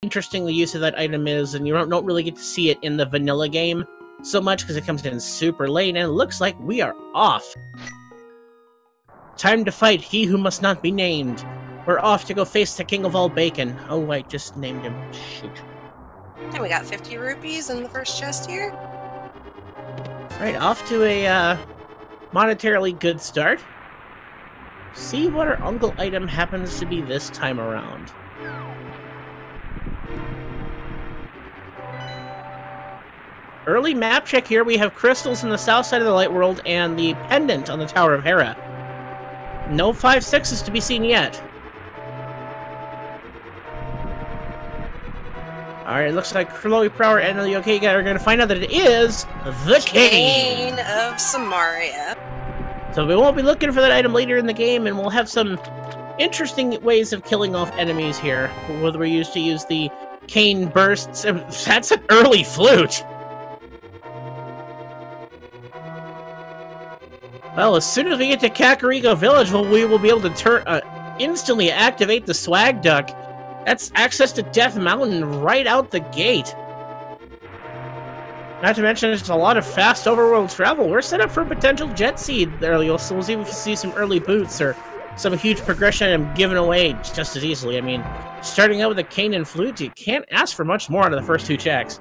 interesting the use of that item is, and you don't really get to see it in the vanilla game so much because it comes in super late, and it looks like we are off. Time to fight he who must not be named. We're off to go face the king of all bacon. Oh, I just named him. Shoot. And we got 50 rupees in the first chest here. Right, off to a monetarily good start. See what our uncle item happens to be this time around. Early map check here. We have crystals in the south side of the light world and the pendant on the Tower of Hera. No 5/6s to be seen yet. Alright, it looks like Chloe Prower and the OK guy are going to find out that it is the Cane of Samaria. So we won't be looking for that item later in the game, and we'll have some interesting ways of killing off enemies here. Whether we used to use the cane bursts. That's an early flute! Well, as soon as we get to Kakariko Village, we will be able to instantly activate the Swag Duck. That's access to Death Mountain right out the gate. Not to mention, it's a lot of fast overworld travel. We're set up for a potential jet seed there. We'll see if we see some early boots or some huge progression and given away just as easily. I mean, starting out with a cane and flute, you can't ask for much more out of the first two checks.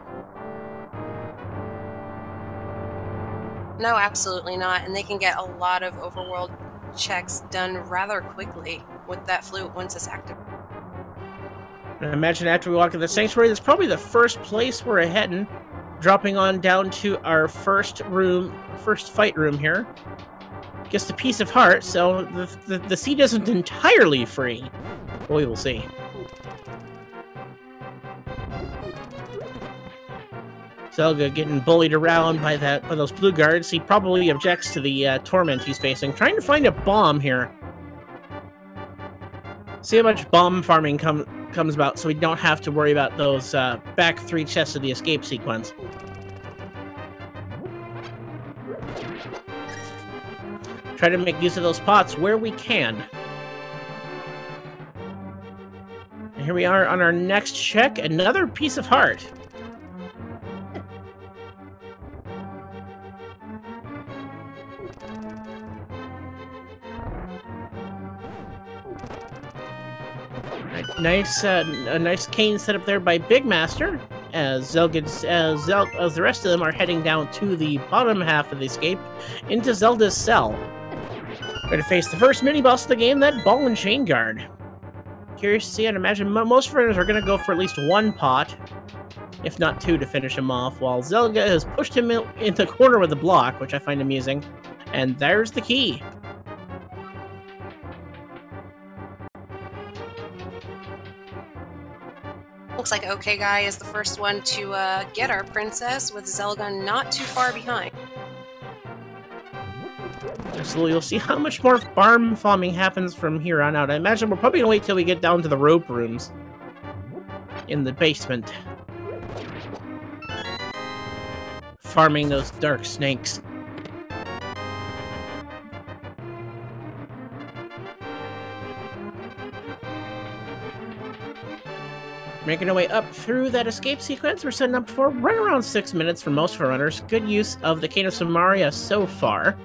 No, absolutely not. And they can get a lot of overworld checks done rather quickly with that flute once it's active. And imagine after we walk in the sanctuary, that's probably the first place we're heading. Dropping on down to our first fight room here. Gets the Piece of Heart, so the seed isn't entirely free. But we will see. Zelga getting bullied around by those blue guards. He probably objects to the torment he's facing. Trying to find a bomb here. See how much bomb farming comes about, so we don't have to worry about those back 3 chests of the escape sequence. Try to make use of those pots where we can. And here we are on our next check, another Piece of Heart. A nice cane set up there by Big Master, as the rest of them are heading down to the bottom half of the escape into Zelda's cell. Going to face the first mini-boss of the game, that Ball and Chain Guard. Curious to see, I'd imagine most runners are going to go for at least 1 pot, if not 2 to finish him off, while Zelga has pushed him in the corner with a block, which I find amusing. And there's the key. Looks like OK Guy is the first one to get our princess, with Zelga not too far behind. So you'll see how much more farm farming happens from here on out. I imagine we're probably going to wait till we get down to the rope rooms in the basement. Farming those dark snakes. Making our way up through that escape sequence. We're setting up for right around 6 minutes for most of our runners. Good use of the Cane of Samaria so far.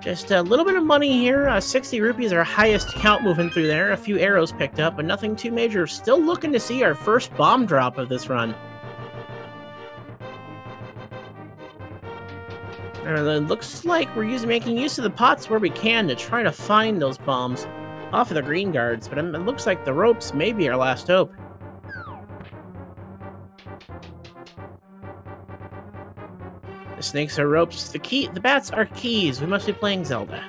Just a little bit of money here. 60 rupees, our highest count moving through there. A few arrows picked up, but nothing too major. Still looking to see our first bomb drop of this run. And it looks like we're making use of the pots where we can to try to find those bombs off of the green guards, but it looks like the ropes may be our last hope. The snakes are ropes. The bats are keys. We must be playing Zelda.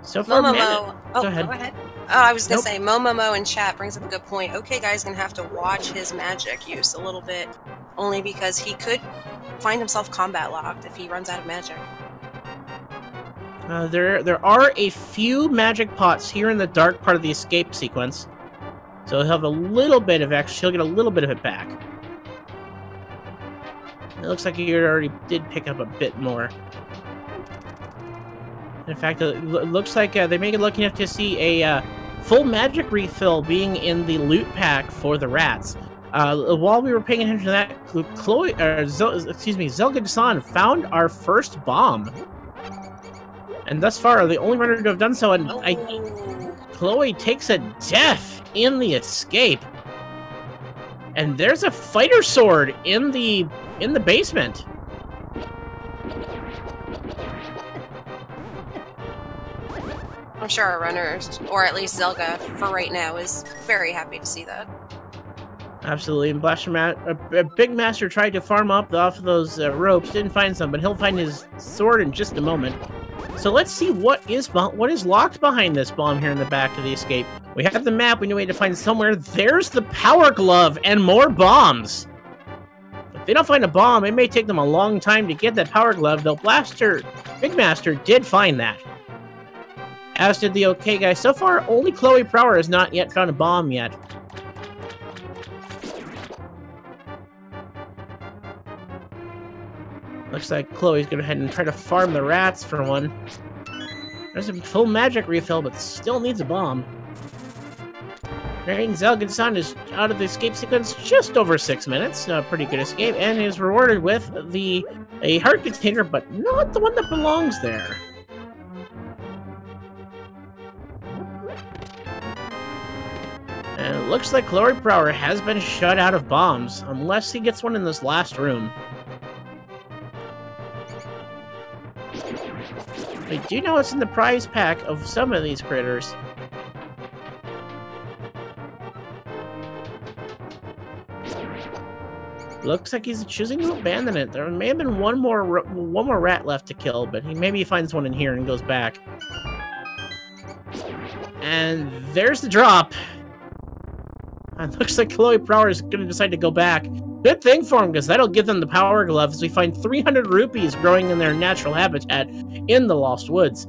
So far, Momomo. Oh, go ahead. Oh, I was gonna say Momomo in chat brings up a good point. OK Guy's gonna have to watch his magic use a little bit, only because he could find himself combat locked if he runs out of magic. There are a few magic pots here in the dark part of the escape sequence, so he'll have a little bit of he'll get a little bit of it back. It looks like he already did pick up a bit more. In fact, it looks like they make it lucky enough to see a full magic refill being in the loot pack for the rats. While we were paying attention to that, Zelga-san found our first bomb. And thus far, the only runner to have done so, and Chloe takes a death in the escape. And there's a fighter sword in the basement. I'm sure our runners, or at least Zelga, for right now, is very happy to see that. Absolutely, and a Big Master tried to farm up off of those ropes, didn't find some, but he'll find his sword in just a moment. So let's see what is locked behind this bomb here in the back of the escape. We have the map, we know we need to find somewhere. There's the power glove and more bombs. If they don't find a bomb, it may take them a long time to get that power glove, though Big Master did find that. As did the OK guy. So far, only Chloe Prower has not yet found a bomb yet. Looks like Chloe's gonna go ahead and try to farm the rats for one. There's a full magic refill, but still needs a bomb. Right, Zelga-san is out of the escape sequence just over 6 minutes. A pretty good escape, and is rewarded with a heart container, but not the one that belongs there. And it looks like Chloe Prower has been shut out of bombs, unless he gets one in this last room. I do know what's in the prize pack of some of these critters. Looks like he's choosing to abandon it. There may have been one more rat left to kill, but maybe he finds one in here and goes back. And there's the drop. And looks like Chloe Prower is going to decide to go back. Good thing for him, because that'll give them the power glove as we find 300 rupees growing in their natural habitat in the Lost Woods.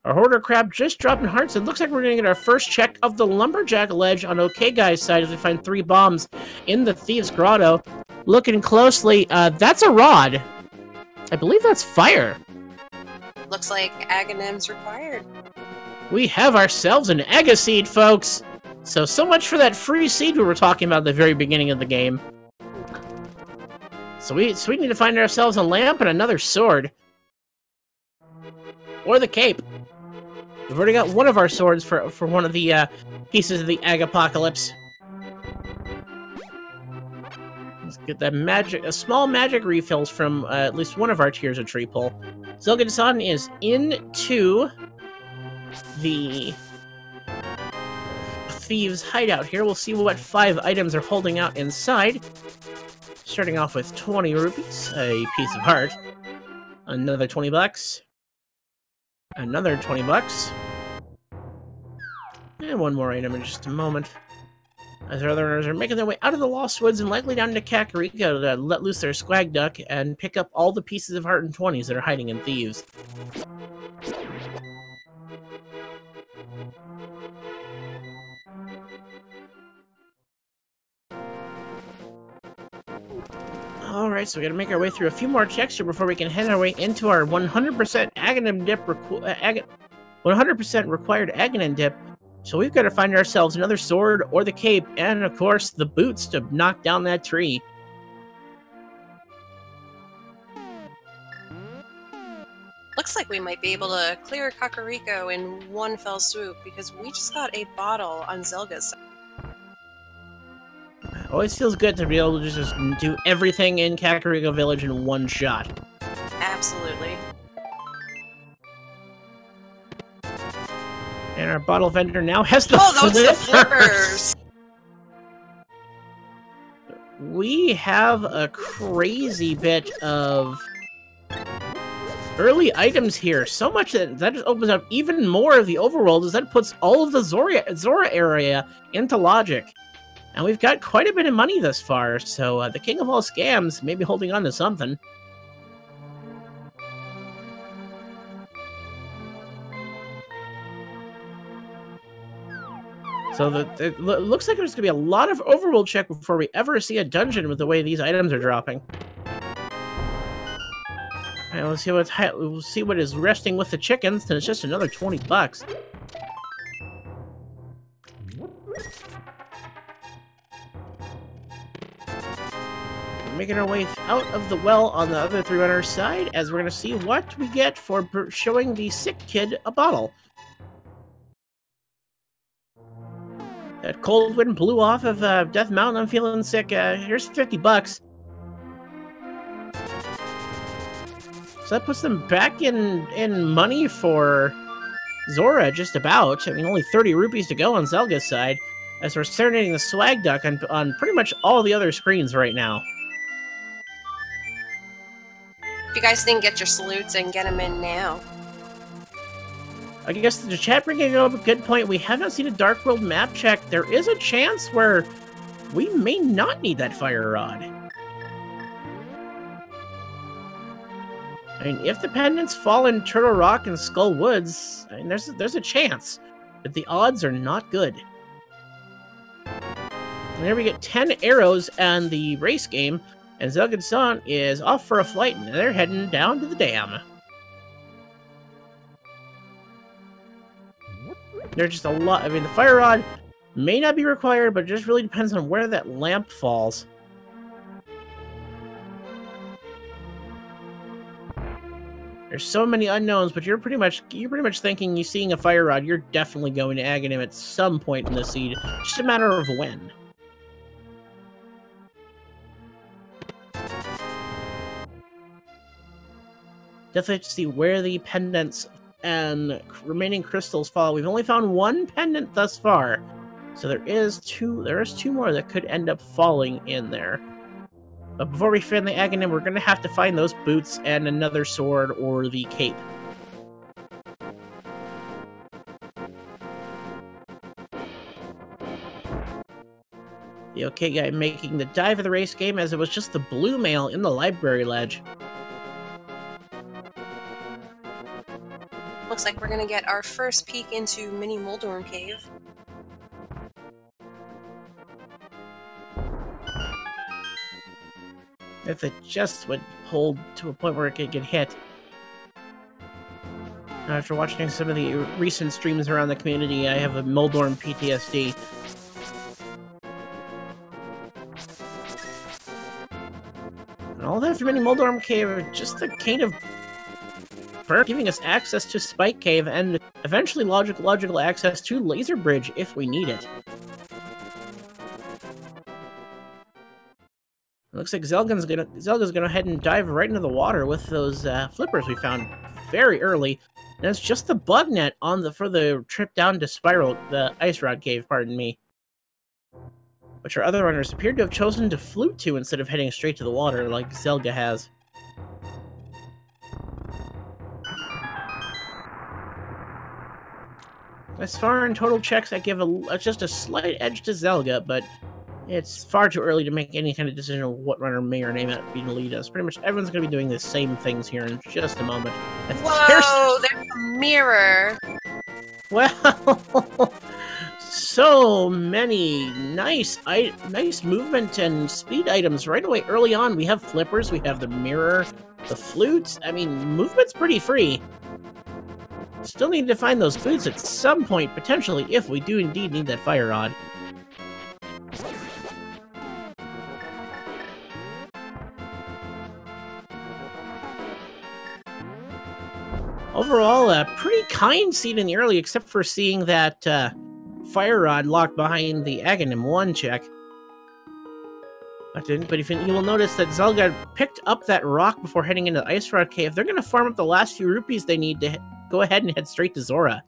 Our Hoarder Crab just dropping hearts. It looks like we're going to get our first check of the Lumberjack Ledge on OK Guy's side as we find 3 bombs in the Thieves' Grotto. Looking closely, that's a rod. I believe that's fire. Looks like Aghanims required. We have ourselves an Agaseed, folks! So much for that free seed we were talking about at the very beginning of the game. So we need to find ourselves a lamp and another sword. Or the cape. We've already got one of our swords for one of the pieces of the Agapocalypse. Let's get that small magic refills from at least one of our tiers of tree pull. Zelga-san is into the Thieves' hideout here. We'll see what 5 items are holding out inside. Starting off with 20 rupees, a piece of heart, another 20 bucks, another 20 bucks, and one more item in just a moment. As our other runners are making their way out of the Lost Woods and likely down to Kakariko to let loose their swag duck and pick up all the pieces of heart and 20s that are hiding in Thieves. Alright, so we gotta make our way through a few more checks here before we can head our way into our 100% Aghanim dip 100% required Aghanim dip. So we've got to find ourselves another sword or the cape, and of course the boots to knock down that tree. Looks like we might be able to clear Kakariko in one fell swoop, because we just got a bottle on Zelga's side. Always feels good to be able to just do everything in Kakariko Village in one shot. Absolutely. And our bottle vendor now has the the flippers! We have a crazy bit of early items here. So much that just opens up even more of the overworld, as that puts all of the Zora area into logic. And we've got quite a bit of money thus far, so the king of all scams may be holding on to something. So it looks like there's going to be a lot of overworld check before we ever see a dungeon with the way these items are dropping. Alright, we'll see what is resting with the chickens, and it's just another 20 bucks. Making our way out of the well on the other 3 runners' side, as we're gonna see what we get for showing the sick kid a bottle. That cold wind blew off of Death Mountain. I'm feeling sick. Here's 50 bucks. So that puts them back in money for Zora, just about. I mean, only 30 rupees to go on Zelga's side, as we're serenading the swag duck on pretty much all the other screens right now. If you guys didn't get your salutes, and get them in now. I guess the chat bringing up a good point. We have not seen a Dark World map check. There is a chance where we may not need that fire rod. I mean, if the pendants fall in Turtle Rock and Skull Woods, I mean, there's a chance, but the odds are not good. And there we get 10 arrows and the race game, and Zelga's son is off for a flight, and they're heading down to the dam. There's just a lot. I mean, the fire rod may not be required, but it just really depends on where that lamp falls. There's so many unknowns, but you're pretty much thinking you seeing a fire rod, you're definitely going to Aghanim at some point in the seed. Just a matter of when. Definitely have to see where the pendants and remaining crystals fall. We've only found 1 pendant thus far, so there is 2 more that could end up falling in there. But before we find the Aghanim, we're going to have to find those boots and another sword or the cape. The okay guy making the dive of the race game, as it was just the blue mail in the library ledge. Looks like we're gonna get our first peek into Mini Moldorm Cave. If it just would hold to a point where it could get hit. After watching some of the recent streams around the community, I have a Moldorm PTSD. And all that for Mini Moldorm Cave are just the kind of giving us access to Spike Cave and eventually logical access to Laser Bridge if we need it. It looks like Zelga's gonna head and dive right into the water with those flippers we found very early. And it's just the bug net for the trip down to the Ice Rod Cave, pardon me. Which our other runners appeared to have chosen to flute to instead of heading straight to the water like Zelga has. As far in total checks, I give just a slight edge to Zelga, but it's far too early to make any kind of decision on what runner may or may not be to lead us. Pretty much everyone's going to be doing the same things here in just a moment. Whoa, there's a mirror! Well, so many nice movement and speed items right away early on. We have flippers, we have the mirror, the flutes. I mean, movement's pretty free. Still need to find those boots at some point, potentially, if we do indeed need that fire rod. Overall, a pretty kind scene in the early, except for seeing that fire rod locked behind the Aghanim 1 check. But if you will notice that Zelga picked up that rock before heading into the Ice Rod Cave. They're going to farm up the last few rupees they need to go ahead and head straight to Zora.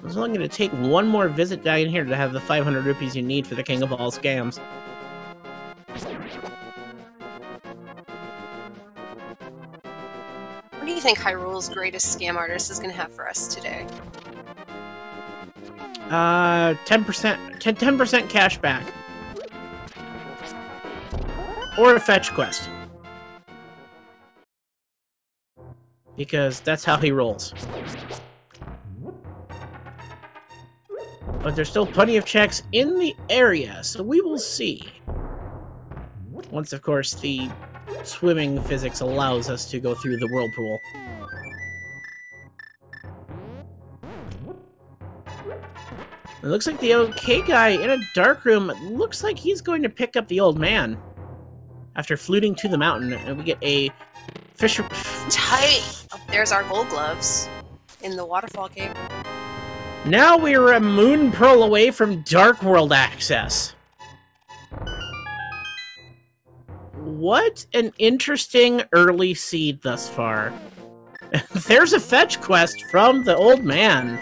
It's only going to take one more visit down here to have the 500 rupees you need for the king of all scams. What do you think Hyrule's greatest scam artist is going to have for us today? 10% cash back. Or a fetch quest. Because that's how he rolls. But there's still plenty of checks in the area, so we will see. Once, of course, the swimming physics allows us to go through the whirlpool. It looks like the okay guy in a dark room, it looks like he's going to pick up the old man. After fluting to the mountain, and we get a fisher... Tight! Oh, there's our gold gloves in the waterfall cave. Now we're a moon pearl away from Dark World access. What an interesting early seed thus far. There's a fetch quest from the old man.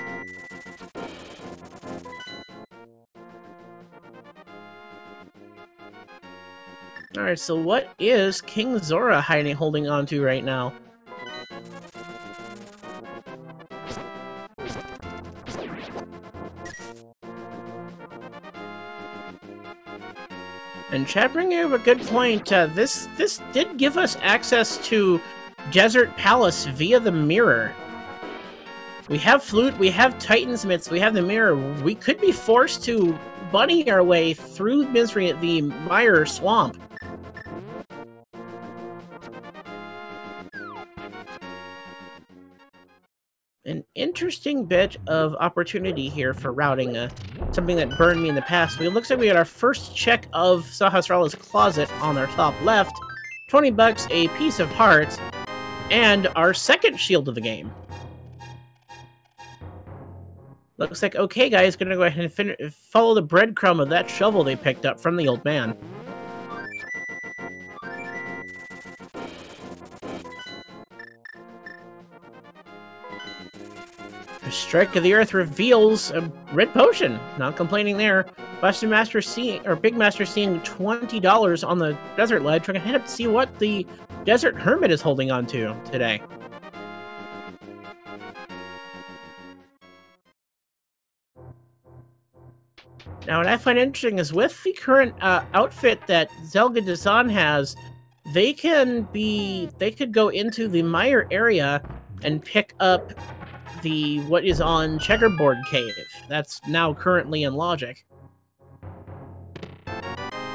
Alright, so what is King Zora holding on to right now? And Chad bringing up a good point. This did give us access to Desert Palace via the mirror. We have Flute, we have Titan's Mitts, we have the mirror. We could be forced to bunny our way through the Mire Swamp. An interesting bit of opportunity here for routing, something that burned me in the past. It looks like we got our first check of Sahasrara's closet on our top left. 20 bucks, a piece of heart, and our second shield of the game. Looks like okay guy is going to go ahead and follow the breadcrumb of that shovel they picked up from the old man. A strike of the earth reveals a red potion. Not complaining there. Big Master seeing $20 on the desert ledge. We're gonna head up to see what the desert hermit is holding on to today. Now, what I find interesting is with the current outfit that Zelga Dazan has, they could go into the Mire area and pick up what is on Checkerboard Cave. That's now currently in Logic.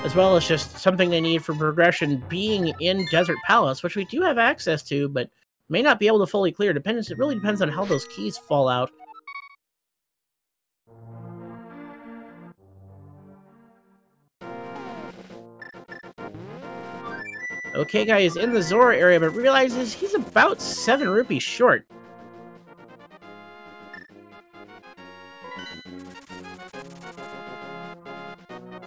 As well as just something they need for progression being in Desert Palace, which we do have access to, but may not be able to fully clear. It really depends on how those keys fall out. Okay, guy is in the Zora area, but realizes he's about 7 rupees short.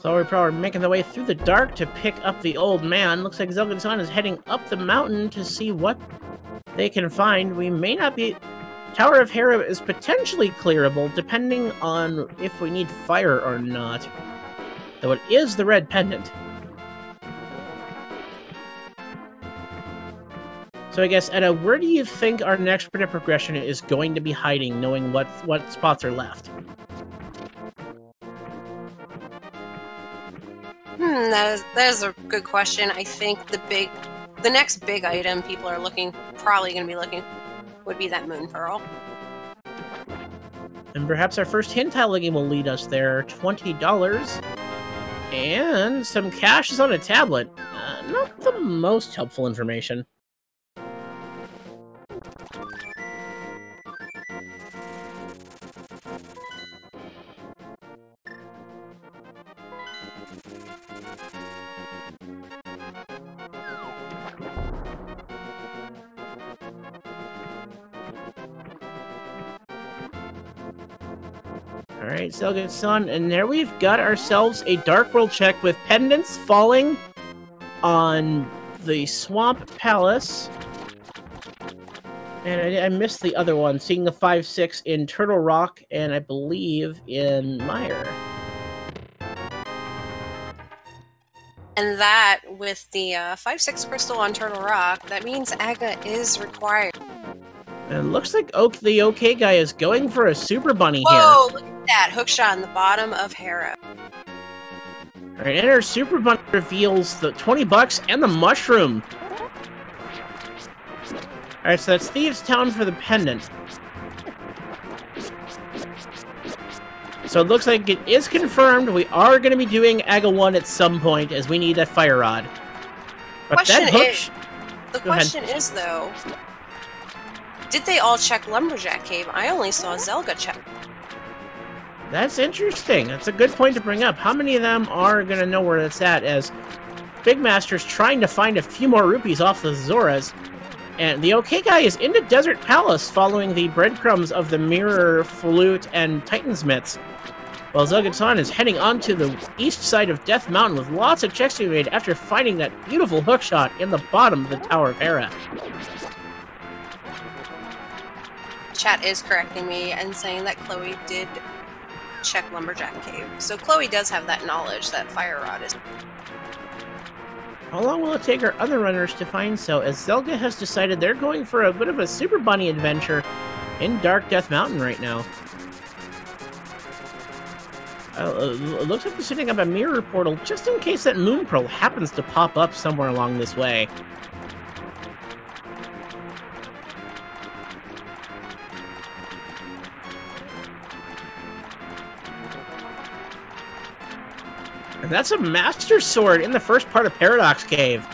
So we're probably making the way through the dark to pick up the old man. Looks like Zelgan-san is heading up the mountain to see what they can find. We may not be... Tower of Hera is potentially clearable, depending on if we need fire or not. Though it is the red pendant. So I guess, Edda, where do you think our next bit of progression is going to be hiding, knowing what spots are left? That is a good question. I think the next big item people are probably going to be looking, would be that Moon Pearl. And perhaps our first hint tile game will lead us there. $20. And some cash is on a tablet. Not the most helpful information. Alright, Zelgan Sun, and there we've got ourselves a Dark World check with pendants falling on the Swamp Palace. And I missed the other one, seeing the 5-6 in Turtle Rock, and I believe in Mire. And that, with the 5-6 crystal on Turtle Rock, that means Aga is required. And it looks like the OK guy is going for a Super Bunny here. Whoa, look at that hookshot on the bottom of Hera. Alright, and our Super Bunny reveals the 20 bucks and the mushroom. Alright, so that's Thieves' Town for the pendant. So it looks like it is confirmed we are going to be doing AGA 1 at some point, as we need a fire rod. But that hook... The question is, though, did they all check Lumberjack Cave? I only saw Zelga check. That's interesting. That's a good point to bring up. How many of them are going to know where it's at, as Big Master's trying to find a few more rupees off the Zoras, and the OK Guy is into Desert Palace following the breadcrumbs of the Mirror, Flute, and Titan's Mitts, while Zelga is heading onto the east side of Death Mountain with lots of checks to be made after finding that beautiful hookshot in the bottom of the Tower of Hera. Chat is correcting me and saying that Chloe did check Lumberjack Cave. So Chloe does have that knowledge that Fire Rod is... How long will it take our other runners to find so, as Zelga has decided they're going for a bit of a Super Bunny adventure in Dark Death Mountain right now. It looks like they're setting up a mirror portal just in case that Moon Pearl happens to pop up somewhere along this way. And that's a Master Sword in the first part of Paradox Cave.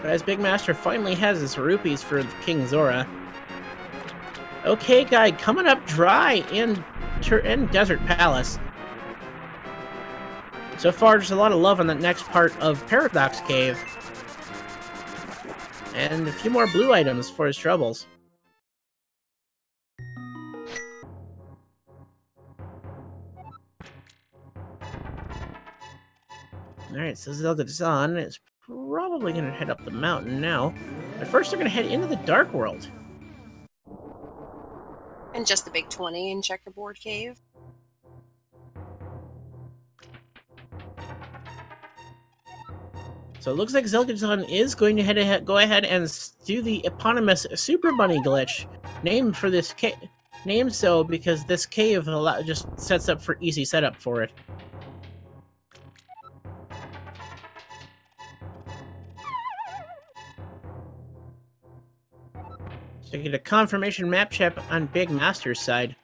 As Big Master finally has his rupees for King Zora. OK Guy coming up dry in Desert Palace. So far, there's a lot of love on the next part of Paradox Cave. And a few more blue items for his troubles. Alright, so Zelda-san is probably going to head up the mountain now. But first, they're going to head into the Dark World. And just the big 20 in Checkerboard Cave. So it looks like Zelda-san is going to go ahead and do the eponymous Super Bunny glitch, named for this cave. Named so because this cave just sets up for easy setup for it. So you get a confirmation map check on Big Master's side.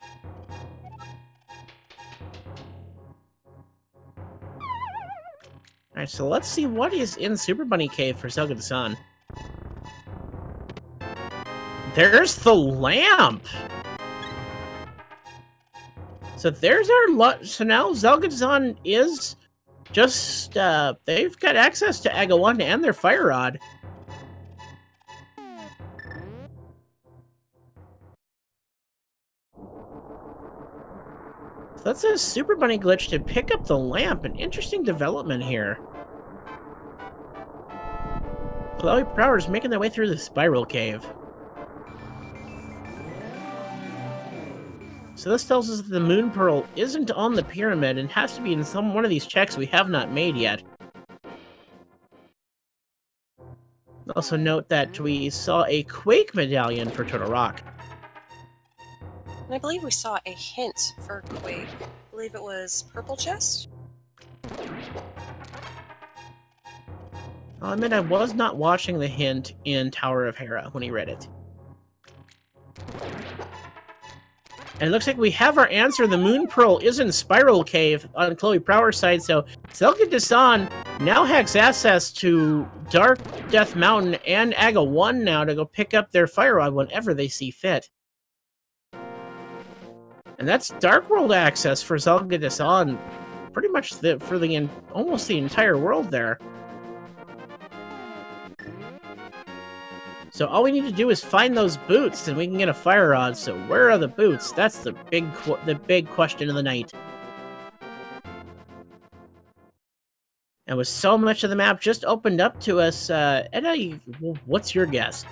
Alright, so let's see what is in Super Bunny Cave for Zelda-san. There's the lamp! So there's our so now Zelda-san is just, they've got access to AGA 1 and their Fire Rod. So that's a Super Bunny glitch to pick up the lamp. An interesting development here. Chloe Prowler's making their way through the Spiral Cave. So this tells us that the Moon Pearl isn't on the pyramid and has to be in one of these checks we have not made yet. Also note that we saw a Quake medallion for Turtle Rock. And I believe we saw a hint for Quake. I believe it was Purple Chest? I'll admit I was not watching the hint in Tower of Hera when he read it. And it looks like we have our answer. The Moon Pearl is in Spiral Cave on Chloe Prowler's side, so Zelda-san now has access to Dark Death Mountain and AGA 1 now to go pick up their Fire Rod whenever they see fit. And that's Dark World access for Zelda-san, pretty much for almost the entire world there. So all we need to do is find those boots, and we can get a Fire Rod. So where are the boots? That's the big question of the night. And with so much of the map just opened up to us, Edda, what's your guess?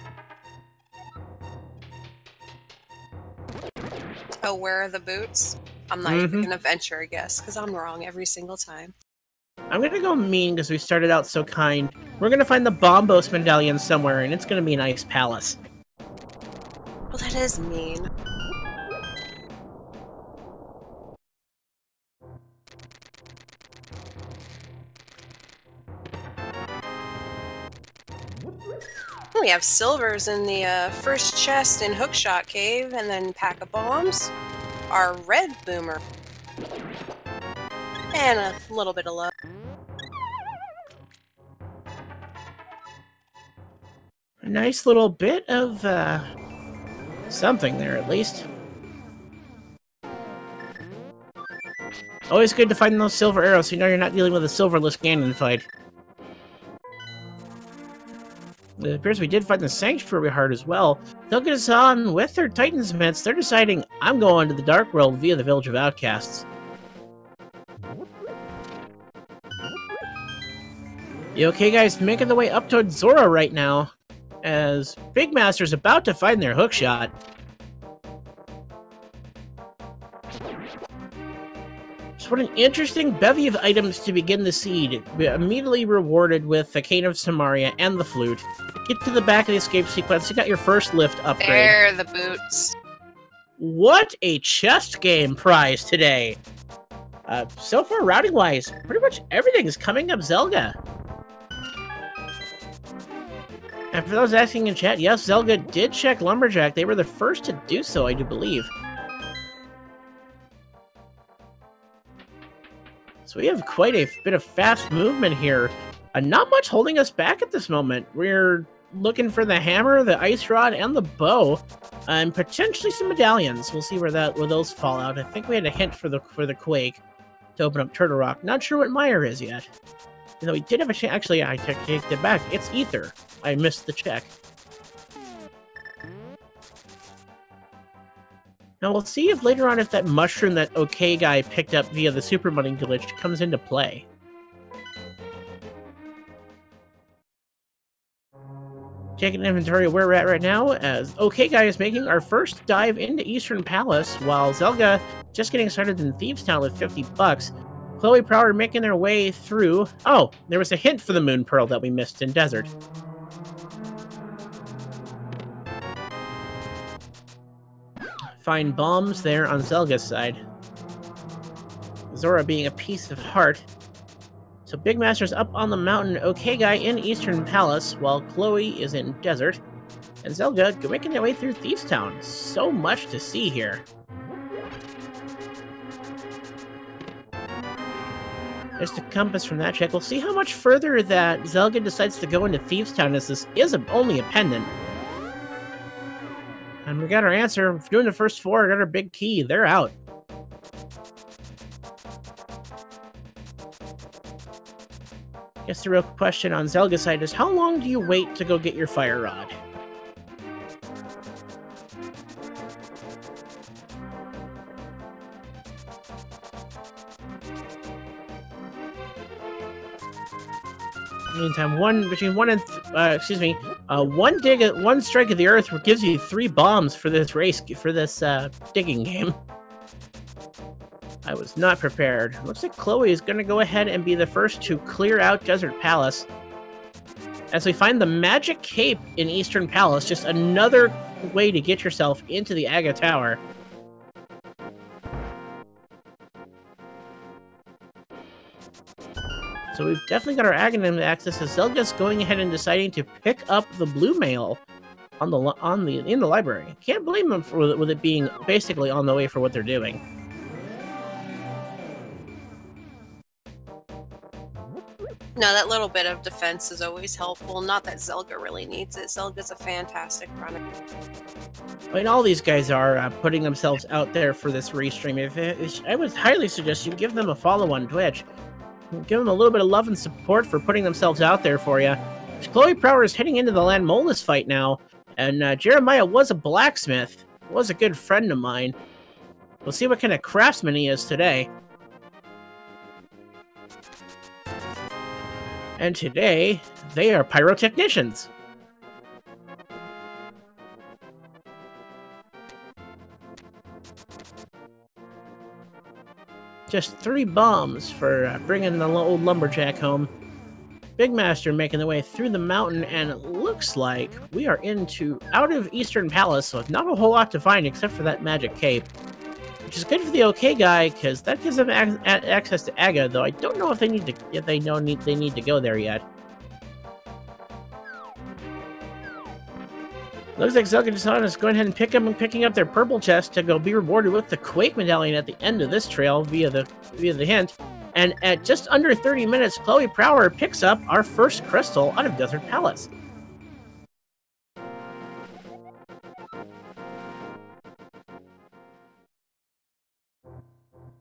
Oh, where are the boots? I'm not even gonna venture a guess, because I'm wrong every single time. I'm gonna go mean, because we started out so kind. We're gonna find the Bombos medallion somewhere, and it's gonna be an ice palace. Well, that is mean. we have silvers in the first chest in Hookshot Cave, and then pack of bombs. Our red boomer. And a little bit of luck. A nice little bit of something there, at least. Always good to find those silver arrows, so you know you're not dealing with a silverless Ganon fight. It appears we did find the Sanctuary Heart as well. They'll get us on with their Titan's Mitts. They're deciding, I'm going to the Dark World via the Village of Outcasts. The OK guys making their way up towards Zora right now, as Big Master's about to find their hookshot. So what an interesting bevy of items to begin the seed. Immediately rewarded with the Cane of Samaria and the flute. Get to the back of the escape sequence. You got your first lift upgrade. There, the boots. What a chest game prize today. So far, routing-wise, pretty much everything is coming up Zelga. And for those asking in chat, yes, Zelga did check Lumberjack. They were the first to do so, I do believe. So we have quite a bit of fast movement here. Not much holding us back at this moment. We're looking for the hammer, the ice rod, and the bow, and potentially some medallions. We'll see where those fall out. I think we had a hint for the Quake to open up Turtle Rock. Not sure what Meyer is yet. You know, we did have a chance. Actually, I take it back. It's Ether. I missed the check. Now we'll see if later on if that mushroom that OK guy picked up via the Super Money glitch comes into play. Taking inventory of where we're at right now, as OK guy is making our first dive into Eastern Palace, while Zelga just getting started in Thieves Town with 50 bucks. Chloe Prower making their way through. Oh, there was a hint for the Moon Pearl that we missed in Desert. Find bombs there on Zelga's side. Zora being a piece of heart. So Big Master's up on the mountain, OK guy in Eastern Palace, while Chloe is in Desert. And Zelga making their way through Thieves Town. So much to see here. There's the compass from that check. We'll see how much further that Zelga decides to go into Thieves Town, as this is only a pendant. And we got our answer. We're doing the first 4, got our big key. They're out. Guess the real question on Zelga's side is, how long do you wait to go get your fire rod? Meantime, one strike of the earth gives you 3 bombs for this digging game. I was not prepared. Looks like Chloe is going to go ahead and be the first to clear out Desert Palace, as we find the magic cape in Eastern Palace, just another way to get yourself into the Aga Tower. So we've definitely got our Aghanim access, as Zelga's going ahead and deciding to pick up the blue mail in the library. Can't blame them with it being basically on the way for what they're doing. No, that little bit of defense is always helpful. Not that Zelga really needs it. Zelga's a fantastic runner. I mean, all these guys are putting themselves out there for this restream. I would highly suggest you give them a follow on Twitch. Give them a little bit of love and support for putting themselves out there for you. Chloe Prower is heading into the Landmolus fight now, and Jeremiah was a blacksmith, was a good friend of mine. We'll see what kind of craftsman he is today. And today, they are pyrotechnicians. Just 3 bombs for bringing the old lumberjack home. Big Master making the way through the mountain, and it looks like we are out of Eastern Palace, so not a whole lot to find except for that magic cape. Which is good for the OK guy, because that gives them access to Aga, though I don't know if they need to go there yet. Looks like Zelda is going ahead and picking up their purple chest to go be rewarded with the Quake medallion at the end of this trail via the hint. And at just under 30 minutes, Chloe Prower picks up our first crystal out of Desert Palace.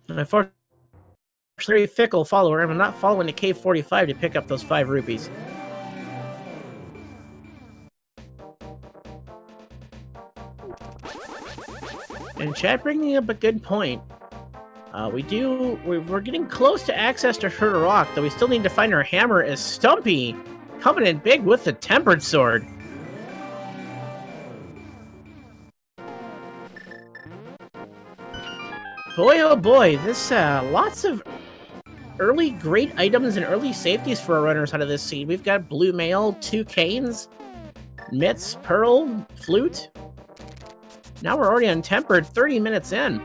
And unfortunately, very fickle follower, I'm not following to Cave 45 to pick up those 5 rupees. And chat bringing up a good point. We're getting close to access to Hurt Rock, though we still need to find our hammer as Stumpy coming in big with the Tempered Sword. Boy, oh boy, this lots of early great items and early safeties for our runners out of this seed. We've got Blue Mail, 2 Canes, Mitts, Pearl, Flute. Now we're already on Tempered, 30 minutes in.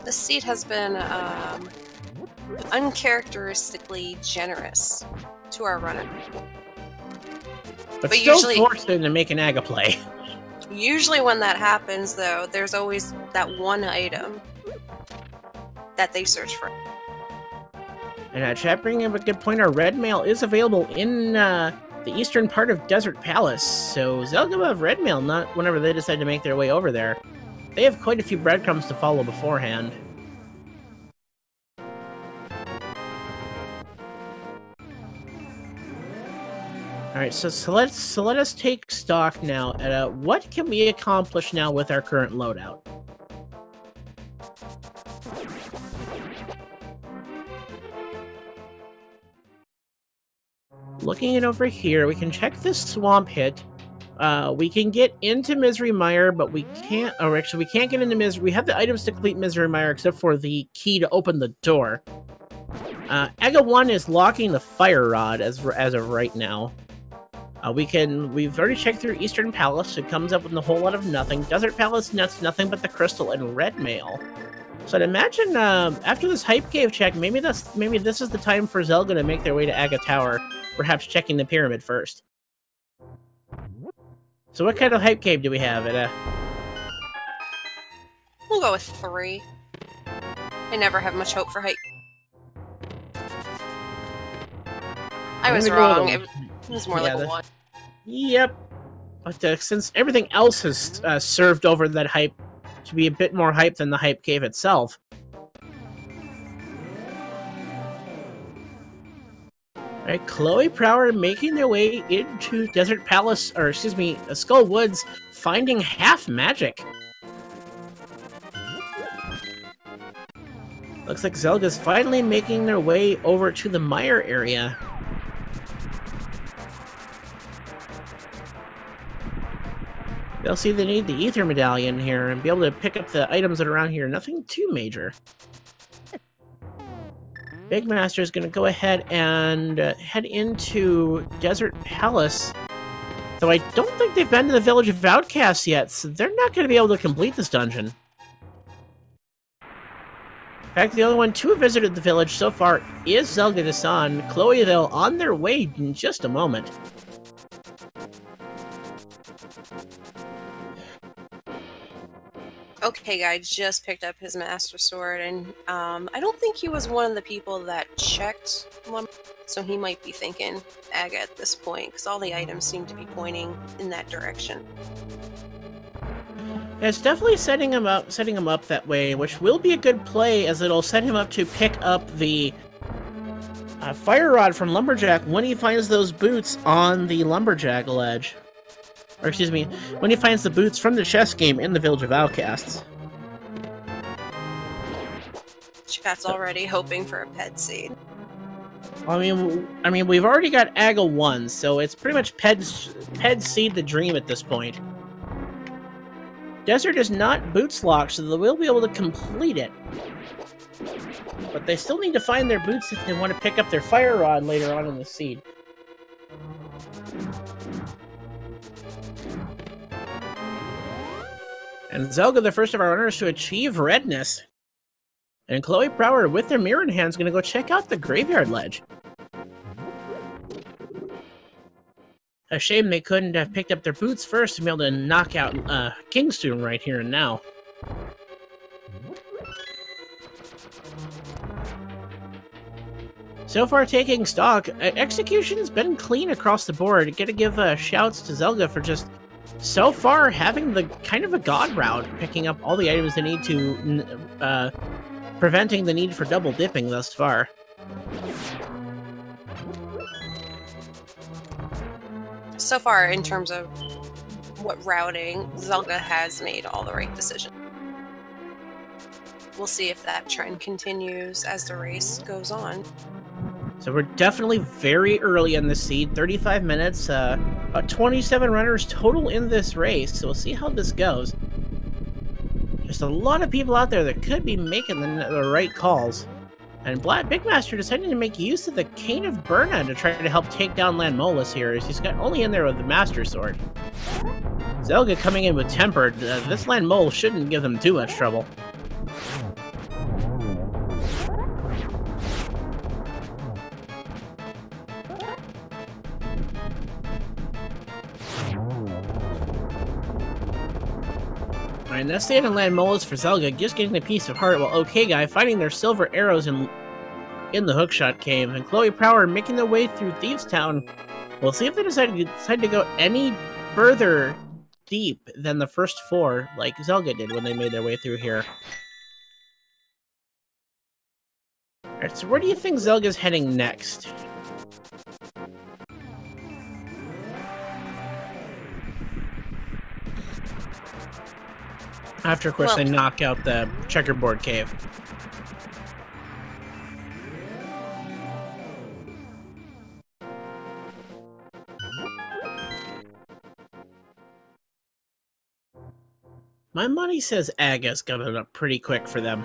The seed has been uncharacteristically generous to our runner. But still usually forced them to make an Aga play. Usually when that happens, though, there's always that one item that they search for. And chat bringing up a good point, our red mail is available in the eastern part of Desert Palace, so Zelda will have red mail not whenever they decide to make their way over there. They have quite a few breadcrumbs to follow beforehand. Alright, so let us take stock now at what can we accomplish now with our current loadout. Looking at over here, we can check this swamp hit. We can get into Misery Mire, but we can't, or actually we can't get into Misery. We have the items to complete Misery Mire except for the key to open the door. Aga 1 is locking the Fire Rod as of right now. We've already checked through Eastern Palace. It comes up with a whole lot of nothing. Desert Palace, that's nothing but the crystal and red mail. So I'd imagine after this Hype Cave check, maybe this is the time for Zelda to make their way to Aga Tower, perhaps checking the pyramid first. So what kind of Hype Cave do we have? We'll go with 3. I never have much hope for Hype. I was wrong. It was more like a 1. Yep. But since everything else has served over that hype to be a bit more hype than the Hype Cave itself. Alright, Chloe Prower making their way into Desert Palace, or excuse me, Skull Woods, finding half magic. Looks like Zelda's finally making their way over to the Mire area. They'll see they need the Ether Medallion here and be able to pick up the items that are around here. Nothing too major. Big Master is going to go ahead and head into Desert Palace. Though I don't think they've been to the Village of Outcasts yet, so they're not going to be able to complete this dungeon. In fact, the only one to have visited the village so far is Zelda-san. Chloe, though, on their way in just a moment. Okay, guy just picked up his Master Sword, and I don't think he was one of the people that checked one, so he might be thinking Aga at this point, because all the items seem to be pointing in that direction. Yeah, it's definitely setting him up that way, which will be a good play, as it'll set him up to pick up the Fire Rod from Lumberjack when he finds those boots on the Lumberjack ledge. Or excuse me, when he finds the boots from the chess game in the Village of Outcasts. Chat's already hoping for a pet seed. I mean, we've already got Aga 1, so it's pretty much Ped Seed the dream at this point. Desert is not boots locked, so they will be able to complete it. But they still need to find their boots if they want to pick up their Fire Rod later on in the seed. And Zelda, the first of our runners to achieve redness. And Chloe Prower, with their mirror in hand, is going to go check out the graveyard ledge. A shame they couldn't have picked up their boots first to be able to knock out Kingstoon right here and now. So far, taking stock, execution's been clean across the board. Gotta give shouts to Zelga for just, so far, having the kind of a god route, picking up all the items they need to, preventing the need for double dipping thus far. So far, in terms of what routing, Zelga has made all the right decisions. We'll see if that trend continues as the race goes on. So we're definitely very early in the seed, 35 minutes, about 27 runners total in this race, so we'll see how this goes. Just a lot of people out there that could be making the right calls. And Big Master decided to make use of the Cane of Burna to try to help take down Landmolus here, as he's got only in there with the Master Sword. Zelga coming in with Tempered, this Landmole shouldn't give them too much trouble. Alright, that's the end of Landmolus for Zelga, just getting a piece of heart, while OK Guy finding their silver arrows in the Hookshot Cave, and Chloe Prower making their way through Thieves Town. We'll see if they decide to go any further deep than the first 4, like Zelga did when they made their way through here. Alright, so where do you think Zelga's heading next? After, of course, they knock out the checkerboard cave. My money says Aga's coming up pretty quick for them.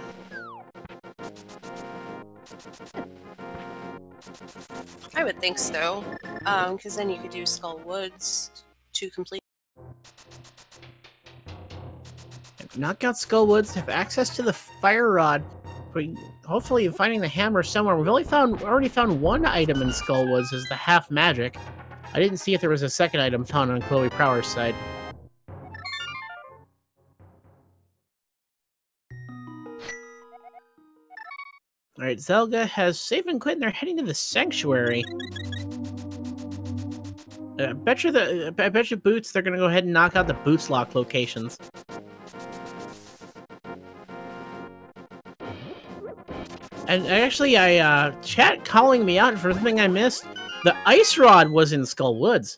I would think so, because then you could do Skull Woods to complete. Knock out Skull Woods, have access to the Fire Rod. Hopefully finding the hammer somewhere. We've already found one item in Skull Woods as the half magic. I didn't see if there was a second item found on Chloe Prower's side. Alright, Zelga has saved and quit and they're heading to the Sanctuary. I bet you Boots, they're gonna go ahead and knock out the Boots Lock locations. And actually, chat calling me out for something I missed. The Ice Rod was in Skull Woods.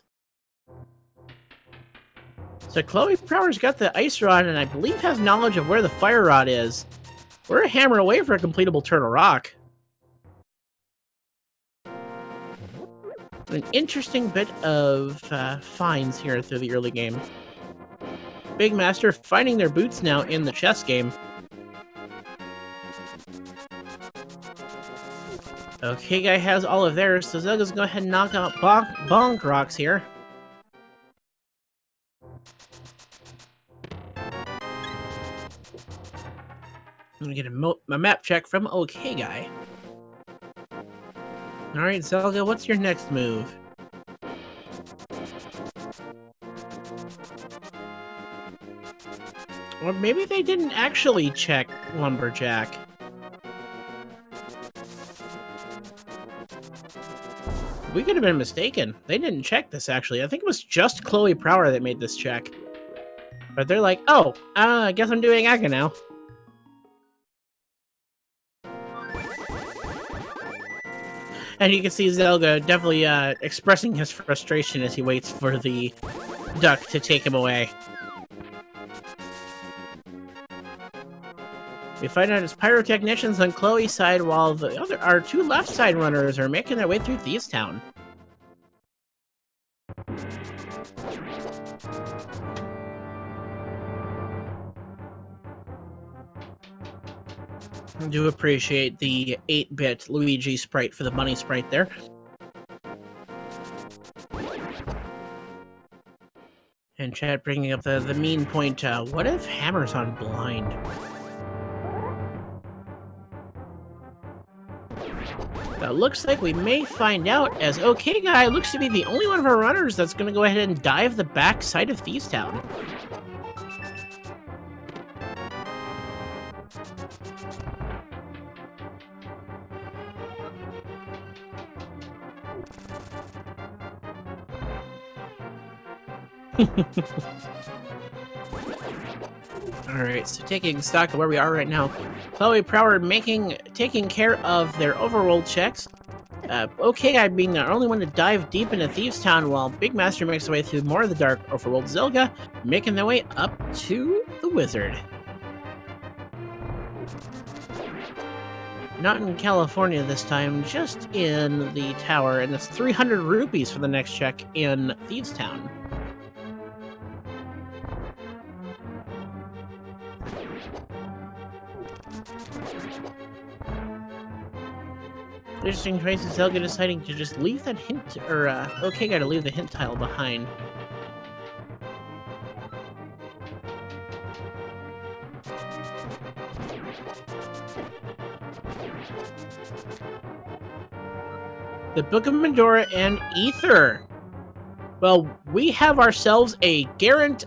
So Chloe Prower's got the Ice Rod, and I believe has knowledge of where the Fire Rod is. We're a hammer away for a completable Turtle Rock. An interesting bit of finds here through the early game. Big Master finding their boots now in the chess game. OK Guy has all of theirs, so Zelga's go ahead and knock out Bonk Rocks here. I'm gonna get a map check from OK Guy. Alright, Zelga, what's your next move? Or maybe they didn't actually check Lumberjack. We could have been mistaken. They didn't check this, actually. I think it was just Chloe Prower that made this check. But they're like, oh, I guess I'm doing Aga now. And you can see Zelga definitely expressing his frustration as he waits for the duck to take him away. We find out it's pyrotechnicians on Chloe's side, while our two left side runners are making their way through Thieves Town. I do appreciate the 8-bit Luigi sprite for the bunny sprite there. And chat bringing up the mean point, what if Hammer's on blind? it looks like we may find out, as OK Guy looks to be the only one of our runners that's going to go ahead and dive the back side of Thieves Town. Alright, so taking stock of where we are right now, Chloe Prower taking care of their overworld checks. OK Guy being the only one to dive deep into Thieves Town, while Big Master makes their way through more of the dark overworld. Zelga making their way up to the Wizard. Not in California this time, just in the tower, and it's 300 rupees for the next check in Thieves Town. Interesting choice is Zelga deciding to just leave that hint, or OK Guy to leave the hint tile behind. The Book of Medora and Ether. Well, we have ourselves a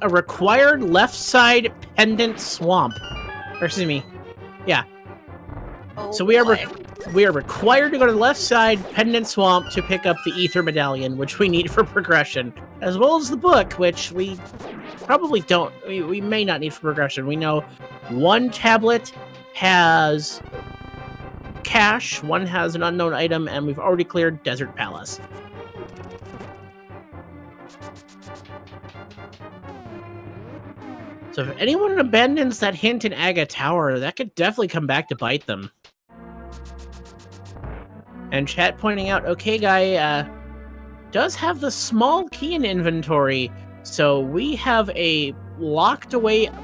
required left side pendant swamp. Or excuse me, yeah. Oh, so we are required to go to the left side pendant swamp to pick up the Ether medallion, which we need for progression, as well as the book, which we probably don't. We may not need for progression. We know one tablet has cash, one has an unknown item, and we've already cleared Desert Palace. So if anyone abandons that hint in Aga Tower, that could definitely come back to bite them. And chat pointing out, OK Guy does have the small key in inventory, so we have a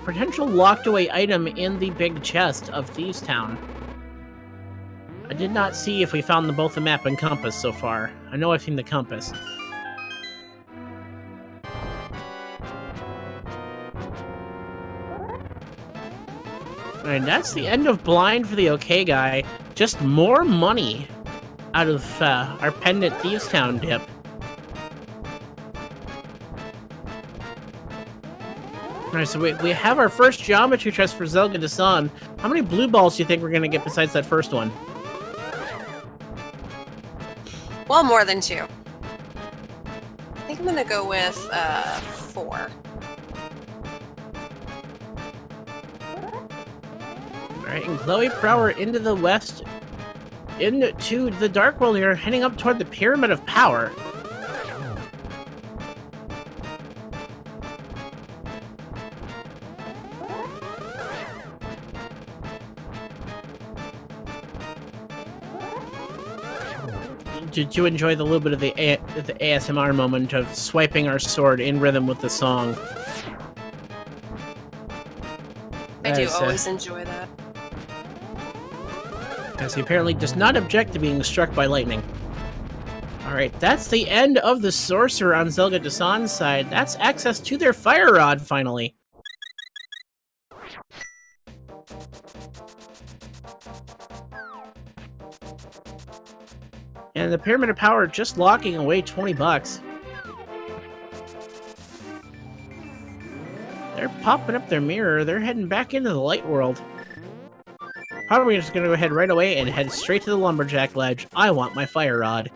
potential locked away item in the big chest of Thieves Town. I did not see if we found both the map and compass so far. I know I've seen the compass. And that's the end of Blind for the OK Guy. Just more money out of our pendant Thieves Town dip. Alright, so we have our first geometry chest for Zelga Dasan. How many blue balls do you think we're going to get besides that first one? Well, more than 2. I think I'm going to go with 4. Alright, and Chloe Prower into the west, into the Dark World here, heading up toward the Pyramid of Power. Did you enjoy the little bit of the ASMR moment of swiping our sword in rhythm with the song? I do always enjoy that. As he apparently does not object to being struck by lightning. Alright, that's the end of the Sorcerer on Zelga Dasan's side. That's access to their Fire Rod, finally. And the Pyramid of Power just locking away 20 bucks. They're popping up their mirror. They're heading back into the Light World. Probably just going to go ahead right away and head straight to the Lumberjack Ledge. I want my Fire Rod.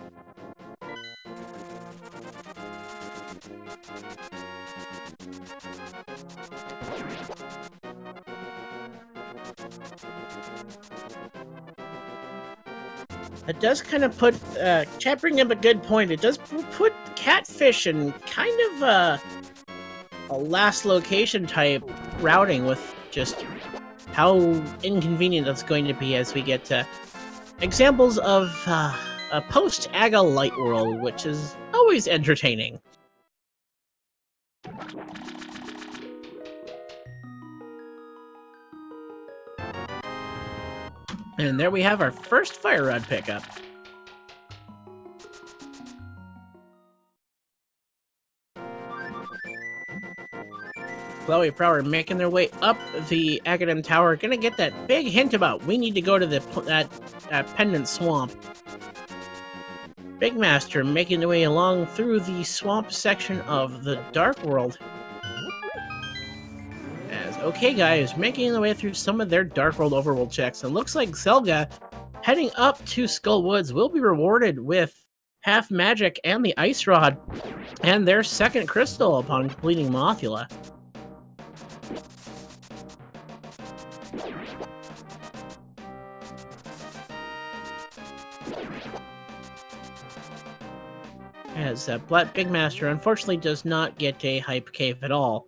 It does kind of put, chat bringing up a good point, it does put Catfish in kind of a last location type routing with just how inconvenient that's going to be as we get to examples of a post-Aga Light World, which is always entertaining. And there we have our first Fire Rod pickup. Chloe Prower making their way up the Academ Tower, gonna get that big hint about we need to go to that pendant swamp. Big Master making their way along through the swamp section of the Dark World. As OK Guy is making their way through some of their Dark World overworld checks. And looks like Zelga, heading up to Skull Woods, will be rewarded with half magic and the Ice Rod, and their second crystal upon completing Mothula. As Black Big Master unfortunately does not get a hype cave at all.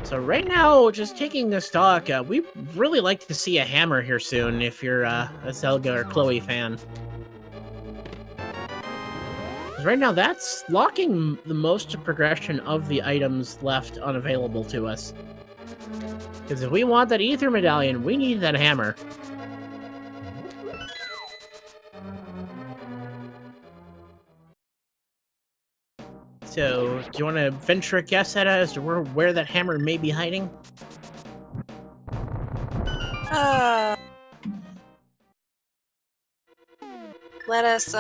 So right now, just taking the stock, we really like to see a hammer here soon if you're a Zelga or Chloe fan. Right now, that's locking the most progression of the items left unavailable to us. Because if we want that Ether Medallion, we need that hammer. So, do you want to venture a guess at as to where that hammer may be hiding? Let us,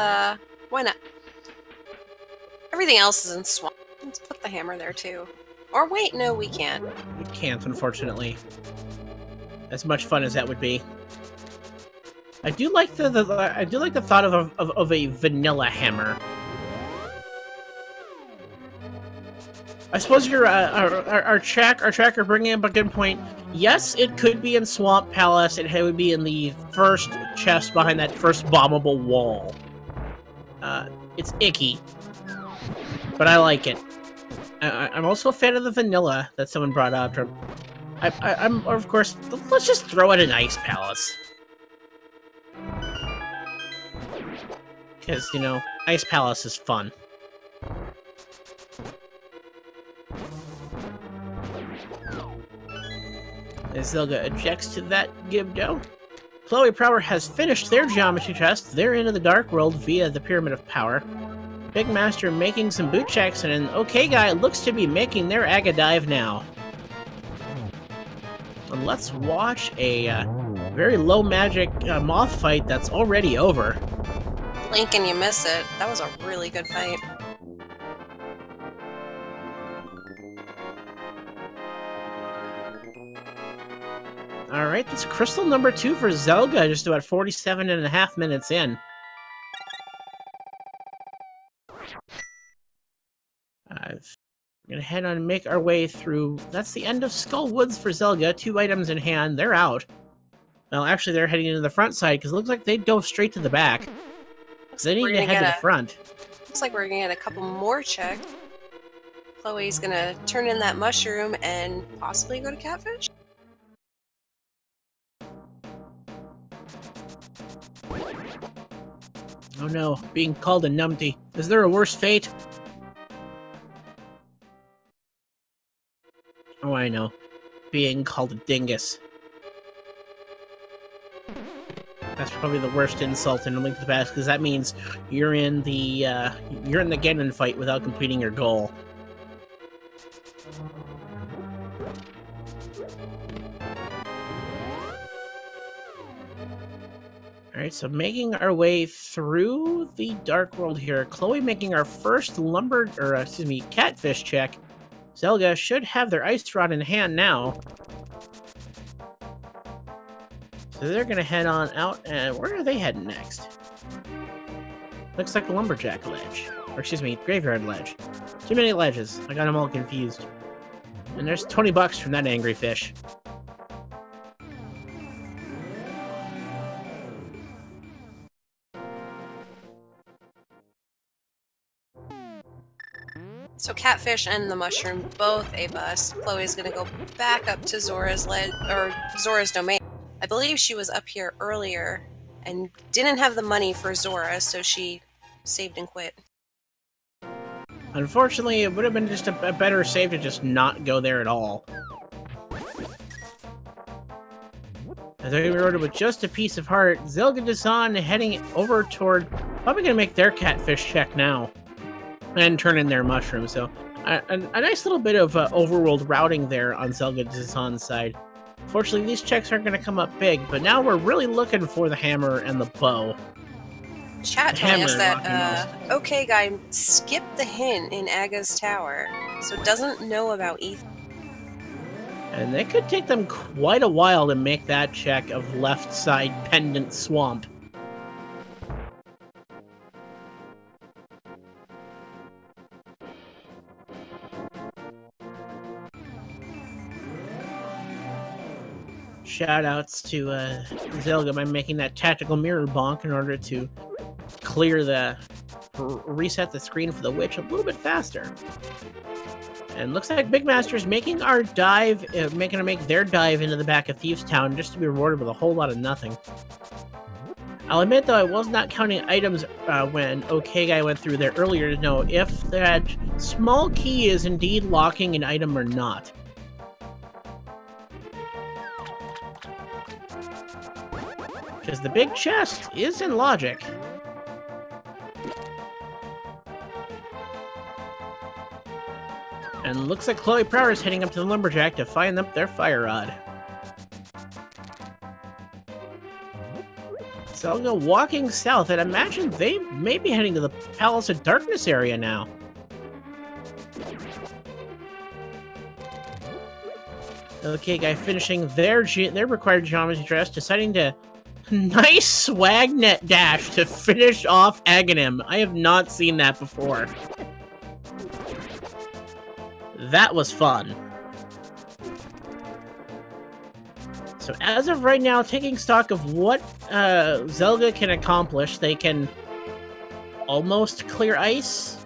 why not? Everything else is in swamp. Let's put the hammer there, too. Or wait, no, we can't. We can't, unfortunately. As much fun as that would be. I do like the thought of a vanilla hammer. I suppose you're our tracker bringing up a good point. Yes, it could be in Swamp Palace. It would be in the first chest behind that first bombable wall. It's icky, but I like it. I'm also a fan of the vanilla that someone brought up. I'm of course. Let's just throw it in Ice Palace, because you know Ice Palace is fun. As Zelga ejects to that Gibdo, Chloe Prower has finished their geometry test. They're into the Dark World via the Pyramid of Power. Big Master making some boot checks, and an OK Guy looks to be making their Aga Dive now. And let's watch a very low magic moth fight that's already over. Blink and you miss it. That was a really good fight. Alright, that's crystal number 2 for Zelga, just about 47.5 minutes in. We're gonna head on and make our way through. That's the end of Skull Woods for Zelga. 2 items in hand. They're out. Well, actually, they're heading into the front side because it looks like they'd go straight to the back. So they need to head to the front. Looks like we're gonna get a couple more checks. Chloe's gonna turn in that mushroom and possibly go to Catfish. Oh no, being called a numpty. Is there a worse fate? Oh, I know. Being called a dingus. That's probably the worst insult in A Link to the Past, because that means you're in the Ganon fight without completing your goal. Alright, so making our way through the Dark World here. Chloe making our first catfish check. Zelga should have their Ice Rod in hand now. So they're gonna head on out, and where are they heading next? Looks like the Lumberjack Ledge. Or excuse me, Graveyard Ledge. Too many ledges. I got them all confused. And there's 20 bucks from that angry fish. So Catfish and the mushroom, both a bust. Chloe's gonna go back up to Zora's domain. I believe she was up here earlier and didn't have the money for Zora, so she saved and quit. Unfortunately, it would have been just a better save to just not go there at all. As I rewarded with just a piece of heart, Zelga Dasan heading over toward... Probably gonna make their catfish check now. And turn in their mushroom, so a nice little bit of overworld routing there on Zelga Dasan's side. Fortunately, these checks aren't going to come up big, but now we're really looking for the hammer and the bow. Chat telling us that OK Guy skipped the hint in Aga's tower, so doesn't know about Ethan. And it could take them quite a while to make that check of left side pendant swamp. Shoutouts to Zelga by making that tactical mirror bonk in order to reset the screen for the witch a little bit faster. And looks like Big Master's making our dive, make their dive into the back of Thieves Town just to be rewarded with a whole lot of nothing. I'll admit though I was not counting items when OK Guy went through there earlier to know if that small key is indeed locking an item or not. Because the big chest is in logic. And looks like Chloe Prower is heading up to the Lumberjack to find up their fire rod. Zelga walking south, and imagine they may be heading to the Palace of Darkness area now. OK Guy finishing their required geometry dress, deciding to nice swagnet dash to finish off Aghanim. I have not seen that before. That was fun. So as of right now, taking stock of what Zelga can accomplish, they can almost clear ice.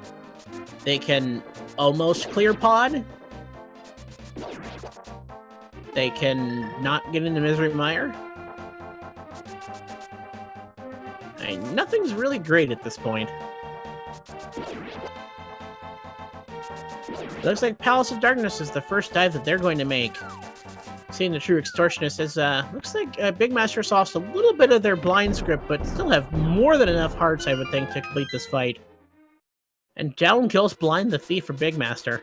They can almost clear pod. They can not get into Misery Mire. Nothing's really great at this point. It looks like Palace of Darkness is the first dive that they're going to make. Seeing the true extortionist is, looks like Big Master lost a little bit of their blind script, but still have more than enough hearts, I would think, to complete this fight. And down kills Blind the Thief for Big Master.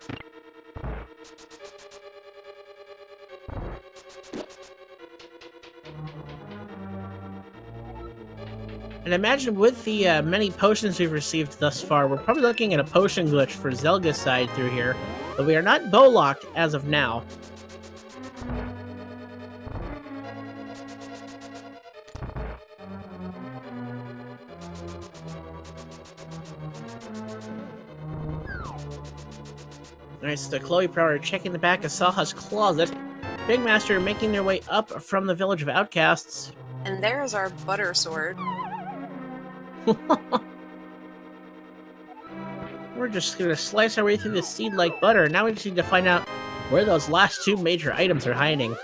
And imagine with the many potions we've received thus far, we're probably looking at a potion glitch for Zelga's side through here, but we are not bow locked as of now. Alright, so Chloe Prower checking the back of Saha's closet. Big Master making their way up from the village of outcasts. And there's our butter sword. We're just gonna slice our way through this seed like butter. Now we just need to find out where those last two major items are hiding.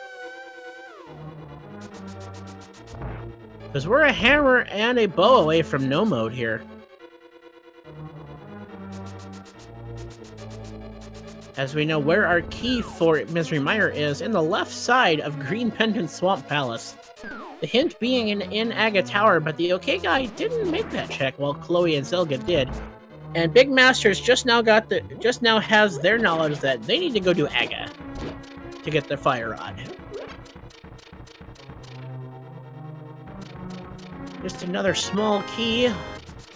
Because we're a hammer and a bow away from no mode here. As we know where our key for Misery Mire is, in the left side of Green Pendant Swamp Palace. The hint being in Aga Tower, but the OK Guy didn't make that check while Chloe and Zelga did. And Big Master's just now has their knowledge that they need to go to Aga to get the fire rod. Just another small key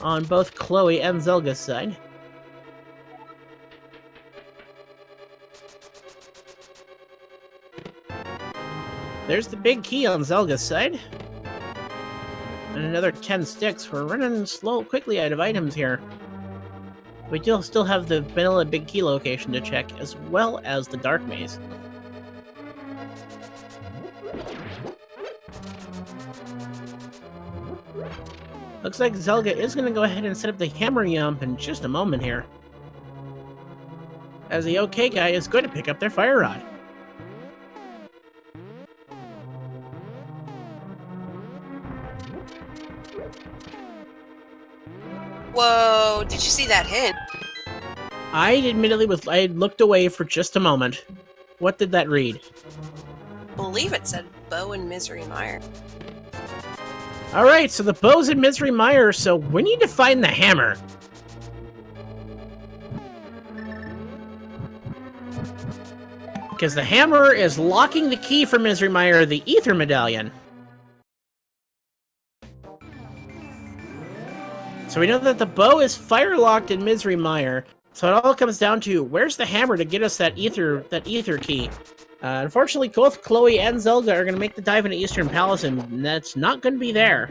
on both Chloe and Zelga's side. There's the big key on Zelga's side. And another 10 sticks. We're running quickly out of items here. We still have the vanilla big key location to check, as well as the dark maze. Looks like Zelga is going to go ahead and set up the hammer yump in just a moment here. As the OK Guy is going to pick up their fire rod. Whoa, did you see that hint? I admittedly I looked away for just a moment. What did that read? I believe it said bow and Misery Mire. Alright, so the bow's in Misery Mire, so we need to find the hammer. Because the hammer is locking the key for Misery Mire, the Ether Medallion. So we know that the bow is fire-locked in Misery Mire, so it all comes down to where's the hammer to get us that ether key. Unfortunately, both Chloe and Zelda are going to make the dive into Eastern Palace, and that's not going to be there.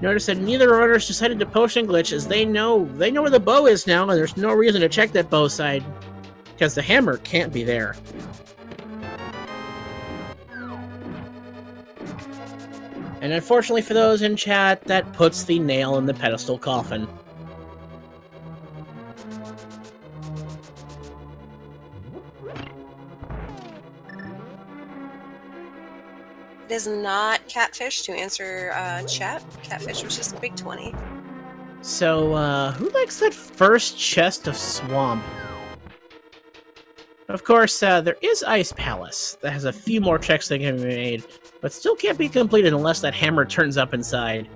Notice that neither runners decided to potion glitch, as they know where the bow is now, and there's no reason to check that bow side, because the hammer can't be there. And unfortunately for those in chat, that puts the nail in the pedestal coffin. It is not Catfish to answer chat. Catfish was just a big 20. So, who likes that first chest of swamp? Of course, there is Ice Palace that has a few more checks that can be made, but still can't be completed unless that hammer turns up inside.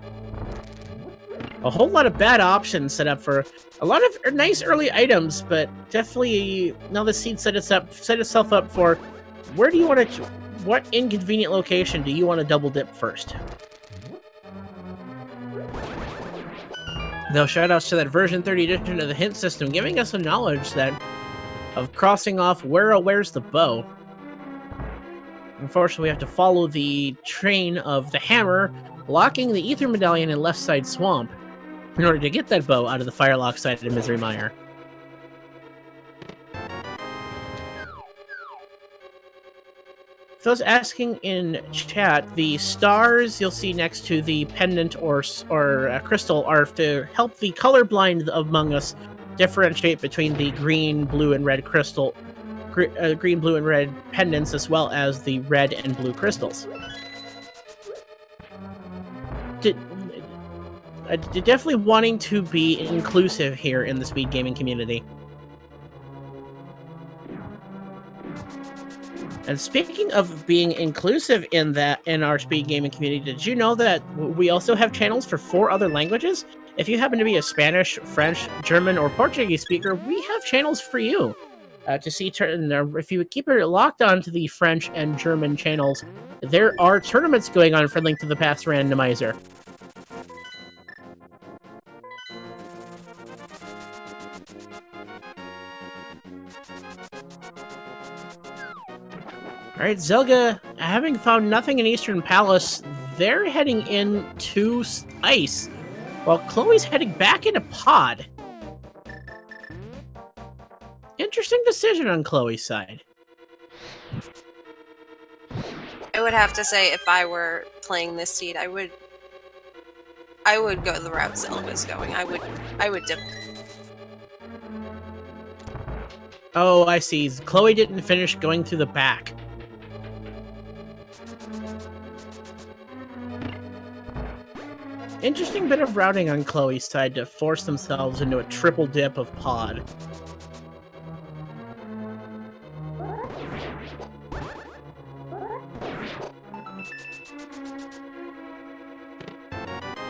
A whole lot of bad options set up for a lot of nice early items, but definitely now the seed set itself up for where do you want to, what inconvenient location do you want to double dip first? Though shoutouts to that version 30 edition of the hint system, giving us a knowledge that of crossing off where's the bow. Unfortunately, we have to follow the train of the hammer, locking the Ether Medallion in left side swamp in order to get that bow out of the firelock side of Misery Mire. For those asking in chat, the stars you'll see next to the pendant or crystal are to help the colorblind among us differentiate between the green, blue, and red crystal, green, blue, and red pendants, as well as the red and blue crystals. Definitely wanting to be inclusive here in the speed gaming community. And speaking of being inclusive in our speed gaming community, did you know that we also have channels for 4 other languages? If you happen to be a Spanish, French, German, or Portuguese speaker, we have channels for you to see. If you keep it locked onto the French and German channels, there are tournaments going on for Link to the Past Randomizer. Alright, Zelga, having found nothing in Eastern Palace, they're heading into Ice, while Chloe's heading back into Pod. Interesting decision on Chloe's side. I would have to say, if I were playing this seed, I would go the route Zelda's going. I would dip. Oh, I see. Chloe didn't finish going through the back. Interesting bit of routing on Chloe's side to force themselves into a triple dip of Pod.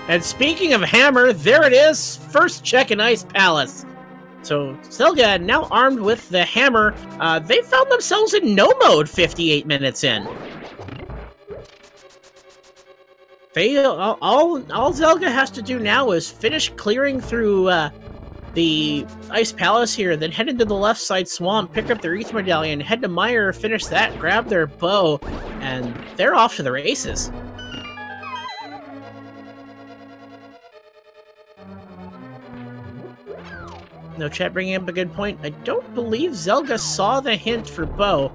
And speaking of hammer, there it is! First check in Ice Palace. So, Zelga, now armed with the hammer, they found themselves in no mode 58 minutes in. All Zelga has to do now is finish clearing through the Ice Palace here, then head into the left side swamp, pick up their Ether Medallion, head to Mire, finish that, grab their bow, and they're off to the races. No, chat bringing up a good point. I don't believe Zelga saw the hint for bow.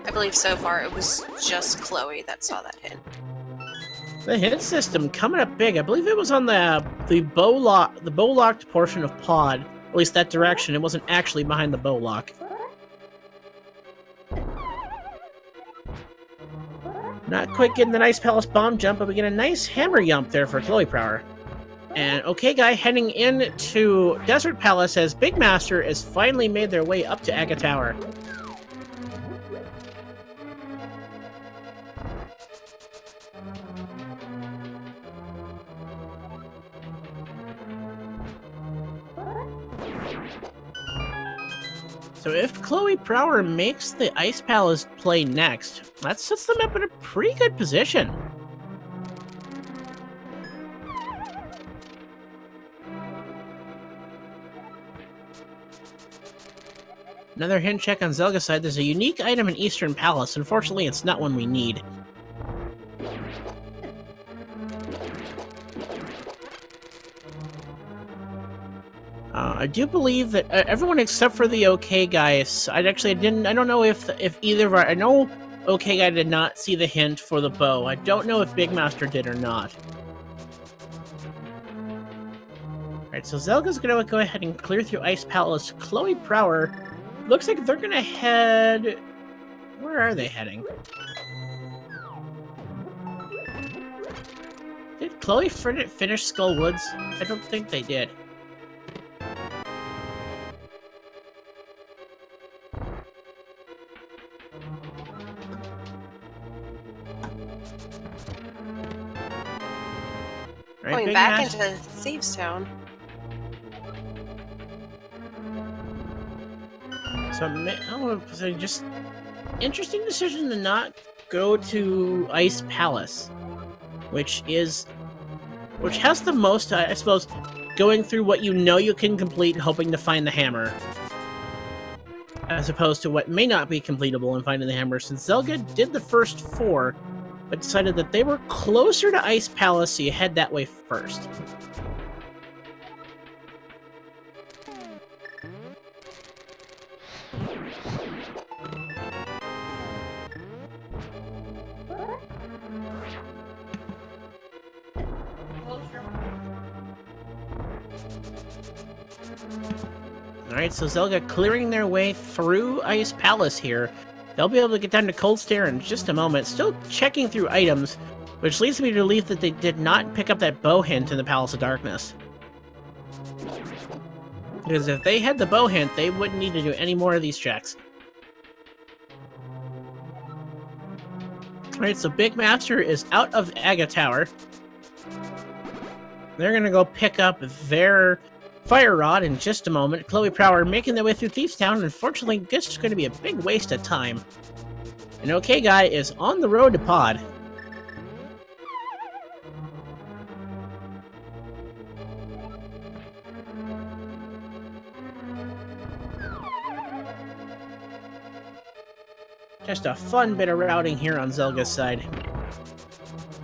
I believe so far it was just Chloe that saw that hint. The hint system coming up big. I believe it was on the bow locked portion of Pod. At least that direction. It wasn't actually behind the bow lock. Not quite getting the nice Palace bomb jump, but we get a nice hammer yump there for Chloe Prower. And OK Guy heading into Desert Palace as Big Master has finally made their way up to Aga Tower. So if Chloe Prower makes the Ice Palace play next, that sets them up in a pretty good position. Another hint check on Zelga's side. There's a unique item in Eastern Palace. Unfortunately, it's not one we need. I do believe that everyone except for the OK guys. I don't know if either of our. I know OK guy did not see the hint for the bow. I don't know if Big Master did or not. Alright, so Zelga's gonna go ahead and clear through Ice Palace. Chloe Prower, looks like they're gonna head... Where are they heading? Did Chloe finish Skull Woods? I don't think they did. Right, going back into Thieves Town. So just interesting decision to not go to Ice Palace, which has the most, I suppose, going through what you know you can complete and hoping to find the hammer, as opposed to what may not be completable and finding the hammer. Since Zelga did the first 4, but decided that they were closer to Ice Palace, so you head that way first. Alright, so Zelga clearing their way through Ice Palace here. They'll be able to get down to Cold Stare in just a moment. Still checking through items, which leads me to believe that they did not pick up that bow hint in the Palace of Darkness. Because if they had the bow hint, they wouldn't need to do any more of these checks. Alright, so Big Master is out of Aga Tower. They're gonna go pick up their Fire Rod in just a moment. Chloe Prower making their way through Thieves Town. Unfortunately, this is going to be a big waste of time. An OK guy is on the road to Pod. Just a fun bit of routing here on Zelga's side.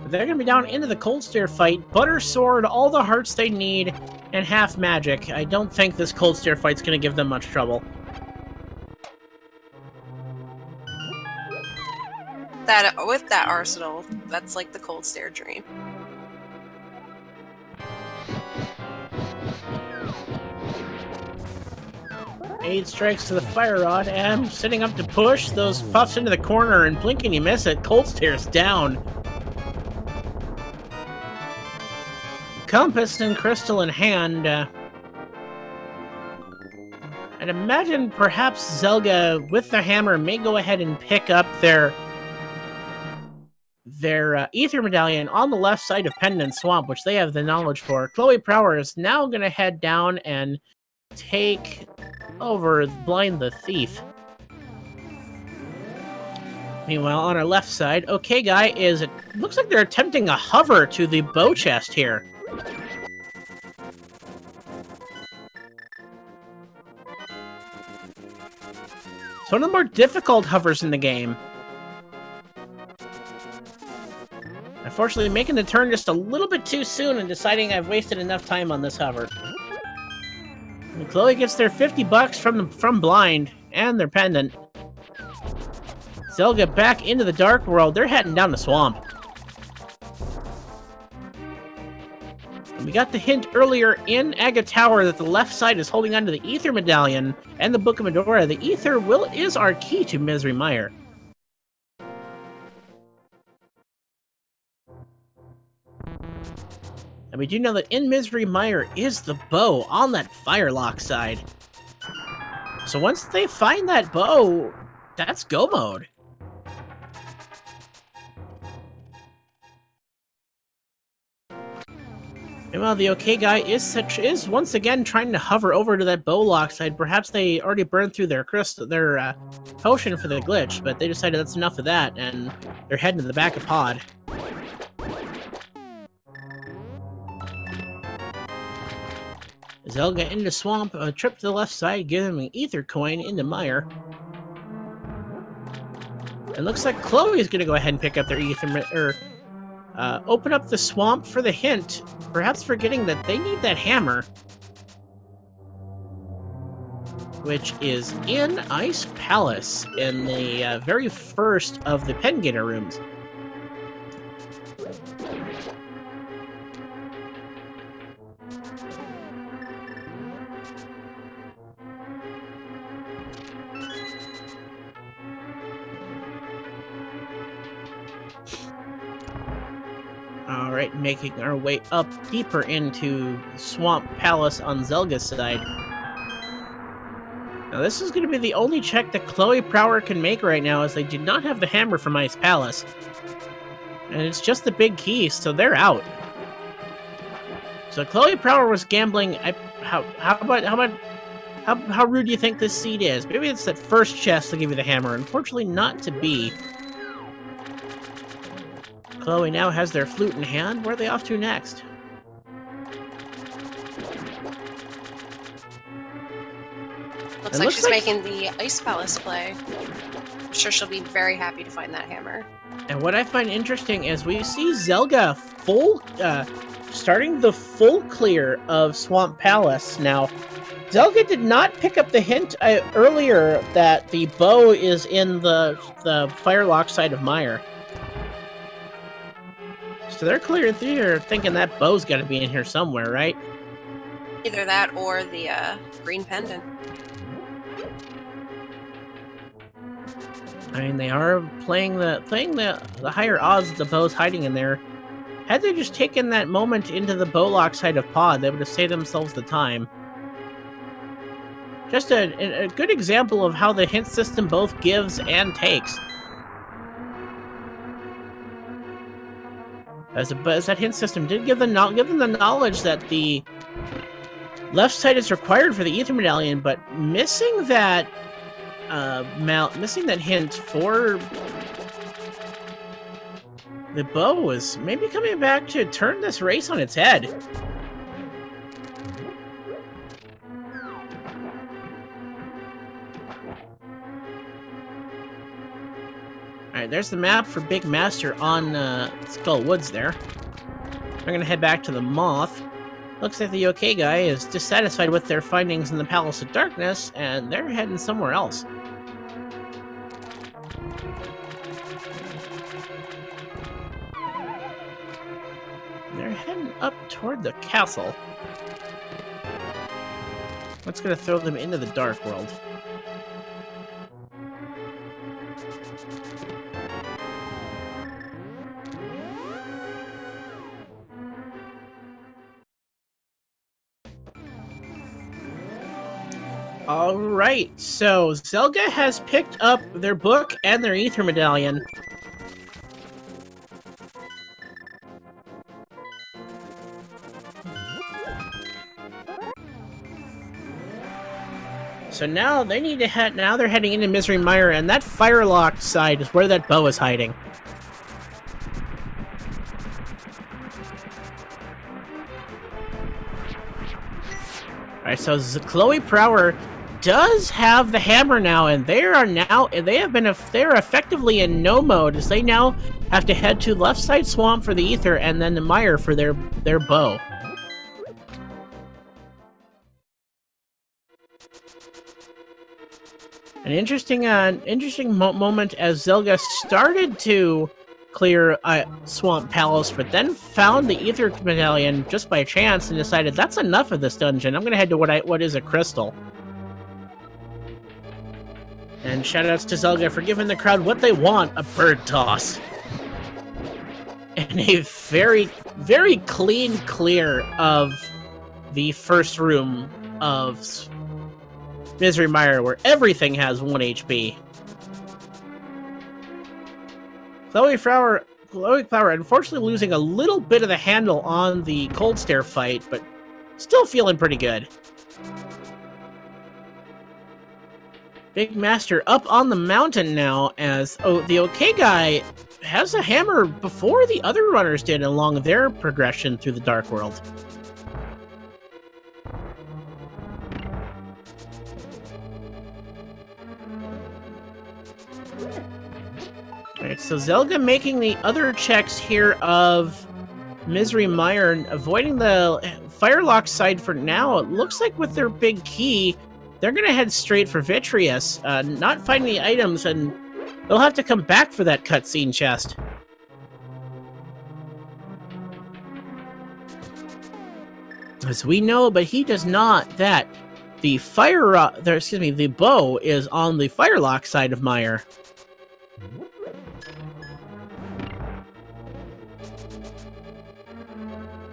But they're going to be down into the Cold Stare fight. Butter Sword, all the hearts they need, and half magic. I don't think this Cold Stare fight's going to give them much trouble. With that arsenal, that's like the Cold Stare dream. Aid strikes to the Fire Rod, and sitting up to push those puffs into the corner, and blink and you miss it. Cold Stare's down. Compass and crystal in hand. I'd imagine perhaps Zelga, with the hammer, may go ahead and pick up their Ether Medallion on the left side of Pendant Swamp, which they have the knowledge for. Chloe Prower is now going to head down and take over Blind the Thief. Meanwhile, on our left side, OK Guy is... It looks like they're attempting a hover to the bow chest here. It's one of the more difficult hovers in the game. Unfortunately, making the turn just a little bit too soon and deciding I've wasted enough time on this hover. And Chloe gets their 50 bucks from Blind and their pendant. Zelga back into the Dark World. They're heading down the swamp. And we got the hint earlier in Aga Tower that the left side is holding onto the Ether Medallion and the Book of Medora. The Ether is our key to Misery Mire. And we do know that in Misery Mire is the bow on that Firelock side. So once they find that bow, that's go mode. Meanwhile, the OK guy is once again trying to hover over to that Bowlock side. Perhaps they already burned through their potion for the glitch, but they decided that's enough of that, and they're heading to the back of Pod. Zelga into Swamp, a trip to the left side, give him an Ether Coin into Mire. It looks like Chloe's gonna go ahead and pick up their Ether, open up the Swamp for the hint, perhaps forgetting that they need that hammer. Which is in Ice Palace, in the very first of the Pen Gator rooms. Alright, making our way up deeper into Swamp Palace on Zelga's side. Now this is going to be the only check that Chloe Prower can make right now, as they did not have the hammer from Ice Palace. And it's just the big key, so they're out. So Chloe Prower was gambling. How rude do you think this seed is? Maybe it's that first chest to give you the hammer. Unfortunately, not to be. Chloe now has their flute in hand. Where are they off to next? Looks like she's making the Ice Palace play. I'm sure she'll be very happy to find that hammer. And what I find interesting is we see Zelga starting the full clear of Swamp Palace. Now, Zelga did not pick up the hint earlier that the bow is in the Firelock side of Mire. So they're clear through thinking that bow's got to be in here somewhere, right? Either that or the green pendant. I mean, they are playing the higher odds that the bow's hiding in there. Had they just taken that moment into the Bowlock side of Pod, they would have saved themselves the time. Just a good example of how the hint system both gives and takes. As that hint system did give them the knowledge that the left side is required for the Ether Medallion, but missing that hint for the bow was maybe coming back to turn this race on its head. Alright, there's the map for Big Master on Skull Woods there. We're gonna head back to the Moth. Looks like the OK guy is dissatisfied with their findings in the Palace of Darkness, and they're heading somewhere else. They're heading up toward the castle. What's gonna throw them into the Dark World? Alright, so Zelga has picked up their book and their Ether Medallion. So now they need to head. Now they're heading into Misery Mire, and that Firelock side is where that bow is hiding. Alright, so Chloe Prower does have the hammer now, and they're effectively in no mode, as they now have to head to left side Swamp for the Ether and then the Mire for their bow. An interesting moment as Zelga started to clear Swamp Palace, but then found the Ether Medallion just by chance and decided that's enough of this dungeon. I'm gonna head to what is a crystal. And shoutouts to Zelga for giving the crowd what they want, a bird toss. And a very, very clean clear of the first room of Misery Mire, where everything has 1 HP. Chloe Prower Chloe Flower unfortunately losing a little bit of the handle on the Cold Stare fight, but still feeling pretty good. Big Master up on the mountain now as the OK guy has a hammer before the other runners did along their progression through the Dark World. Alright, so Zelga making the other checks here of Misery Mire, avoiding the Firelock side for now. It looks like with their big key, they're going to head straight for Vitreous, not finding the items, and they'll have to come back for that cutscene chest. As we know, but he does not, that the the bow is on the Firelock side of Mire.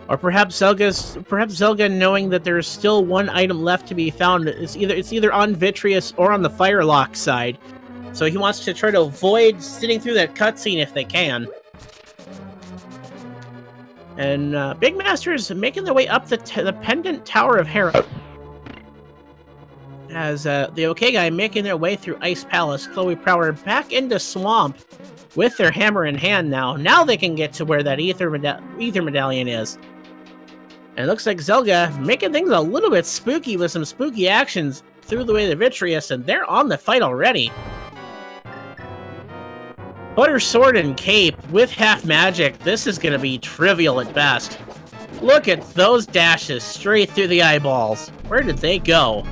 Or perhaps Zelga knowing that there's still one item left to be found. It's either on Vitreous or on the Firelock side. So he wants to try to avoid sitting through that cutscene if they can. And Big Master is making their way up the Pendant Tower of Hera. As the OK guy making their way through Ice Palace, Chloe Prower back into Swamp with their hammer in hand now. Now they can get to where that Ether Medallion is. And it looks like Zelga making things a little bit spooky with some spooky actions through the way to Vitreous, and they're on the fight already. Butter Sword and Cape with half magic. This is going to be trivial at best. Look at those dashes straight through the eyeballs. Where did they go?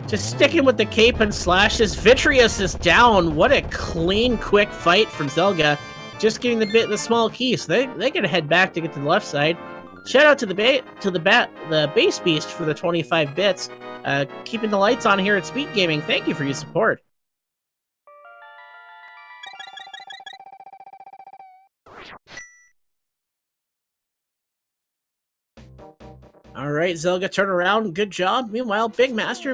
Just sticking with the cape and slashes. Vitreous is down. What a clean, quick fight from Zelga. Just getting the small key, so they gotta head back to get to the left side. Shout out to the base beast for the 25 bits. Keeping the lights on here at Speed Gaming. Thank you for your support. Alright, Zelga, turn around. Good job. Meanwhile, Big Master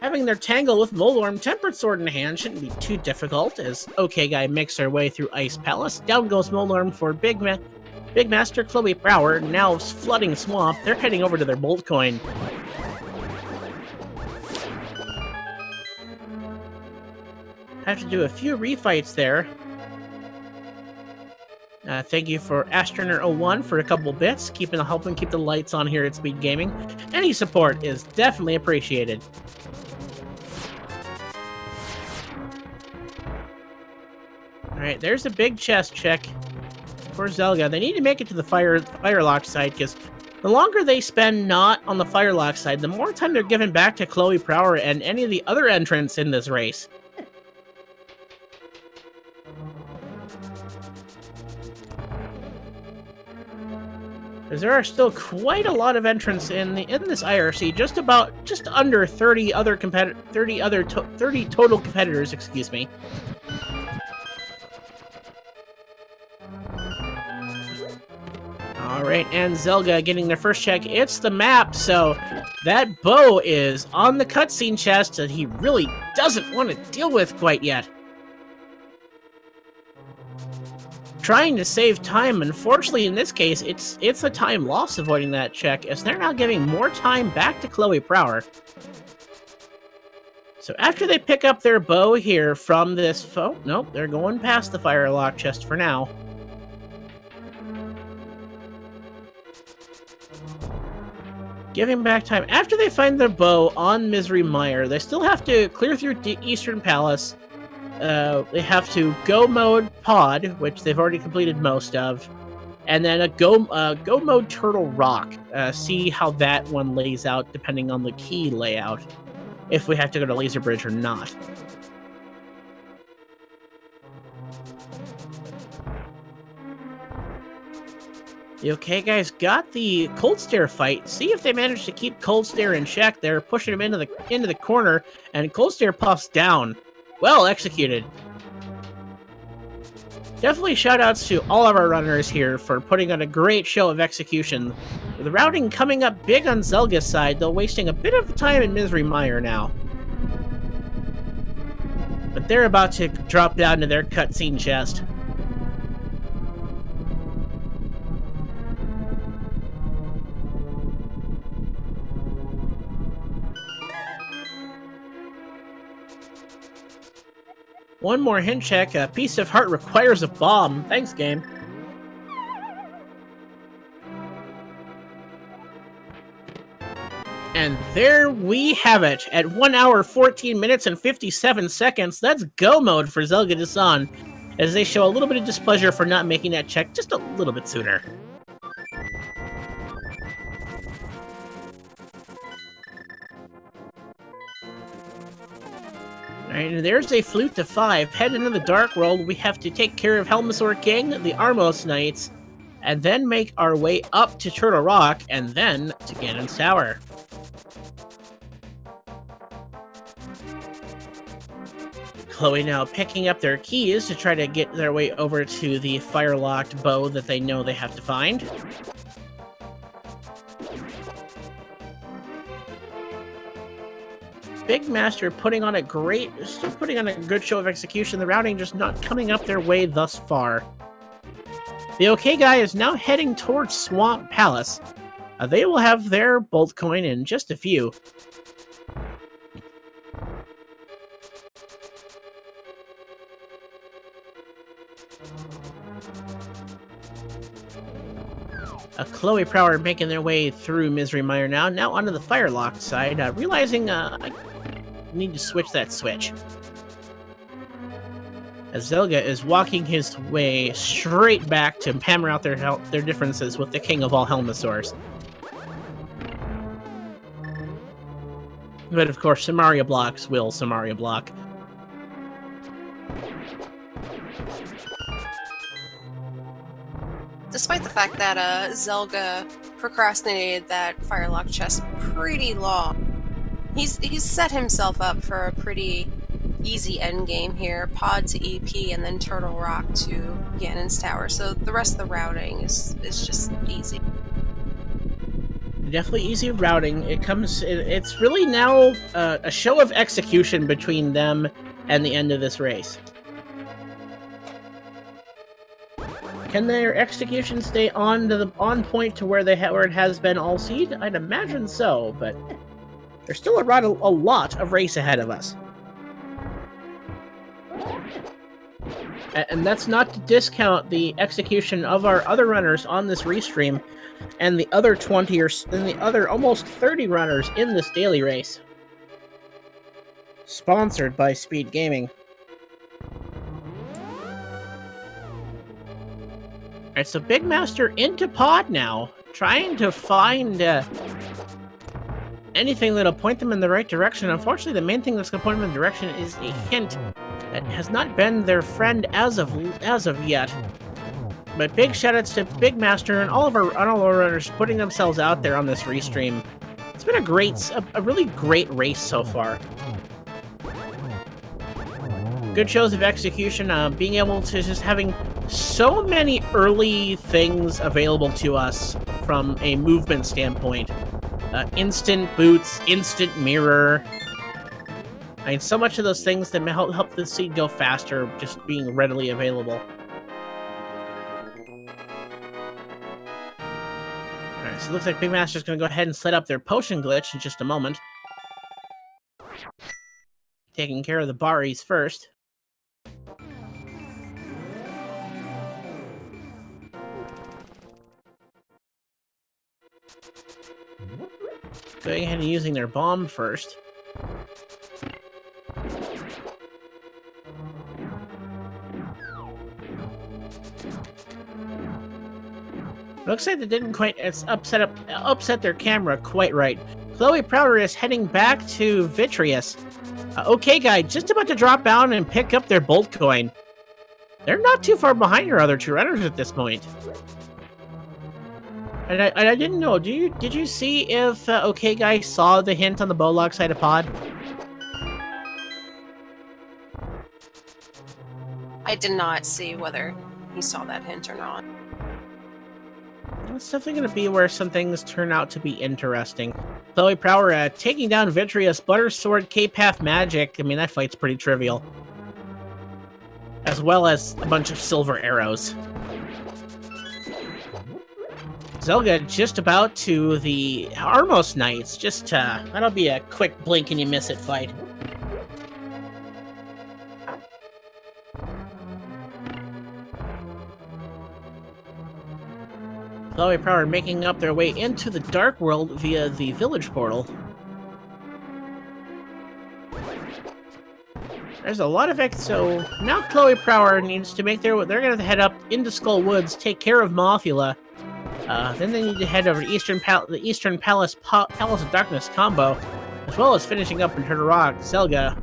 having their tangle with Molorm. Tempered Sword in hand shouldn't be too difficult, as OK Guy makes their way through Ice Palace. Down goes Molorm for Big Master. Chloe Prower now flooding Swamp. They're heading over to their Bolt Coin. Have to do a few refights there. Thank you for Astronaut01 for a couple bits, helping keep the lights on here at Speed Gaming. Any support is definitely appreciated. Alright, there's a big chest check for Zelga. They need to make it to the Firelock side, because the longer they spend not on the Firelock side, the more time they're given back to Chloe Prower and any of the other entrants in this race. Because there are still quite a lot of entrants in this IRC, just under 30 total competitors, excuse me. Alright, and Zelga getting their first check. It's the map, so that bow is on the cutscene chest that he really doesn't want to deal with quite yet. Trying to save time. Unfortunately, in this case, it's a time loss avoiding that check, as they're now giving more time back to Chloe Prower. So after they pick up their bow here from this nope, they're going past the Firelock chest for now. Giving back time. After they find their bow on Misery Mire, they still have to clear through Eastern Palace. They have to go mode pod, which they've already completed most of, and then a go mode Turtle Rock. See how that one lays out depending on the key layout, if we have to go to Laser Bridge or not. The OK guys got the Cold Stare fight. See if they manage to keep Cold Stare in check. They're pushing him into the corner, and Cold Stare puffs down. Well executed. Definitely shoutouts to all of our runners here for putting on a great show of execution. The routing coming up big on Zelga's side, though wasting a bit of time in Misery Mire now. But But they're about to drop down to their cutscene chest. One more hint check. A piece of heart requires a bomb. Thanks, game. And there we have it. At 1 hour, 14 minutes, and 57 seconds, that's go mode for Zelga Dasan, as they show a little bit of displeasure for not making that check just a little bit sooner. Alright, and there's a flute to 5. Head into the Dark World, we have to take care of Helmasaur King, the Armos Knights, and then make our way up to Turtle Rock, and then to Ganon's Tower. Chloe now picking up their keys to try to get their way over to the fire-locked bow that they know they have to find. Big Master putting on a good show of execution. The routing just not coming up their way thus far. The OK Guy is now heading towards Swamp Palace. They will have their Bolt Coin in just a few. Chloe Prower making their way through Misery Mire now onto the Firelock side, realizing I need to switch that switch. As Zelga is walking his way straight back to hammer out their differences with the king of all Helmasaurs. But of course, Samaria blocks will Samaria block. Despite the fact that Zelga procrastinated that Firelock chest pretty long, he's set himself up for a pretty easy endgame here. Pod to EP and then Turtle Rock to Ganon's Tower. So the rest of the routing is just easy. Definitely easy routing. It's really now a show of execution between them and the end of this race. Can their execution stay on point to where it has been all seed? I'd imagine so, but there's still a lot of race ahead of us. And that's not to discount the execution of our other runners on this restream, and the other 20 and the other almost 30 runners in this daily race. Sponsored by Speed Gaming. Alright, so Big Master into Pod now, trying to find anything that'll point them in the right direction. Unfortunately, the main thing that's going to point them in the direction is a hint that has not been their friend as of yet. But big shoutouts to Big Master and all our runners putting themselves out there on this restream. It's been a really great race so far. Good shows of execution, being able to just having so many early things available to us from a movement standpoint. Instant boots, instant mirror. I mean, so much of those things that help the seed go faster just being readily available. Alright, so it looks like Big Master's going to go ahead and set up their potion glitch in just a moment. Taking care of the Baris first. Going ahead and using their bomb first. Looks like they didn't quite upset their camera quite right. Chloe Prower is heading back to Vitreous. OK Guy just about to drop down and pick up their Bolt Coin. They're not too far behind your other two runners at this point. And I didn't know. Did you see if OK Guy saw the hint on the Bowlock side of Pod? I did not see whether he saw that hint or not. It's definitely going to be where some things turn out to be interesting. Chloe Prower taking down Vitreous, Butter Sword, K-Path Magic. I mean, that fight's pretty trivial. as well as a bunch of silver arrows. Zelga just about to the Armos Knights. That'll be a quick blink and you miss it fight. Chloe Prower making up their way into the Dark World via the village portal. There's a lot of so now Chloe Prower needs to make they're gonna head up into Skull Woods, take care of Mothula. Then they need to head over to the Eastern Palace of Darkness combo, as well as finishing up in Turtle Rock. Zelga.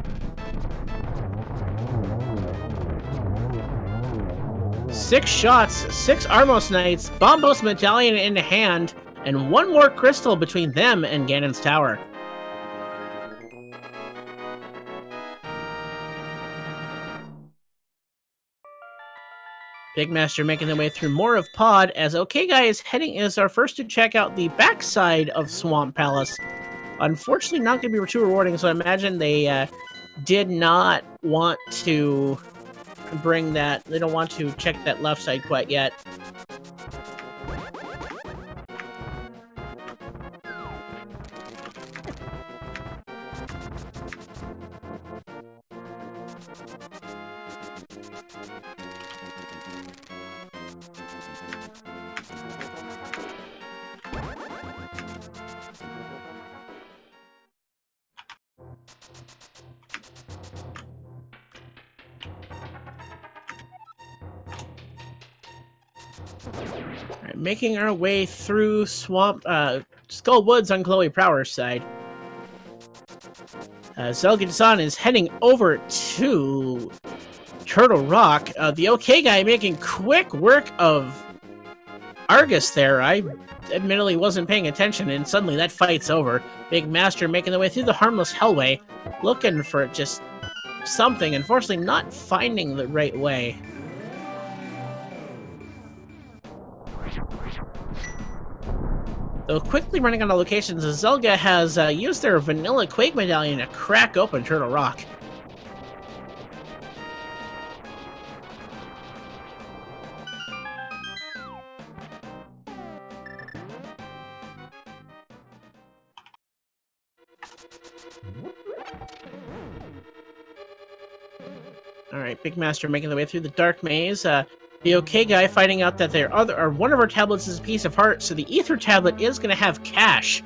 6 shots, 6 Armos Knights, Bombos Medallion in hand, and 1 more crystal between them and Ganon's Tower. Big Master making their way through more of Pod as OK Guy is our first to check out the backside of Swamp Palace. Unfortunately, not going to be too rewarding, so I imagine they did not want to bring that. They don't want to check that left side quite yet. Alright, making our way through Skull Woods on Chloe Prower's side. Zelga-san is heading over to Turtle Rock. The OK Guy making quick work of Argus there. I admittedly wasn't paying attention, and suddenly that fight's over. Big Master making their way through the Harmless Hellway, looking for just something, unfortunately not finding the right way. Though quickly running out of locations, Zelga has used their Vanilla Quake Medallion to crack open Turtle Rock. Alright, Big Master making their way through the Dark Maze. The OK Guy finding out that one of our tablets is a piece of heart, so the Ether tablet is going to have cash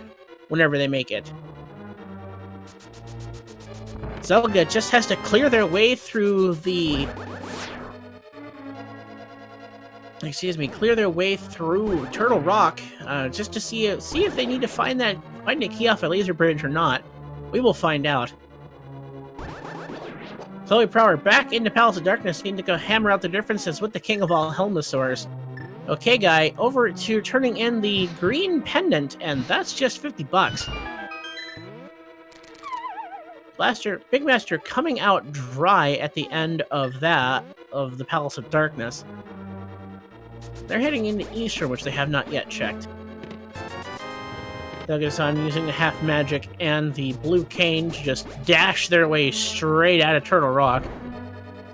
whenever they make it. Zelga just has to clear their way through the... clear their way through Turtle Rock, just to see if they need to find a key off a laser bridge or not. We will find out. Chloe Prower back into Palace of Darkness, need to go hammer out the differences with the King of all Helmosaurs. OK Guy over to turning in the green pendant, and that's just 50 bucks. Big Master coming out dry at the end of the Palace of Darkness. They're heading into Eastern, which they have not yet checked. Zelga-san using the half magic and the blue cane to just dash their way straight out of Turtle Rock.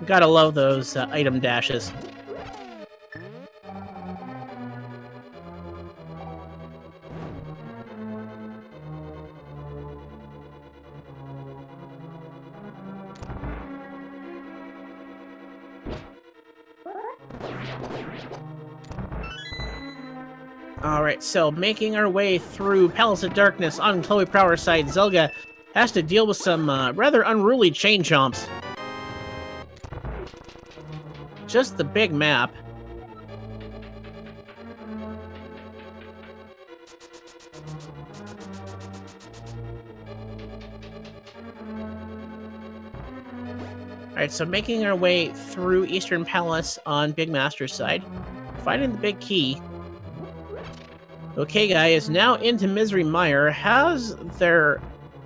Gotta love those item dashes. Alright, so making our way through Palace of Darkness on Chloe Prower's side, Zelga has to deal with some rather unruly chain chomps. Just the big map. Alright, so making our way through Eastern Palace on Big Master's side, finding the big key. OK Guy is now into Misery Mire,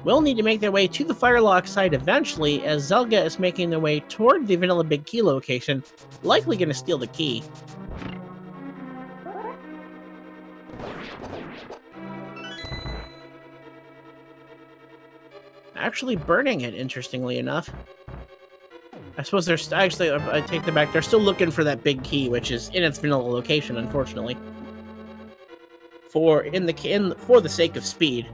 will need to make their way to the Firelock side eventually, as Zelga is making their way toward the Vanilla Big Key location, likely going to steal the key. Actually burning it, interestingly enough. I suppose they're actually, I take that back, they're still looking for that big key, which is in its vanilla location, unfortunately. For the sake of speed.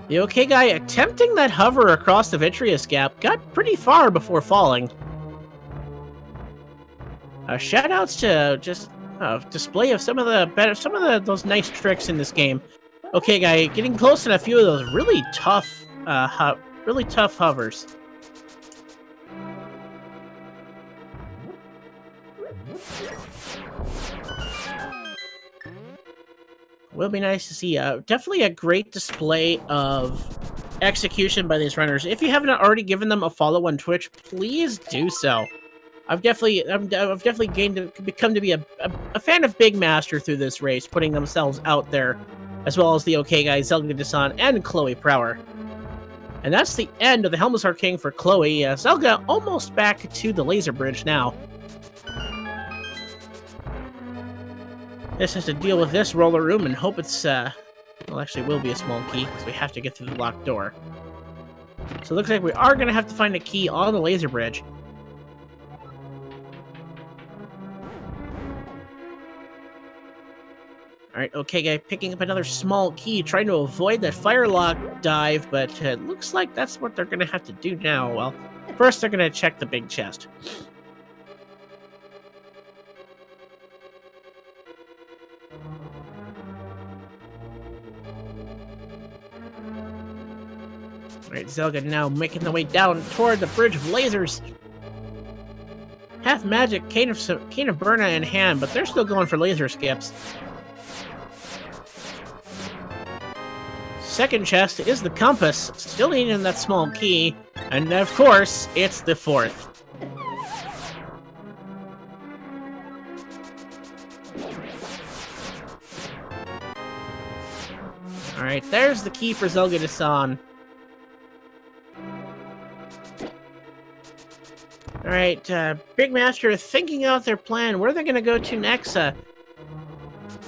The OK guy attempting that hover across the vitreous gap got pretty far before falling. Shoutouts to just display of some of those nice tricks in this game. OK guy getting close in a few of those really tough hovers. Will be nice to see. Definitely a great display of execution by these runners. If you haven't already given them a follow on Twitch, please do so. I've definitely become to be a fan of Big Master through this race, putting themselves out there, as well as the OK guys, Zelga Dasan and Chloe Prower. And that's the end of the Helmsar King for Chloe. Zelga almost back to the laser bridge now. This has to deal with this roller room and hope it's, well, actually will be a small key, because we have to get through the locked door. So it looks like we are going to have to find a key on the laser bridge. Alright, OK guy picking up another small key, trying to avoid that firelock dive, but it looks like that's what they're going to have to do now. Well, first they're going to check the big chest. Alright, Zelga now making the way down toward the bridge of lasers. Half magic, cane of Burna in hand, but they're still going for laser skips. Second chest is the compass, still needing that small key, and of course, it's the fourth. Alright, there's the key for Zelga Dasan. Alright, Big Master thinking out their plan. Where are they going to go to next?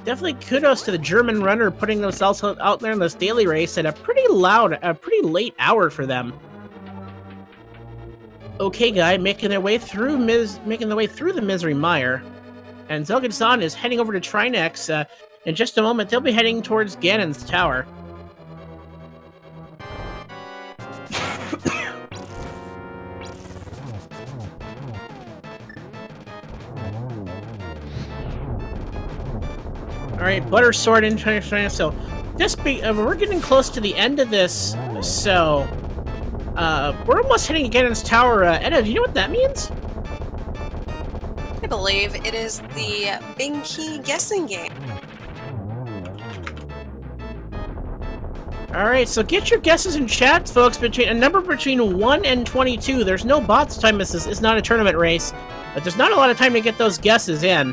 Definitely kudos to the German runner putting themselves out there in this daily race at a pretty late hour for them. OK guy making their way through the Misery Mire. And Zelga Dasan is heading over to Trinex. In just a moment, they'll be heading towards Ganon's tower. Alright, Butter Sword in Trinex. So, we're getting close to the end of this, so... we're almost hitting Ganon's tower. Edda, do you know what that means? I believe it is the Big Key guessing game. Alright, so get your guesses in chat, folks. A number between 1 and 22. There's no bots time. This is not a tournament race, but there's not a lot of time to get those guesses in.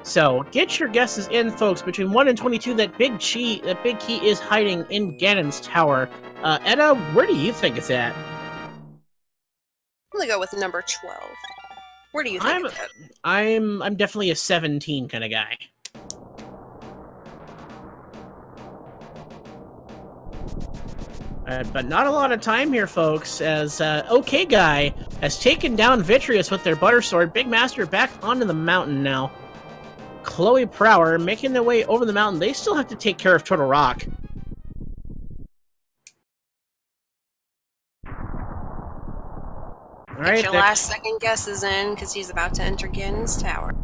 So, get your guesses in, folks. Between 1 and 22, that big key is hiding in Ganon's tower. Edda, where do you think it's at? I'm gonna go with number 12. Where do you think it's at? I'm definitely a 17 kind of guy. But not a lot of time here, folks, as OK Guy has taken down Vitreous with their Butter Sword. Big Master back onto the mountain now. Chloe Prower making their way over the mountain. They still have to take care of Turtle Rock. Get your last second guesses in, because he's about to enter Ganon's tower.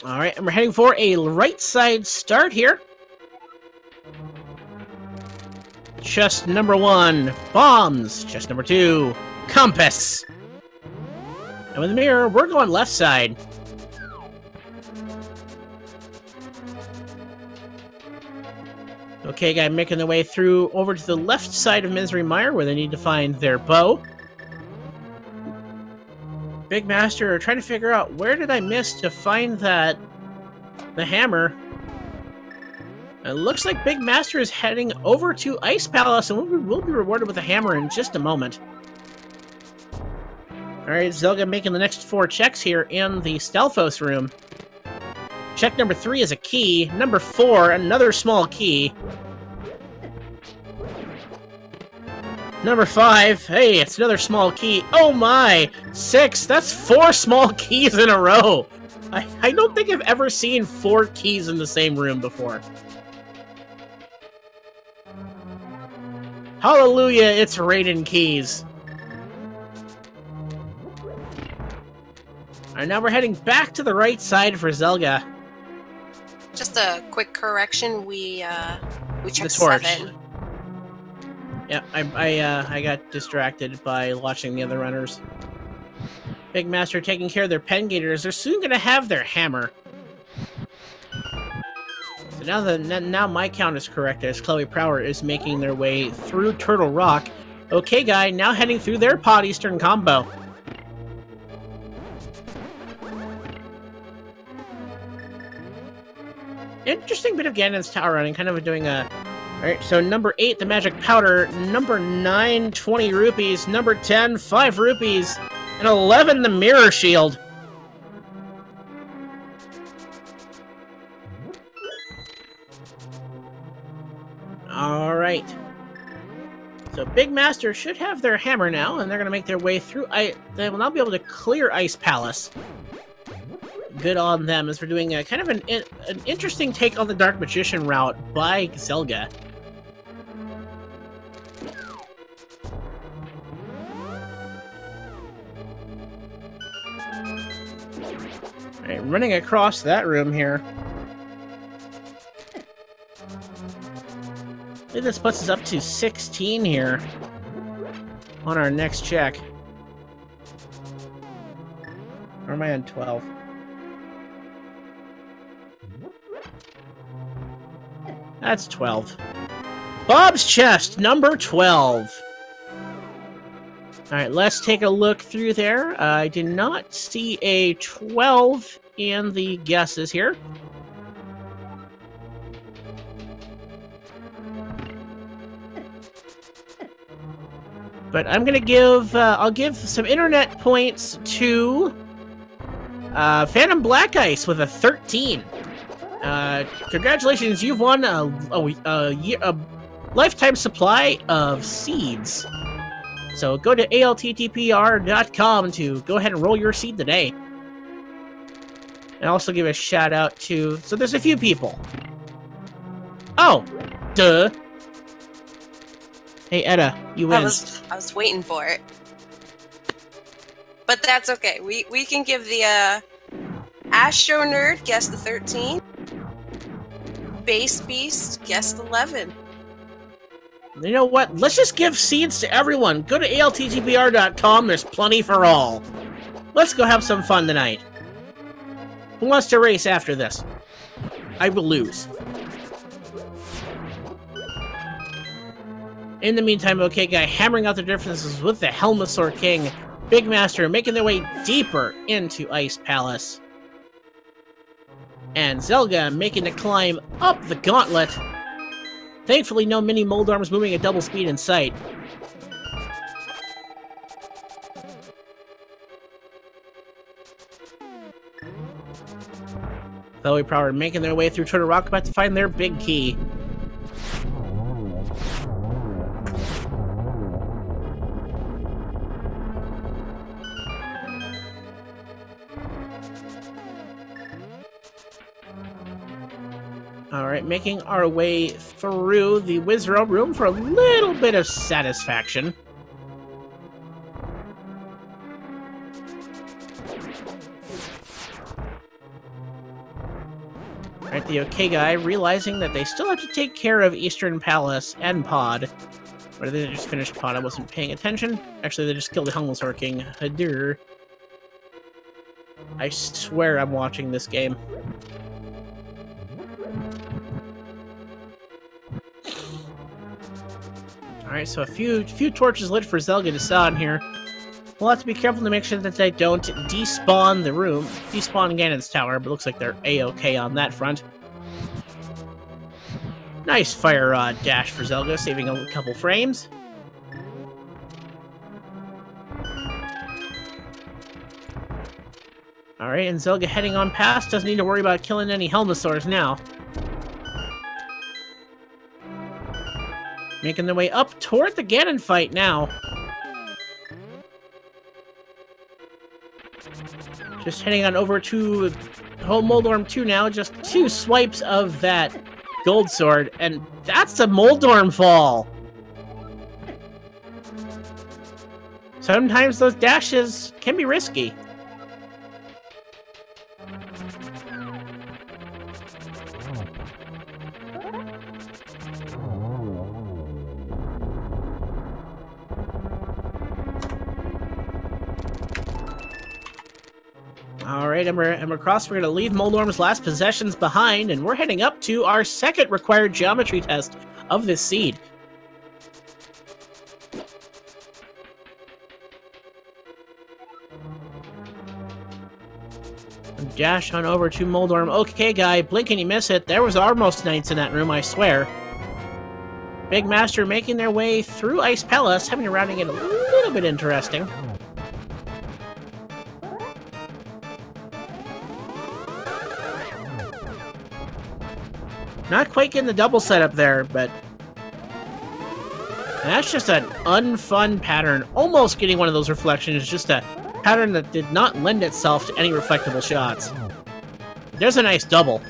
Alright, and we're heading for a right side start here. Chest number 1, bombs. Chest number 2, compass. And with the mirror, we're going left side. Okay, guy making their way through over to the left side of Misery Mire, where they need to find their bow. Big Master are trying to figure out, where did I miss to find the hammer? It looks like Big Master is heading over to Ice Palace, and we'll be rewarded with a hammer in just a moment. Alright, Zelga making the next 4 checks here in the Stelphos room. Check number 3 is a key. Number 4, another small key. Number 5, hey, it's another small key. Oh my! 6, that's 4 small keys in a row! I don't think I've ever seen 4 keys in the same room before. Hallelujah, it's Raiden keys. Alright, now we're heading back to the right side for Zelga. Just a quick correction, we checked The torch. 7. Yeah, I got distracted by watching the other runners. Big Master taking care of their pen gators. They're soon gonna have their hammer. So now my count is correct as Chloe Prower is making their way through Turtle Rock. Okay, guy, now heading through their Pod Eastern combo. Interesting bit of Ganon's Tower running, kind of doing a... Alright, so number 8, the Magic Powder. Number 9, 20 rupees. Number 10, 5 rupees. And 11, the Mirror Shield. Alright. So Big Master should have their hammer now, and they're going to make their way through... They will now be able to clear Ice Palace. Good on them, as we're doing a kind of an interesting take on the Dark Magician route by Zelga. Alright, running across that room here. I think this puts us up to 16 here on our next check. Or am I on 12? That's 12. Bob's Chest, number 12. Alright, let's take a look through there. I did not see a 12 in the guesses here. But I'm gonna give, I'll give some internet points to Phantom Black Ice with a 13. Congratulations, you've won a lifetime supply of seeds. So go to ALTTPR.com to go ahead and roll your seed today. And also give a shout out to... So there's a few people. Oh! Duh! Hey, Edda, you win. I was waiting for it. But that's okay. We can give the Astro Nerd guess the 13. Base Beast guessed 11. You know what? Let's just give seeds to everyone. Go to ALTTPR.com. There's plenty for all. Let's go have some fun tonight. Who wants to race after this? I will lose. In the meantime, okay guy, hammering out the differences with the Helmasaur King. Big Master making their way deeper into Ice Palace. And Zelga making the climb up the gauntlet. Thankfully, no mini mold arms moving at double speed in sight. Chloe Prower making their way through Turtle Rock, about to find their big key. Alright, making our way through the Wizard room for a little bit of satisfaction. Alright, the okay guy realizing that they still have to take care of Eastern Palace and Pod. Or did they just finish Pod? I wasn't paying attention. Actually, they just killed the Helmasaur King. Hadur. I swear I'm watching this game. Alright, so a few torches lit for Zelga to saw in here. We'll have to be careful to make sure that they don't despawn the room. Despawn Ganon's tower, but looks like they're A-okay on that front. Nice fire rod dash for Zelga, saving a couple frames. Alright, and Zelga heading on past, doesn't need to worry about killing any Helmosaurs now. Making their way up toward the Ganon fight now. Just heading on over to Home Moldorm 2 now, just 2 swipes of that Gold Sword, and that's a Moldorm fall! Sometimes those dashes can be risky. Alright, and we're across. We're going to leave Moldorm's last possessions behind, and we're heading up to our second required geometry test of this seed. Dash on over to Moldorm. Okay, guy, blink and you miss it. There was almost knights in that room, I swear. Big Master making their way through Ice Palace, having a rounding it a little bit interesting. Not quite getting the double setup there, but that's just an unfun pattern. Almost getting one of those reflections, just a pattern that did not lend itself to any reflectable shots. There's a nice double.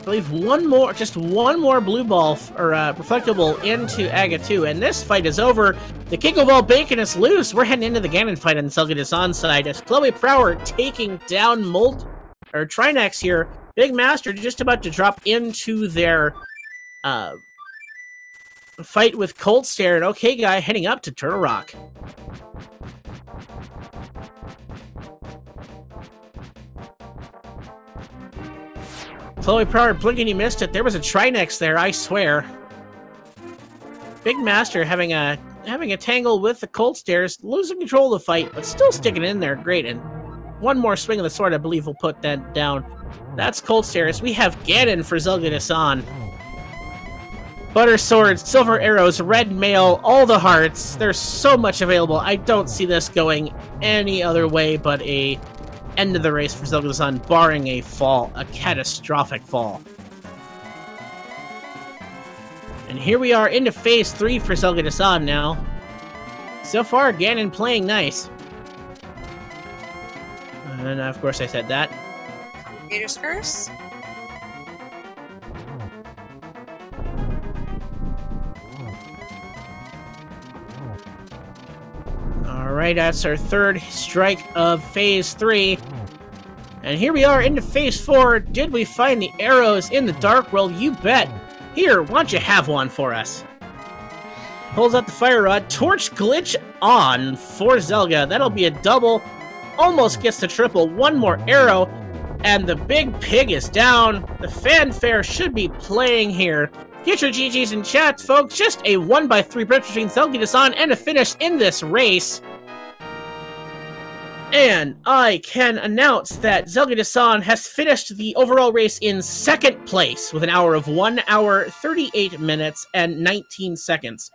I believe just one more blue ball, or reflectable into Aga 2, and this fight is over. The King of all Bacon is loose. We're heading into the Ganon fight on Zelga Dasan's side as Chloe Prower taking down Trinex here. Big Master just about to drop into their fight with Cold Stare, and okay, guy heading up to Turtle Rock. Chloe Prower blinking, you missed it. There was a Trinex there, I swear. Big Master having a tangle with the Cold Stares, losing control of the fight, but still sticking in there. Great, and one more swing of the sword, I believe, will put that down. That's Cold Stares. We have Ganon for Zelga Dasan. Butter swords, silver arrows, red mail, all the hearts. There's so much available. I don't see this going any other way but a end of the race for Zelga Dasan, barring a fall, a catastrophic fall. And here we are into Phase 3 for Zelga Dasan now. So far, Ganon playing nice. And of course I said that. Gator's Curse. Alright, that's our third strike of Phase 3. And here we are into Phase 4. Did we find the arrows in the Dark World? You bet. Here, why don't you have one for us? Pulls out the fire rod. Torch glitch on for Zelga. That'll be a double. Almost gets the triple. One more arrow. And the big pig is down. The fanfare should be playing here. Get your GGs in chat, folks. Just a 1x3 bridge between Zelga Dasan and a finish in this race. And I can announce that Zelga Dasan has finished the overall race in second place with an hour of 1 hour, 38 minutes, and 19 seconds.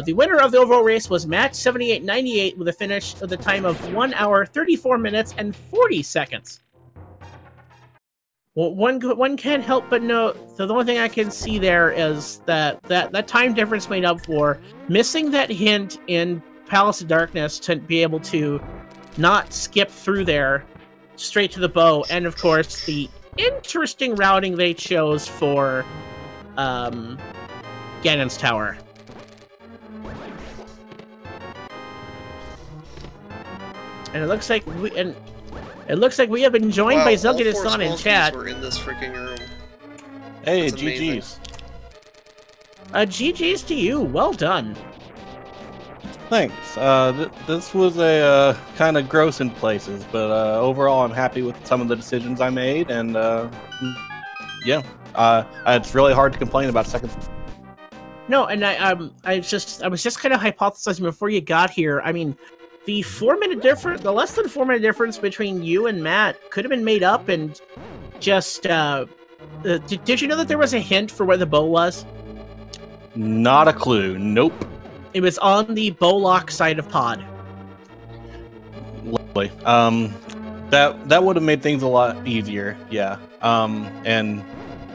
The winner of the overall race was Match 7898 with a finish of the time of 1 hour, 34 minutes, and 40 seconds. Well, one can't help but note, so the only thing I can see there is that time difference made up for missing that hint in Palace of Darkness to be able to not skip through there straight to the bow, and of course the interesting routing they chose for Ganon's Tower. And it looks like we have been joined by Zelga Dasan in chat. We're in this freaking room. Hey, That's amazing. GG's. GG's to you. Well done. Thanks. This was a kind of gross in places, but overall I'm happy with some of the decisions I made, and yeah, it's really hard to complain about second. No, and I was just kind of hypothesizing before you got here. I mean, the 4-minute difference, the less than 4-minute difference between you and Matt could have been made up and just, did you know that there was a hint for where the bow was? Not a clue. Nope. It was on the bow lock side of pod. Lovely. That would have made things a lot easier, yeah. And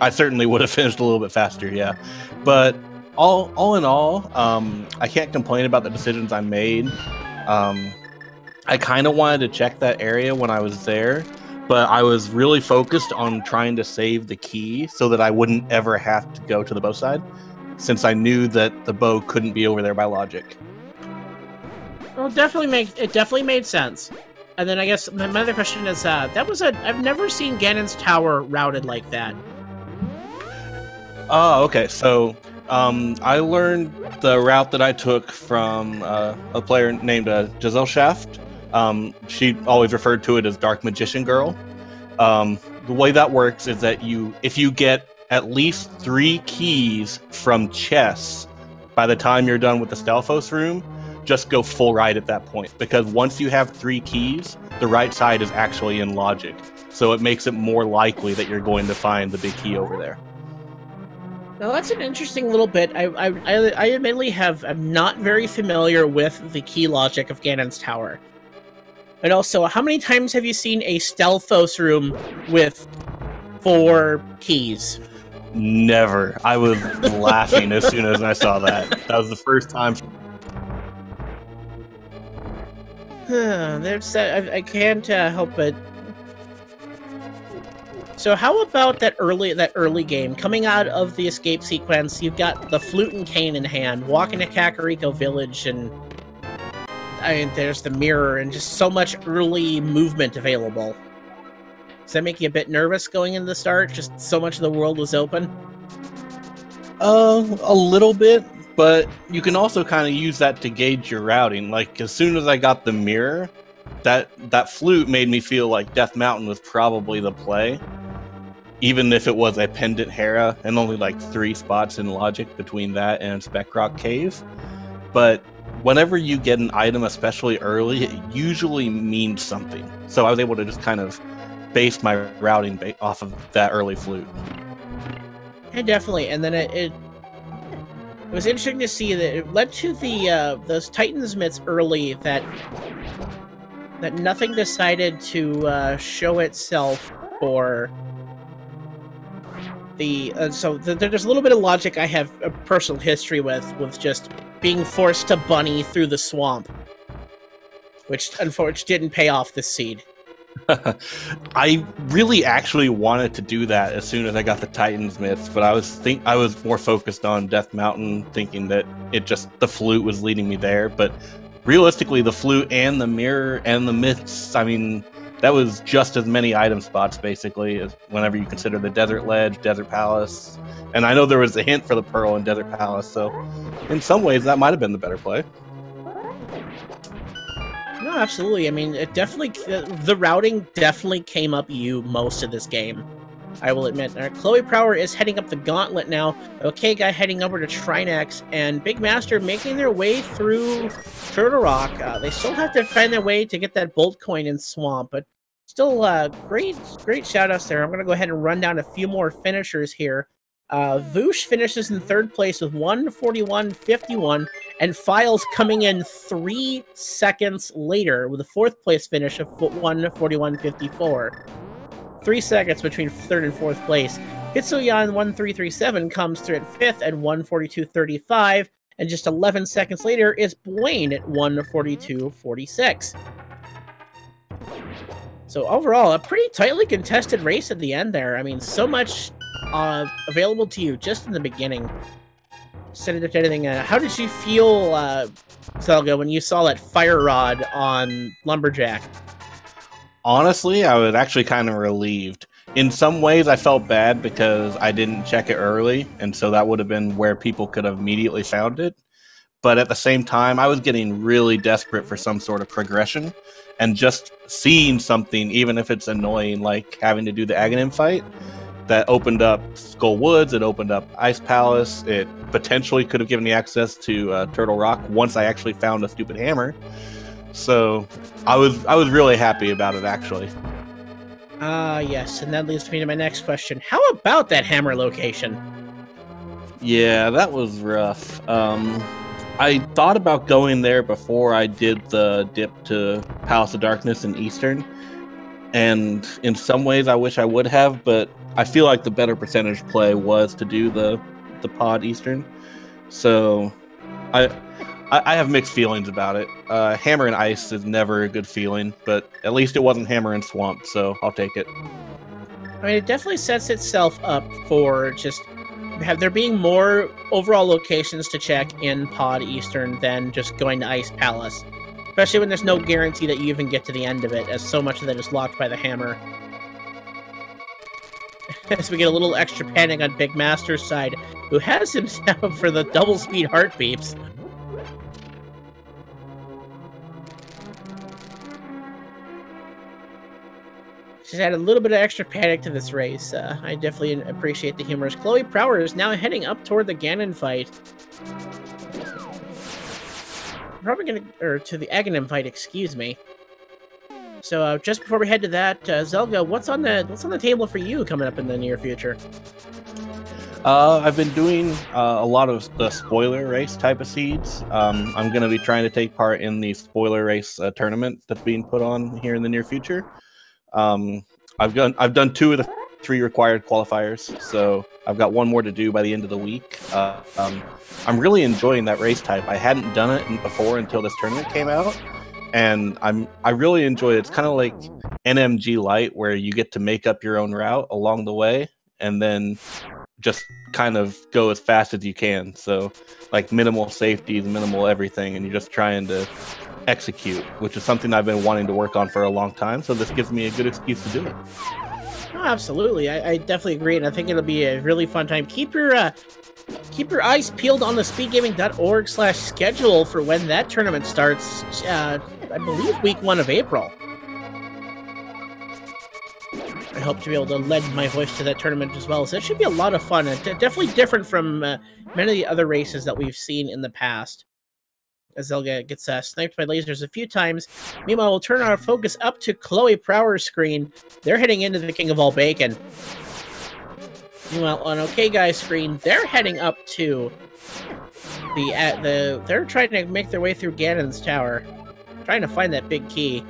I certainly would have finished a little bit faster, yeah. But all in all, I can't complain about the decisions I made. I kind of wanted to check that area when I was there, but I was really focused on trying to save the key so that I wouldn't ever have to go to the bow side, since I knew that the bow couldn't be over there by logic. Well, it definitely made sense. And then I guess my other question is, I've never seen Ganon's Tower routed like that. Oh, okay. So, I learned the route that I took from a player named Giselle Shaft. She always referred to it as Dark Magician Girl. The way that works is that if you get at least 3 keys from chests by the time you're done with the Stalfos room, just go full right at that point, because once you have 3 keys, the right side is actually in logic, so it makes it more likely that you're going to find the big key over there. Now that's an interesting little bit. I admittedly I'm not very familiar with the key logic of Ganon's Tower. And also, how many times have you seen a Stalfos room with 4 keys? Never. I was laughing as soon as I saw that. That was the first time. I can't help but. So how about that early game? Coming out of the escape sequence, you've got the flute and cane in hand, walking to Kakariko Village, and there's the mirror, and just so much early movement available. Does that make you a bit nervous going into the start? Just so much of the world was open? A little bit. But you can also kind of use that to gauge your routing. Like, as soon as I got the mirror, that flute made me feel like Death Mountain was probably the play. Even if it was a Pendant Hera, and only like 3 spots in logic between that and Spec Rock Cave. But whenever you get an item especially early, it usually means something. So I was able to just kind of base my routing off of that early flute. Yeah, definitely. And then it was interesting to see that it led to those Titan's myths early that nothing decided to show itself for the there's a little bit of logic I have a personal history with just being forced to bunny through the swamp, which unfortunately didn't pay off this seed. I really actually wanted to do that as soon as I got the Titan's myths, but I was more focused on Death Mountain, thinking that the flute was leading me there. But realistically, the flute and the mirror and the myths, I mean, that was just as many item spots basically as whenever you consider the Desert Ledge, Desert Palace, and I know there was a hint for the Pearl in Desert Palace, so in some ways that might have been the better play. No, absolutely. I mean, it definitely, the routing definitely came up you most of this game, I will admit. Chloe Prower is heading up the gauntlet now. Okay Guy heading over to Trinex, and Big Master making their way through Turtle Rock. They still have to find their way to get that Bolt Coin in Swamp, but still great shout-outs there. I'm going to go ahead and run down a few more finishers here. Voosh finishes in 3rd place with 1:41.51, and Files coming in 3 seconds later with a 4th place finish of 1:41.54. 3 seconds between 3rd and 4th place. Hitsuyan 1337 comes through at 5th at 1:42.35, and just 11 seconds later is Blaine at 1:42.46. So overall, a pretty tightly contested race at the end there. I mean, so much available to you just in the beginning. Set it up to anything. How did you feel, Zelga, when you saw that fire rod on Lumberjack? Honestly, I was actually kind of relieved. In some ways, I felt bad because I didn't check it early, and so that would have been where people could have immediately found it. But at the same time, I was getting really desperate for some sort of progression, and just seeing something, even if it's annoying, like having to do the Aghanim fight, that opened up Skull Woods, it opened up Ice Palace, it potentially could have given me access to Turtle Rock once I actually found a stupid hammer. So I was really happy about it, actually. Yes, and that leads me to my next question. How about that hammer location? Yeah, that was rough. I thought about going there before I did the dip to Palace of Darkness in Eastern, and in some ways I wish I would have, but I feel like the better percentage play was to do the pod Eastern. So I have mixed feelings about it. Hammer and Ice is never a good feeling, but at least it wasn't Hammer and Swamp, so I'll take it. I mean, it definitely sets itself up for just there being more overall locations to check in Pod Eastern than just going to Ice Palace. Especially when there's no guarantee that you even get to the end of it, as so much of that is locked by the hammer. As we get a little extra panic on Big Master's side, who has himself for the double speed heartbeats. She's added a little bit of extra panic to this race. I definitely appreciate the humors. Chloe Prower is now heading up toward the Ganon fight. Probably gonna, or to the Aghanim fight, excuse me. So just before we head to that, Zelga, what's on the table for you coming up in the near future? I've been doing a lot of the spoiler race type of seeds. I'm going to be trying to take part in the spoiler race tournament that's being put on here in the near future. I've done 2 of the 3 required qualifiers, so I've got 1 more to do by the end of the week. I'm really enjoying that race type. I hadn't done it before until this tournament came out, and I really enjoy it. It's kind of like NMG Light, where you get to make up your own route along the way, and then just kind of go as fast as you can. So like minimal safeties, minimal everything, and you're just trying to execute, which is something I've been wanting to work on for a long time. So this gives me a good excuse to do it. Oh, absolutely. I definitely agree, and I think it'll be a really fun time. Keep your eyes peeled on the speedgaming.org/schedule for when that tournament starts. I believe week 1 of April. I hope to be able to lend my voice to that tournament as well. So it should be a lot of fun, and definitely different from many of the other races that we've seen in the past. As Zelga gets sniped by lasers a few times. Meanwhile, we'll turn our focus up to Chloe Prower's screen. They're heading into the King of All Bacon. Meanwhile, on OK Guy's screen, they're heading up to they're trying to make their way through Ganon's tower, trying to find that big key.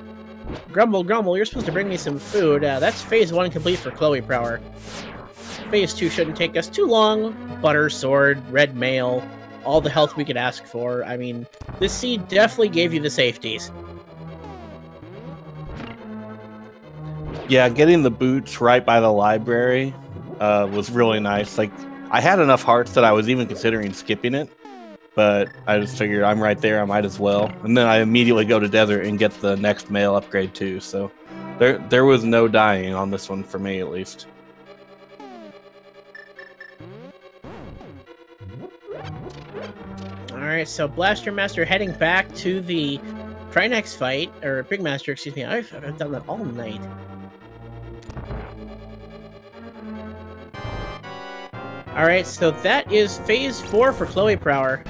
Grumble, grumble, you're supposed to bring me some food. That's phase 1 complete for Chloe Prower. Phase 2 shouldn't take us too long. Butter, sword, red mail, all the health we could ask for. I mean, this seed definitely gave you the safeties. Yeah, getting the boots right by the library was really nice. Like, I had enough hearts that I was even considering skipping it, but I just figured I'm right there, I might as well. And then I immediately go to Desert and get the next mail upgrade too, so there was no dying on this one for me, at least. Alright, so Blaster Master heading back to the Trinex fight, or Big Master, excuse me. I've done that all night. Alright, so that is phase 4 for Chloe Prower.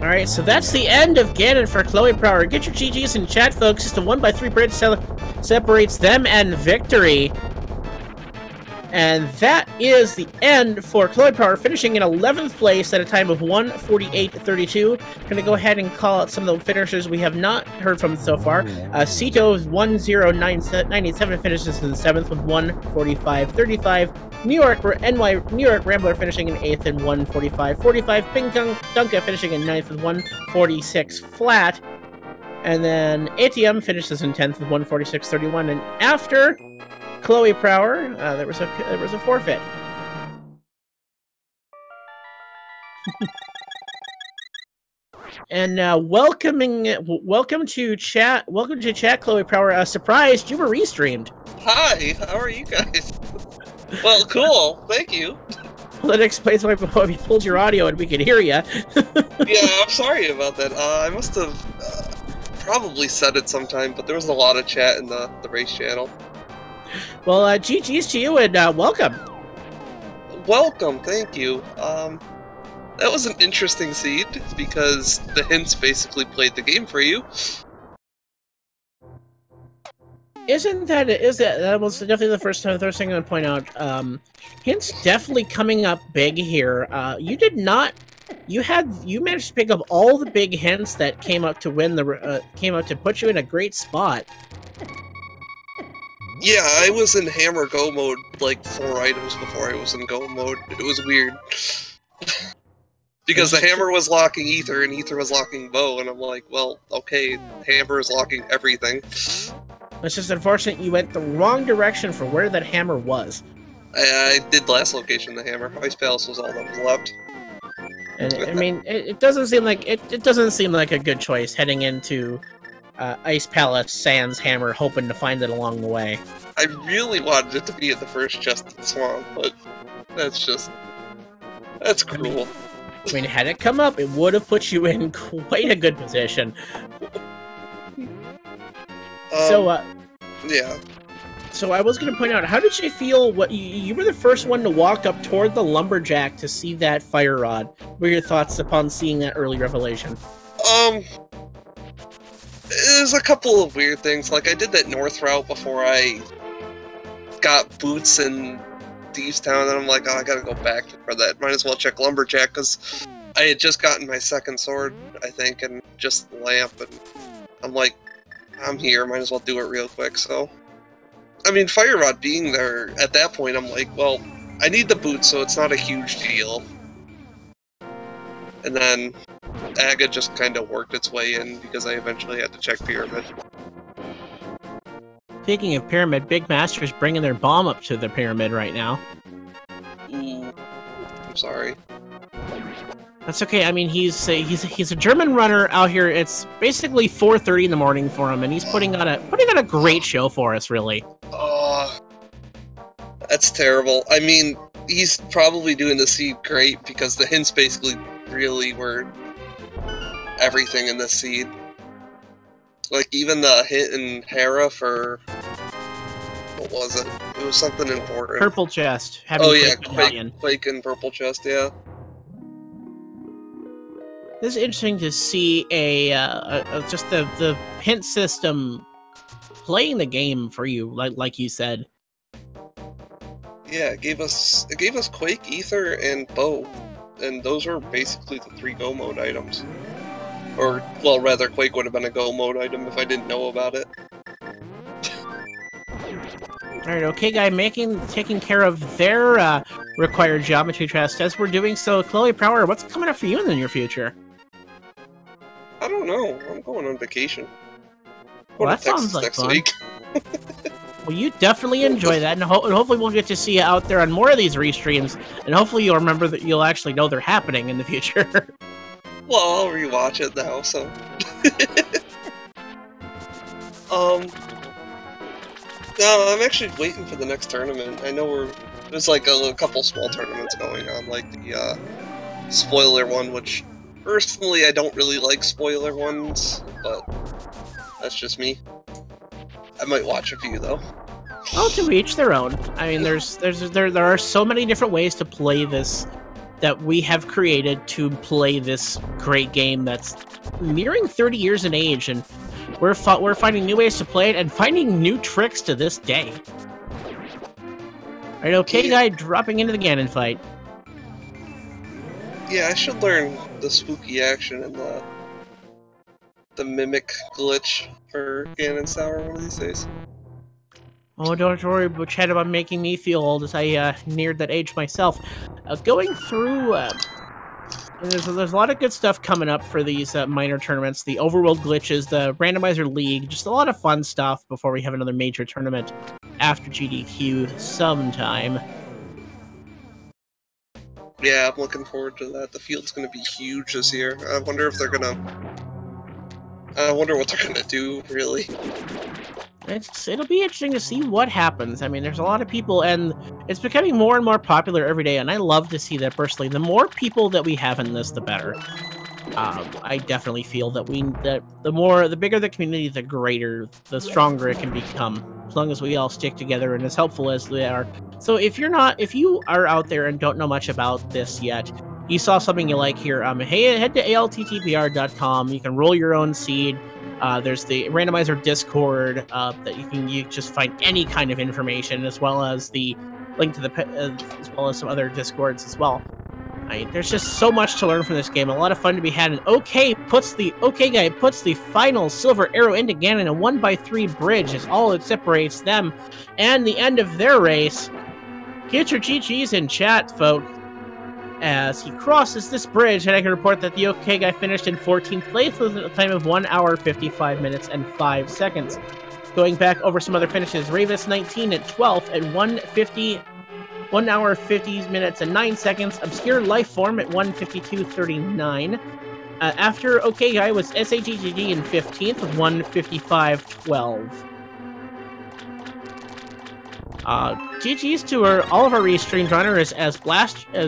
Alright, so that's the end of Ganon for Chloe Prower. Get your GGs in chat, folks. Just a 1x3 bridge separates them and victory. And that is the end for Chloe Prower, finishing in 11th place at a time of 1:48.32. Gonna go ahead and call out some of the finishers we have not heard from so far. Cito's 1:09.97 finishes in 7th with 1:45.35. New York Rambler finishing in 8th in 1:45.45. Ping Dunka finishing in 9th with 1:46 flat. And then ATM finishes in 10th with 1:46.31. And after Chloe Prower, there was a forfeit. And welcome to chat, Chloe Prower. Surprised you were restreamed. Hi, how are you guys? Well, cool, thank you. Well, that explains why we pulled your audio and we could hear you. Yeah, I'm sorry about that. I must have probably said it sometime, but there was a lot of chat in the race channel. Well, GG's to you, and welcome. Welcome, thank you. That was an interesting seed, because the hints basically played the game for you. That was definitely the first thing I'm going to point out. Hints definitely coming up big here. You managed to pick up all the big hints that came up to put you in a great spot. Yeah, I was in Hammer Go mode like 4 items before I was in Go mode. It was weird. Because the Hammer was locking Ether and Ether was locking Bow, and I'm like, well, okay, Hammer is locking everything. It's just unfortunate you went the wrong direction for where that Hammer was. I did last location, the Hammer. Ice Palace was all that was left. And I mean, it doesn't seem like it doesn't seem like a good choice heading into Ice Palace sans Hammer, hoping to find it along the way. I really wanted it to be at the first chest of the swamp, but that's cruel. I mean, had it come up, it would have put you in quite a good position. Yeah. So I was going to point out, how did you feel? You were the first one to walk up toward the lumberjack to see that fire rod. What were your thoughts upon seeing that early revelation? There's a couple of weird things. Like, I did that north route before I got boots in Thieves Town, and I'm like, oh, I gotta go back for that. Might as well check lumberjack, because I had just gotten my second sword, I think, and just lamp, and I'm like, I'm here, might as well do it real quick, so... I mean, Fire Rod being there, at that point, I'm like, well, I need the boots, so it's not a huge deal. And then Aga just kind of worked its way in, because I eventually had to check Pyramid. Speaking of Pyramid, Big Master's bringing their bomb up to the Pyramid right now. Ooh, I'm sorry. That's okay. I mean, he's a German runner out here. It's basically 4:30 in the morning for him, and he's putting on a great show for us, really. Oh, that's terrible. I mean, he's probably doing the seed great, because the hints basically really were everything in the seed. Like, even the hint in Hera for... what was it? It was something important. Purple chest. Oh yeah, Quake and Purple chest, yeah. This is interesting to see just the hint system playing the game for you, like you said. Yeah, it gave us Quake, Ether, and Bow, and those were basically the 3 Go mode items. Or, well, rather, Quake would have been a Go mode item if I didn't know about it. Alright, okay, guy, taking care of their required geometry test. As we're doing so, Chloe Prower, what's coming up for you in the near future? I don't know. I'm going on vacation. Well, that sounds like fun. Week. Well, you definitely enjoy that, and hopefully we'll get to see you out there on more of these restreams, and hopefully you'll remember that you'll actually know they're happening in the future. Well, I'll rewatch it now, so... No, I'm actually waiting for the next tournament. I know there's like a couple small tournaments going on, like the spoiler one, which personally I don't really like spoiler ones, but that's just me. I might watch a few though. Well, to each their own. I mean, there are so many different ways to play this that we have created to play this great game that's nearing 30 years in age, and we're finding new ways to play it and finding new tricks to this day. Alright, okay, guy, dropping into the Ganon fight. Yeah, I should learn the spooky action and the mimic glitch for Ganon's Tower one of these days. Oh, don't worry, Chad, about making me feel old as I neared that age myself. Going through... There's a lot of good stuff coming up for these minor tournaments. The overworld glitches, the randomizer league, just a lot of fun stuff before we have another major tournament after GDQ sometime. Yeah, I'm looking forward to that. The field's going to be huge this year. I wonder what they're gonna do, really. It'll be interesting to see what happens. I mean, there's a lot of people, and it's becoming more and more popular every day, and I love to see that personally. The more people that we have in this, the better. I definitely feel that the bigger the community, the greater, the stronger it can become. As long as we all stick together and as helpful as we are. So if you are out there and don't know much about this yet, you saw something you like here, hey, head to ALTTPR.com. You can roll your own seed. There's the randomizer Discord that you just find any kind of information, as well as the link to as well as some other Discords as well. There's just so much to learn from this game. A lot of fun to be had. And OK Guy puts the final silver arrow into Ganon, a 1x3 bridge is all that separates them and the end of their race. Get your GGs in chat, folks. As he crosses this bridge, and I can report that the OK Guy finished in 14th place with a time of 1 hour, 55 minutes, and 5 seconds. Going back over some other finishes, Ravis 19 at 12th at 1 hour, 50 minutes, and 9 seconds. Obscure Lifeform at 1:52:39. After OK Guy was SAGGD in 15th with 1:55:12. GG's to all of our restreamed runners as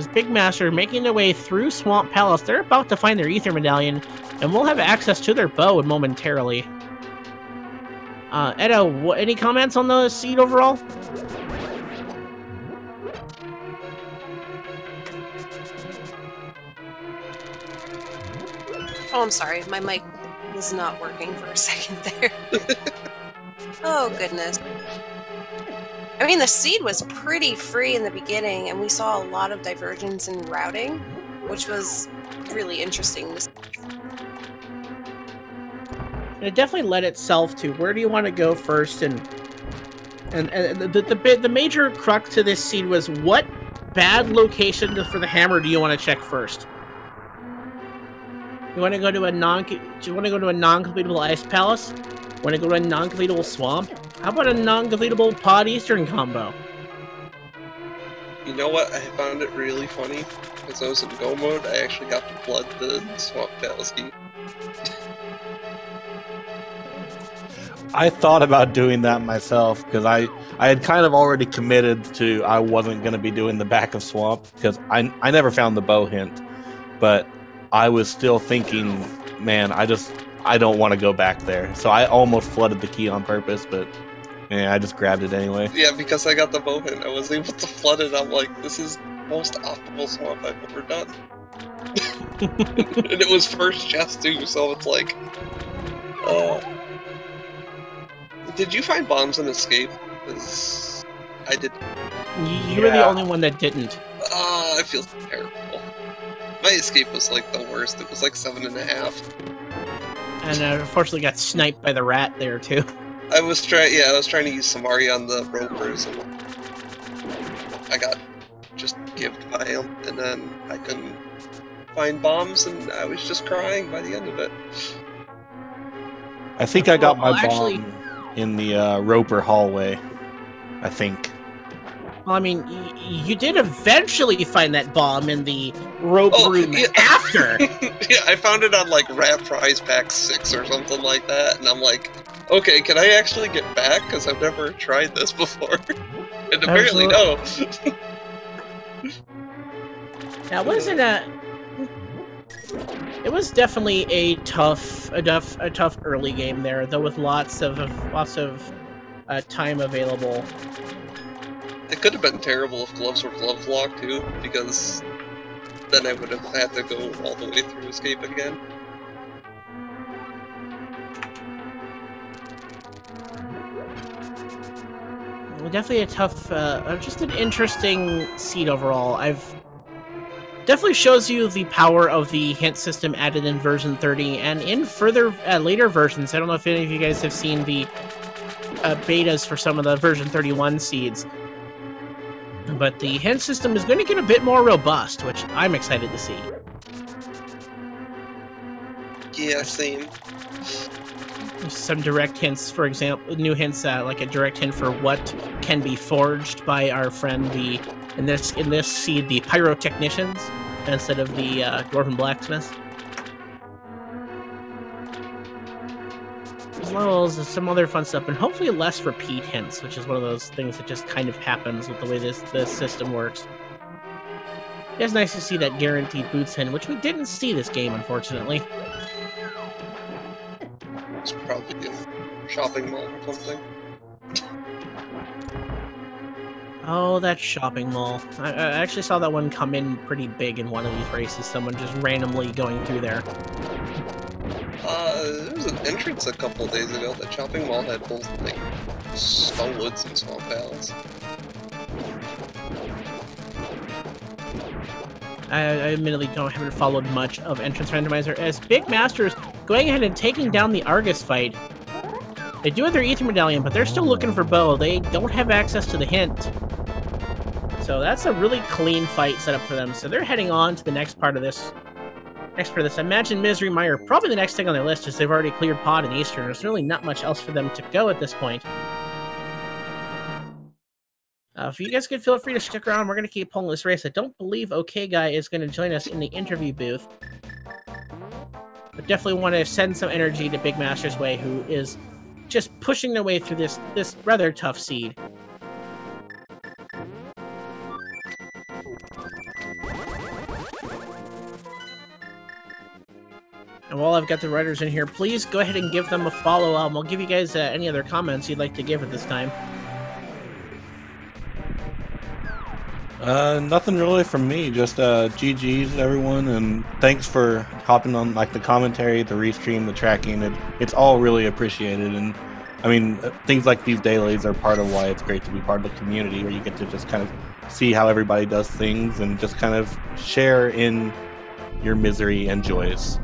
Big Master making their way through Swamp Palace. They're about to find their Ether Medallion, and we'll have access to their bow momentarily. Edo, any comments on the seed overall? Oh, I'm sorry. My mic was not working for a second there. Oh, goodness. I mean, the seed was pretty free in the beginning, and we saw a lot of divergence in routing, which was really interesting. It definitely led itself to where do you want to go first, and the major crux to this seed was what bad location for the hammer do you want to check first? You want to go to a non-completable ice palace? Want to go to a non-completable swamp? How about a non-completable pod eastern combo? You know what? I found it really funny because I was in go mode. I actually got to flood the swamp palace key. I thought about doing that myself because I had kind of already committed to I wasn't going to be doing the back of swamp because I never found the bow hint, but I was still thinking, man, I don't want to go back there. So I almost flooded the key on purpose, but yeah, I just grabbed it anyway. Yeah, because I got the bow hint, I was able to flood it. I'm like, this is the most optimal swamp I've ever done. And it was first chest too, so it's like, did you find bombs in Escape? Because I did. You were the only one that didn't. I feel terrible. My Escape was like the worst. It was like 7.5. And I unfortunately got sniped by the rat there too. I was trying to use Samari on the ropers, and I got just gived by him, and then I couldn't find bombs, and I was just crying by the end of it. I think I got my bomb in the roper hallway, I think. Well, I mean, you did eventually find that bomb in the rope room after. Yeah, I found it on like Rat Prize Pack 6 or something like that, and I'm like, okay, can I actually get back? Because I've never tried this before. And apparently no. That wasn't it was definitely a tough early game there, though, with lots of time available. It could have been terrible if gloves were glove locked too, because then I would have had to go all the way through Escape again. Definitely a tough, just an interesting seed overall. Definitely shows you the power of the hint system added in version 30 and in further later versions. I don't know if any of you guys have seen the betas for some of the version 31 seeds, but the hint system is going to get a bit more robust, which I'm excited to see. Yeah, same. Some direct hints, for example, new hints, like a direct hint for what can be forged by our friend in this seed, the pyrotechnicians, instead of the dwarven blacksmiths. As well as some other fun stuff, and hopefully less repeat hints, which is one of those things that just kind of happens with the way this system works. It's nice to see that guaranteed boots in, which we didn't see this game, unfortunately. It's probably a shopping mall or something. Oh, that shopping mall. I actually saw that one come in pretty big in one of these races, someone just randomly going through there. There was an entrance a couple days ago. The shopping mall had both, like, Spellwoods and Swamp Palace. I admittedly haven't followed much of Entrance Randomizer, as Big Master's going ahead and taking down the Argus fight. They do have their Ether Medallion, but they're still looking for Bo. They don't have access to the hint. So that's a really clean fight set up for them. So they're heading on to the next part of this. I imagine Misery Mire probably the next thing on their list, as they've already cleared Pod and Eastern. There's really not much else for them to go at this point. If you guys could feel free to stick around, we're going to keep pulling this race. I don't believe OK Guy is going to join us in the interview booth. But definitely want to send some energy to Big Master's way, who is just pushing their way through this rather tough seed. And while I've got the writers in here, please go ahead and give them a follow. I'll give you guys any other comments you'd like to give at this time. Nothing really from me. Just GG's everyone, and thanks for hopping on like the commentary, the restream, the tracking. It's all really appreciated. And I mean, things like these dailies are part of why it's great to be part of the community, where you get to just kind of see how everybody does things and just kind of share in your misery and joys.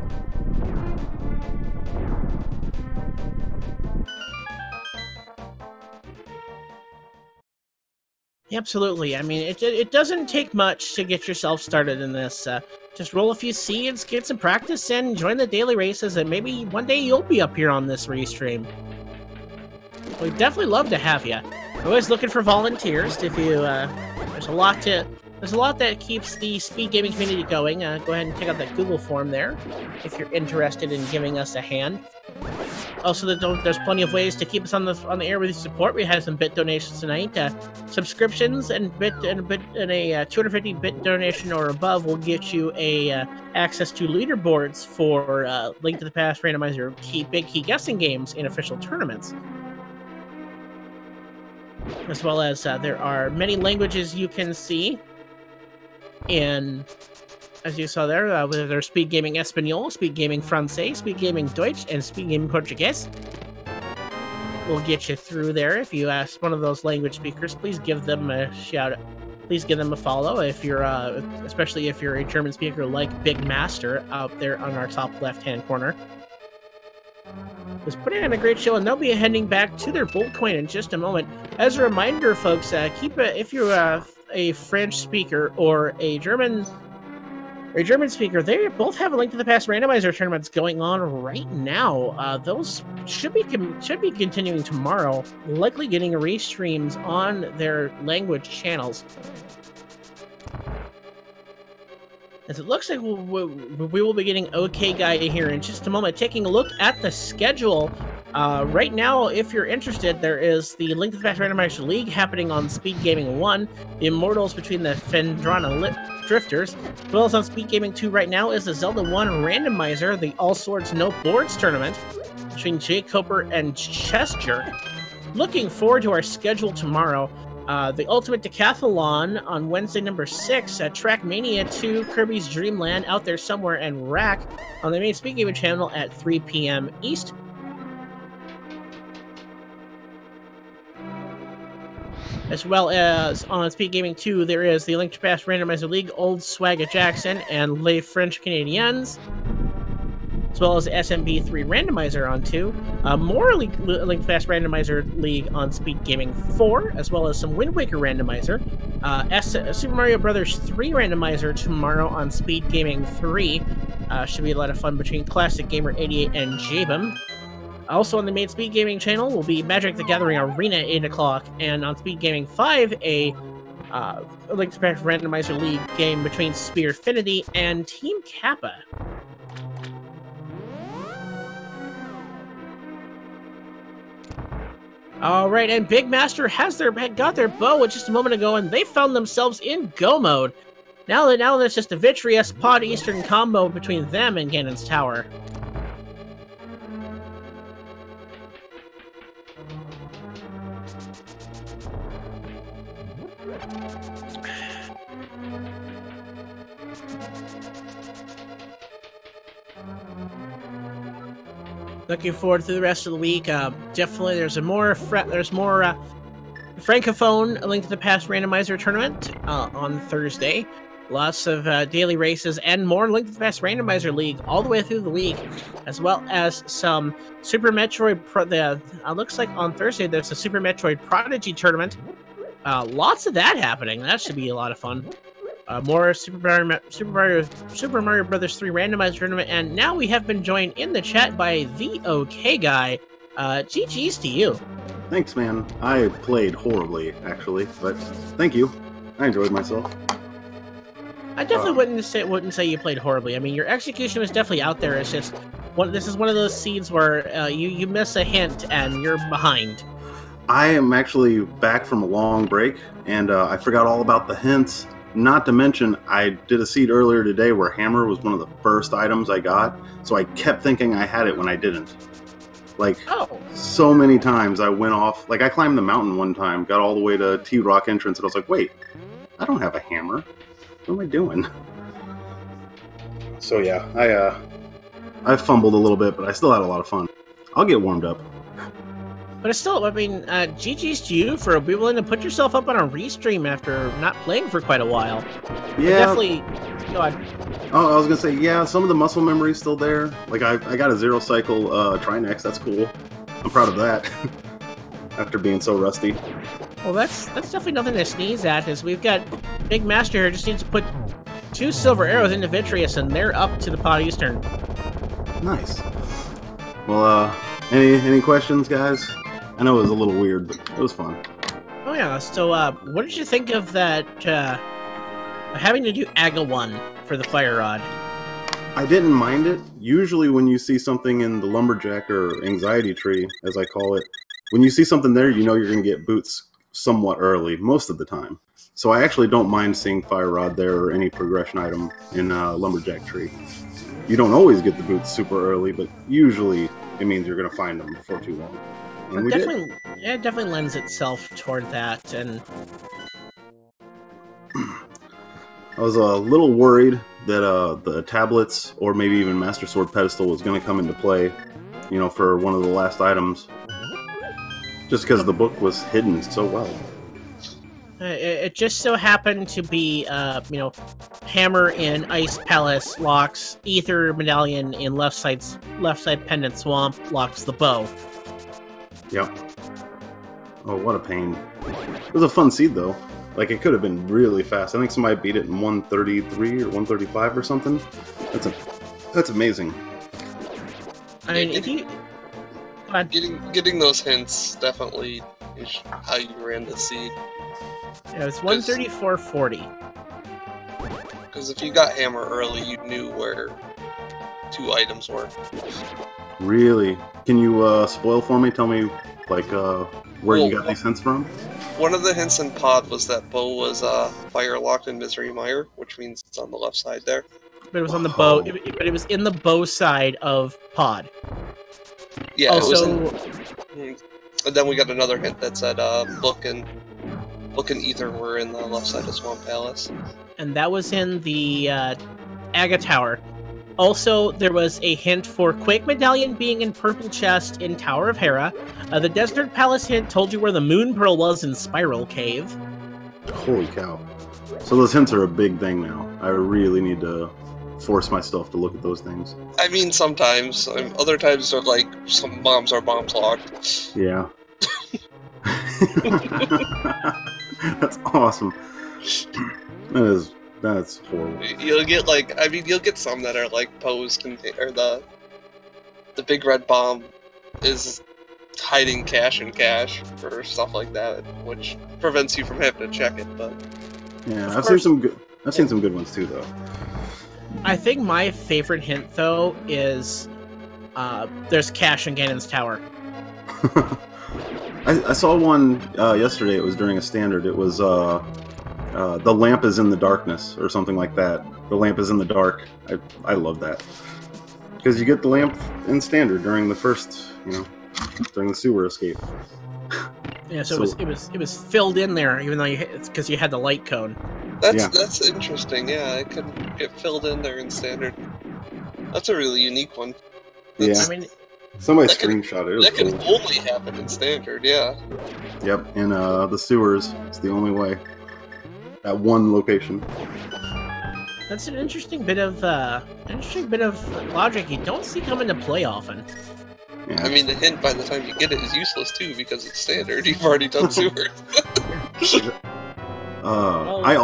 Absolutely. I mean, it doesn't take much to get yourself started in this. Just roll a few seeds, get some practice in, join the daily races, and maybe one day you'll be up here on this restream. We'd definitely love to have you. We're always looking for volunteers. If you, there's a lot that keeps the speed gaming community going. Go ahead and check out that Google form there if you're interested in giving us a hand. Also, there's plenty of ways to keep us on the air with your support. We had some bit donations tonight. Subscriptions and a 250 bit donation or above will get you access to leaderboards for Link to the Past Randomizer big key guessing games in official tournaments. As well as there are many languages you can see in, as you saw there, there's Speed Gaming Espanol, Speed Gaming Francais, Speed Gaming Deutsch, and Speed Gaming Portuguese. We'll get you through there. If you ask one of those language speakers, please give them a shout out. Please give them a follow if you're, especially if you're a German speaker like Big Master out there on our top left-hand corner. Is putting on a great show, and they'll be heading back to their Bold Coin in just a moment. As a reminder, folks, if you're a French speaker or a German speaker, they both have a Link to the Past Randomizer tournaments going on right now. Those should be continuing tomorrow, likely getting restreams on their language channels. As it looks like we will be getting OK Guy here in just a moment. Taking a look at the schedule, right now, if you're interested, there is the Link to the Past Randomizer League happening on Speed Gaming 1, the Immortals between the Fendrana Drifters, as well as on Speed Gaming 2 right now is the Zelda 1 Randomizer, the All Swords No Boards tournament between Jay Coper and Chester. Looking forward to our schedule tomorrow. The Ultimate Decathlon on Wednesday, number 6, Trackmania 2, Kirby's Dream Land out there somewhere, and Rack on the main Speed Gaming channel at 3 p.m. East. As well as on Speed Gaming 2, there is the Link to Past Randomizer League, Old Swagga Jackson, and Les French Canadiens. As well as SMB3 Randomizer on 2, more Link to Past Randomizer League on Speed Gaming 4, as well as some Wind Waker Randomizer, Super Mario Bros. 3 Randomizer tomorrow on Speed Gaming 3. Should be a lot of fun between Classic Gamer 88 and Jabum. Also on the main Speed Gaming channel will be Magic the Gathering Arena at 8 o'clock, and on Speed Gaming 5, a Link to Past Randomizer League game between Spearfinity and Team Kappa. All right, and Big Master got their bow just a moment ago, and they found themselves in go mode. Now there's just a Vitreous Pod Eastern combo between them and Ganon's Tower. Looking forward to the rest of the week. Definitely, there's more Francophone Link to the Past Randomizer tournament on Thursday. Lots of daily races and more Link to the Past Randomizer League all the way through the week, as well as some Super Metroid. Looks like on Thursday there's a Super Metroid Prodigy tournament. Lots of that happening. That should be a lot of fun. More Super Mario Brothers 3 Randomizer tournament, and now we have been joined in the chat by the OK Guy. GG's to you. Thanks, man. I played horribly, actually, but thank you. I enjoyed myself. I definitely wouldn't say you played horribly. I mean, your execution was definitely out there. It's just this is one of those seeds where you miss a hint and you're behind. I am actually back from a long break, and I forgot all about the hints. Not to mention, I did a seed earlier today where hammer was one of the first items I got, so I kept thinking I had it when I didn't. Like, so many times I went off, like I climbed the mountain one time, got all the way to T-Rock entrance, and I was like, wait, I don't have a hammer. What am I doing? So yeah, I fumbled a little bit, but I still had a lot of fun. I'll get warmed up. But it's still, I mean, GG's to you for being willing to put yourself up on a restream after not playing for quite a while. Yeah. Definitely, go on. Oh, I was going to say, yeah, some of the muscle memory's still there. Like, I got a 0 cycle Trinex, that's cool. I'm proud of that. After being so rusty. Well, that's definitely nothing to sneeze at, as we've got Big Master here just needs to put 2 silver arrows into Vitreous, and they're up to the Pod Eastern. Nice. Well, any questions, guys? I know it was a little weird, but it was fun. Oh yeah, so what did you think of that, having to do AGA 1 for the Fire Rod? I didn't mind it. Usually when you see something in the Lumberjack or Anxiety Tree, as I call it, when you see something there, you know you're going to get boots somewhat early, most of the time. So I actually don't mind seeing Fire Rod there or any progression item in Lumberjack Tree. You don't always get the boots super early, but usually it means you're going to find them before too long. And we did. Yeah, it definitely lends itself toward that, and I was a little worried that the tablets or maybe even Master Sword Pedestal was going to come into play, you know, for one of the last items, just because the book was hidden so well. It just so happened to be, you know, Hammer in Ice Palace locks Ether Medallion in left side Pendant Swamp locks the bow. Yep. Oh, what a pain. It was a fun seed, though. Like, it could have been really fast. I think somebody beat it in 133 or 135 or something. That's amazing. I mean, if you... Getting those hints definitely is how you ran the seed. Yeah, it's 134.40. Because if you got Hammer early, you knew where 2 items were. Really? Can you spoil for me? Tell me, like, where you got these hints from? One of the hints in Pod was that Bow was fire locked in Misery Mire, which means it's on the left side there. But it was on the bow. But it was in the bow side of Pod. Yeah. Also, and then we got another hint that said Book and Ether were in the left side of Swamp Palace. And that was in the Aga Tower. Also, there was a hint for Quake Medallion being in Purple Chest in Tower of Hera. The Desert Palace hint told you where the Moon Pearl was in Spiral Cave. Holy cow. So those hints are a big thing now. I really need to force myself to look at those things. I mean, sometimes. Other times they're like, some bombs are bomb locked. Yeah. That's awesome. That's horrible. You'll get you'll get some that are like Poe's or the big red bomb is hiding cash in cache or stuff like that, which prevents you from having to check it. But yeah, I've seen some good ones too, though. I think my favorite hint though is there's cash in Ganon's Tower. I saw one yesterday. It was during a standard. It was the lamp is in the darkness or something like that. The lamp is in the dark. I love that. Because you get the lamp in standard during the first, during the sewer escape. Yeah, so it was filled in there, even though it's because you had the light cone. That's interesting. Yeah, it could get filled in there in standard. That's a really unique one. Yeah. I mean, somebody screenshot it. That can only happen in standard. Yeah. Yep, in the sewers, it's the only way. At one location. That's an interesting bit of logic you don't see come into play often. Yeah. I mean, the hint by the time you get it is useless too because it's standard. You've already done sewers. I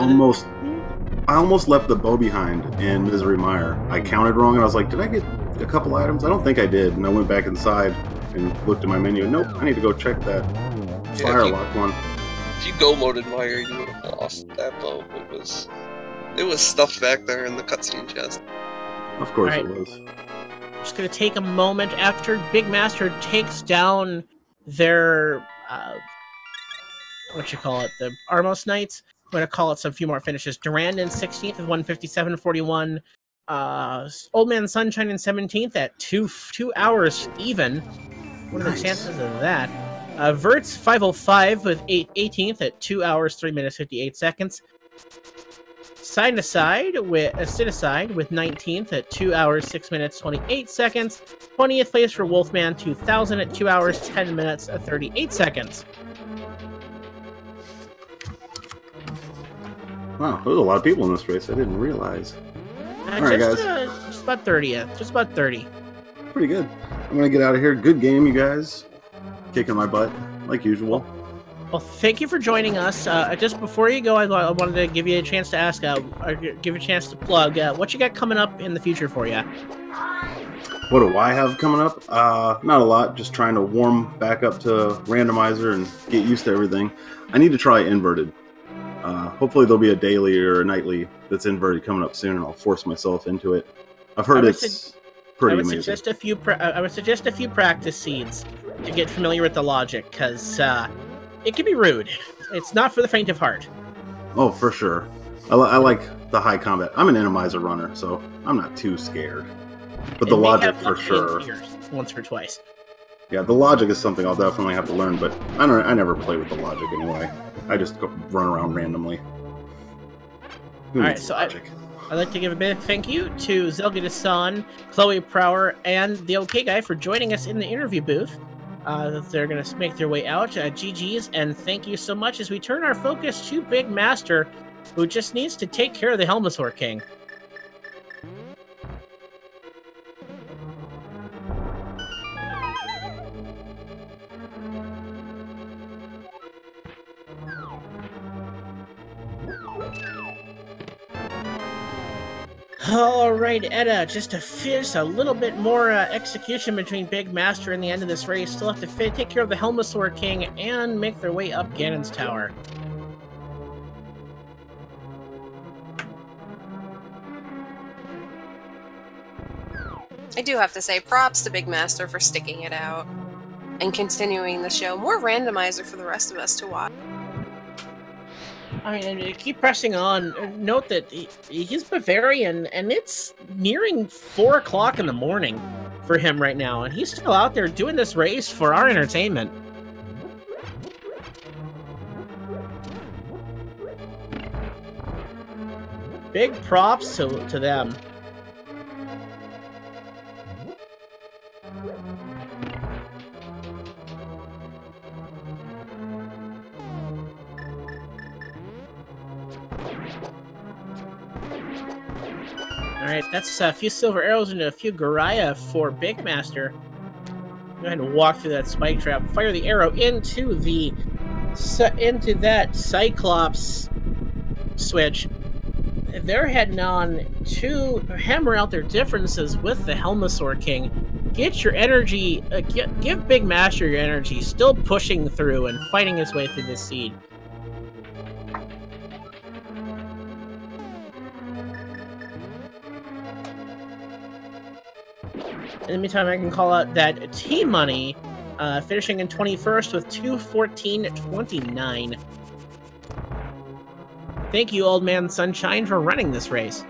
almost left the bow behind in Misery Mire. I counted wrong, and I was like, did I get a couple items? I don't think I did. And I went back inside and looked at my menu. Nope, I need to go check that Firelock one. If you go moded Mire, you would have lost that bow. It was stuffed back there in the cutscene chest. Of course it was. Just gonna take a moment after Big Master takes down their the Armos Knights. I'm gonna call it some few more finishes. Durandon 16th with 157.41. Old Man Sunshine in 17th at 2 hours even. What are the chances of that? Vert's 505 with 18th at 2 hours 3 minutes 58 seconds. Sinicide with 19th at 2 hours 6 minutes 28 seconds. 20th place for Wolfman 2000 at 2 hours 10 minutes 38 seconds. Wow, there's a lot of people in this race. I didn't realize. Alright, guys. Just about 30. Just about 30. Pretty good. I'm gonna get out of here. Good game, you guys. Kicking my butt, like usual. Well, thank you for joining us. Just before you go, I wanted to give you a chance to ask, give you a chance to plug what you got coming up in the future for you. What do I have coming up? Not a lot. Just trying to warm back up to Randomizer and get used to everything. I need to try Inverted. Hopefully there'll be a daily or a nightly that's Inverted coming up soon, and I'll force myself into it. I've heard it's pretty amazing. I would suggest a few practice seeds to get familiar with the logic, because it can be rude. It's not for the faint of heart. Oh, for sure. I like the high combat. I'm an Randomizer runner, so I'm not too scared. But the logic, for sure. Once or twice. Yeah, the logic is something I'll definitely have to learn, but I never play with the logic anyway. I just go run around randomly. Alright, so I'd like to give a big thank you to Zelga Desan, Chloe Prower, and the OK Guy for joining us in the interview booth. They're going to make their way out. GG's, and thank you so much as we turn our focus to Big Master, who just needs to take care of the Helmosaur King. Alright, Edda, just to finish a little bit more execution between Big Master and the end of this race. Still have to take care of the Helmosaur King and make their way up Ganon's Tower. I do have to say, props to Big Master for sticking it out and continuing the show. More Randomizer for the rest of us to watch. I mean, keep pressing on. Note that he's Bavarian, and it's nearing 4 o'clock in the morning for him right now, and he's still out there doing this race for our entertainment. Big props to them. Alright, that's a few silver arrows and a few Garaya for Big Master. Go ahead and walk through that spike trap. Fire the arrow into that Cyclops switch. They're heading on to hammer out their differences with the Helmosaur King. Get your energy, give Big Master your energy, still pushing through and fighting his way through this seed. In the meantime, I can call out that T-Money, finishing in 21st with 2:14.29. Thank you, Old Man Sunshine, for running this race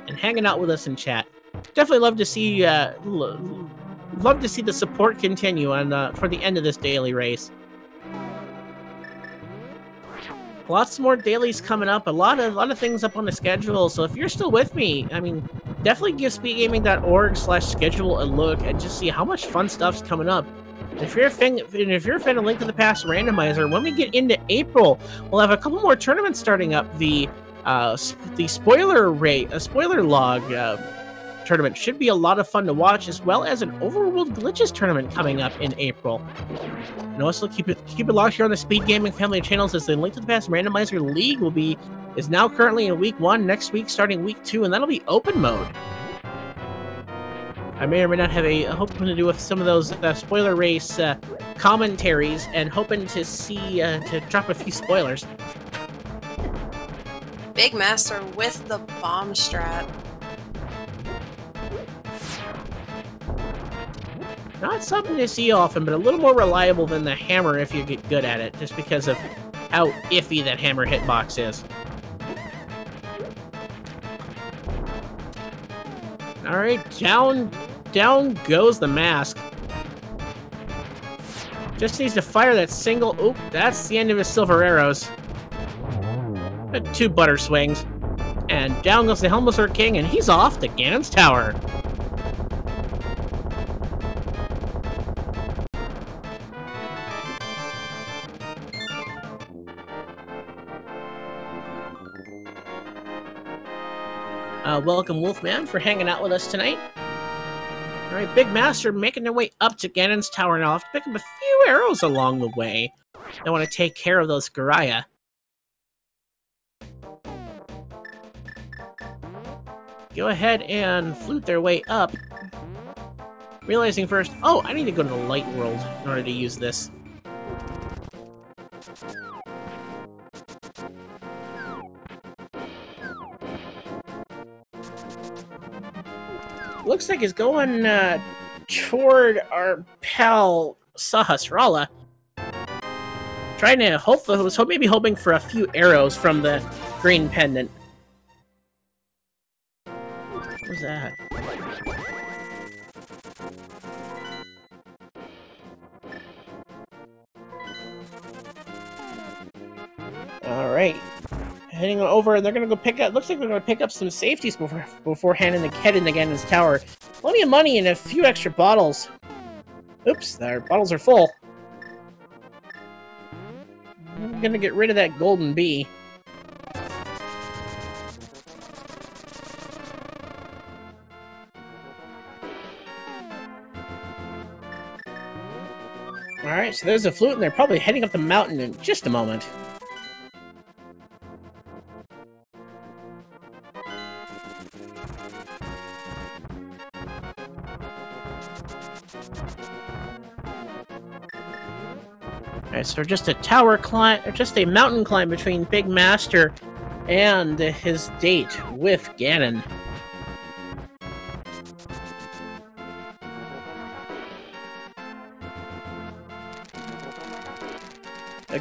and hanging out with us in chat. Definitely love to see the support continue on for the end of this daily race. Lots more dailies coming up. A lot of things up on the schedule. So if you're still with me, I mean, definitely give speedgaming.org/schedule a look and just see how much fun stuff's coming up. And if you're a fan of Link to the Past Randomizer, when we get into April, we'll have a couple more tournaments starting up. The spoiler log tournament should be a lot of fun to watch, as well as an Overworld Glitches tournament coming up in April. And also keep it locked here on the Speed Gaming family of channels, as the Link to the Past Randomizer League is now currently in week 1, next week starting week 2, and that'll be open mode. I may or may not have hoping to do with some of those spoiler race commentaries, and hoping to see to drop a few spoilers. Big Master with the bomb strat. Not something to see often, but a little more reliable than the hammer if you get good at it, just because of how iffy that hammer hitbox is. Alright, down goes the mask. Just needs to fire that single... Oop, that's the end of his silver arrows. 2 butter swings. And down goes the Helmsleur King, and he's off to Ganon's Tower. Welcome, Wolfman, for hanging out with us tonight. Alright, Big Master making their way up to Ganon's Tower now. I'll have to pick up a few arrows along the way. I want to take care of those Garaya. Go ahead and flute their way up. Realizing first, oh, I need to go to the light world in order to use this. Looks like he's going toward our pal Sahasrara. Trying to maybe hoping for a few arrows from the green pendant. What was that? Alright. Heading over, and they're gonna go pick up. Looks like they're gonna pick up some safeties before heading again in tower. Plenty of money and a few extra bottles. Oops, their bottles are full. I'm gonna get rid of that golden bee. Alright, so there's a flute, and they're probably heading up the mountain in just a moment. Alright, so just a tower climb, or just a mountain climb between Big Master and his date with Ganon.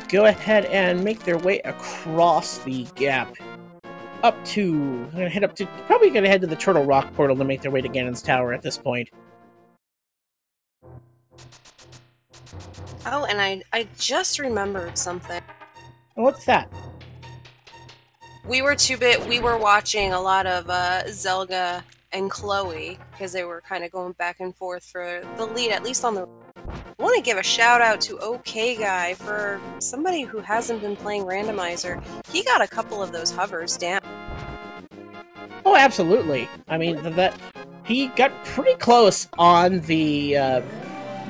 Go ahead and make their way across the gap. Probably gonna head to the Turtle Rock portal to make their way to Ganon's Tower at this point. Oh, and I just remembered something. What's that? We were watching a lot of Zelda and Chloe, because they were kind of going back and forth for the lead, at least on the... I want to give a shout out to OK Guy for somebody who hasn't been playing Randomizer. He got a couple of those hovers down. Oh, absolutely. I mean, he got pretty close on the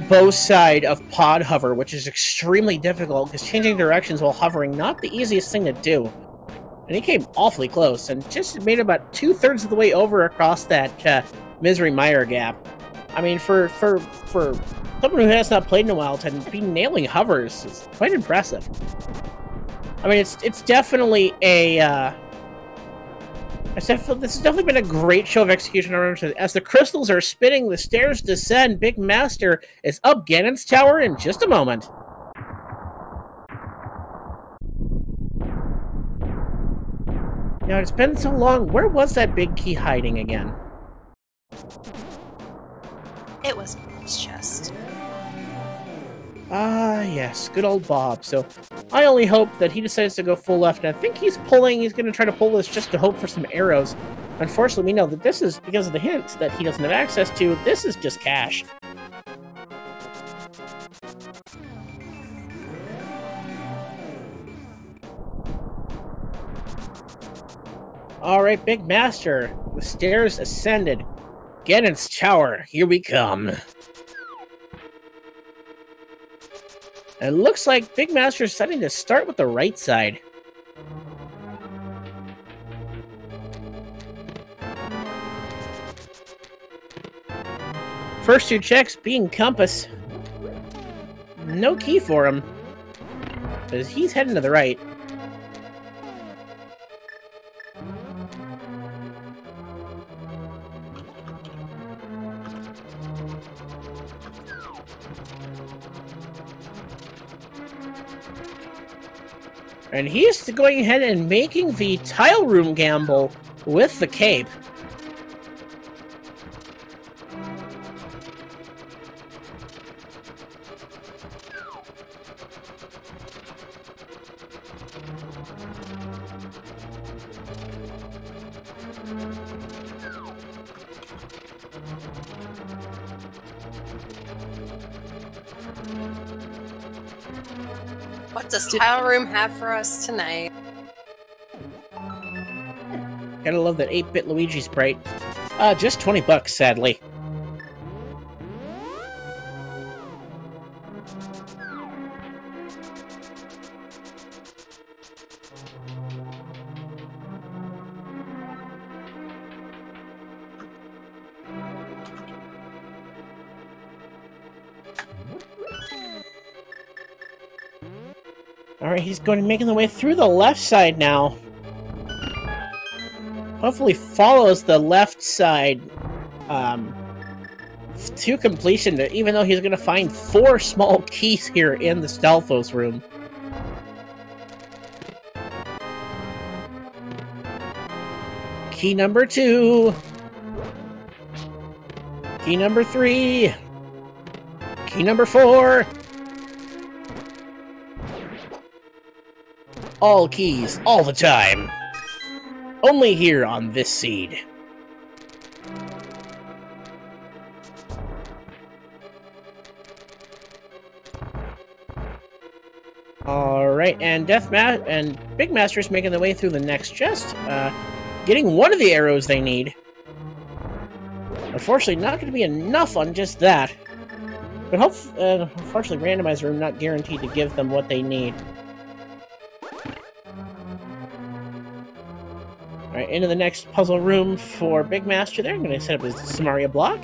both side of pod hover, which is extremely difficult because changing directions while hovering not the easiest thing to do. And he came awfully close and just made about 2/3 of the way over across that Misery Mire gap. I mean, for someone who has not played in a while to be nailing hovers is quite impressive. I mean, it's definitely a this has definitely been a great show of execution. As the crystals are spinning, the stairs descend. Big Master is up Ganon's Tower in just a moment. Now, it's been so long. Where was that big key hiding again? It was Bob's chest. Ah, yes. Good old Bob. So, I only hope that he decides to go full left. And I think he's going to try to pull this just to hope for some arrows. Unfortunately, we know that this is, because of the hints that he doesn't have access to, this is just cash. Alright, Big Master. The stairs ascended. Ganon's tower. Here we come. It looks like Big Master is starting to start with the right side. First two checks being compass. No key for him. Because he's heading to the right. And he's going ahead and making the tile room gamble with the cape. What does Tile Room have for us tonight? Gotta love that 8-bit Luigi sprite. Just 20 bucks, sadly. Alright, he's making the way through the left side now. Hopefully follows the left side to completion, even though he's going to find 4 small keys here in the Stalfos room. Key number 2. Key number 3. Key number 4. All keys, all the time. Only here on this seed. Alright, and Big Master's making their way through the next chest, getting one of the arrows they need. Unfortunately, not going to be enough on just that. But unfortunately, Randomizer Room not guaranteed to give them what they need. Alright, into the next puzzle room for Big Master there. I'm going to set up his Samaria block.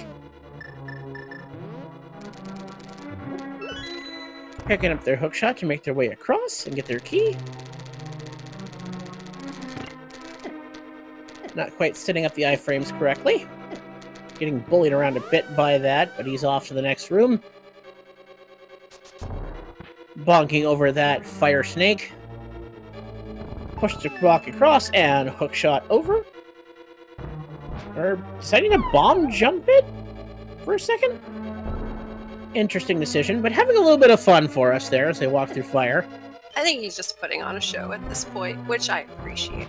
Picking up their hookshot to make their way across and get their key. Not quite setting up the iframes correctly. Getting bullied around a bit by that, but he's off to the next room. Bonking over that fire snake. Push the block across and hookshot over. Or deciding to bomb jump it for a second. Interesting decision, but having a little bit of fun for us there as they walk through fire. I think he's just putting on a show at this point, which I appreciate.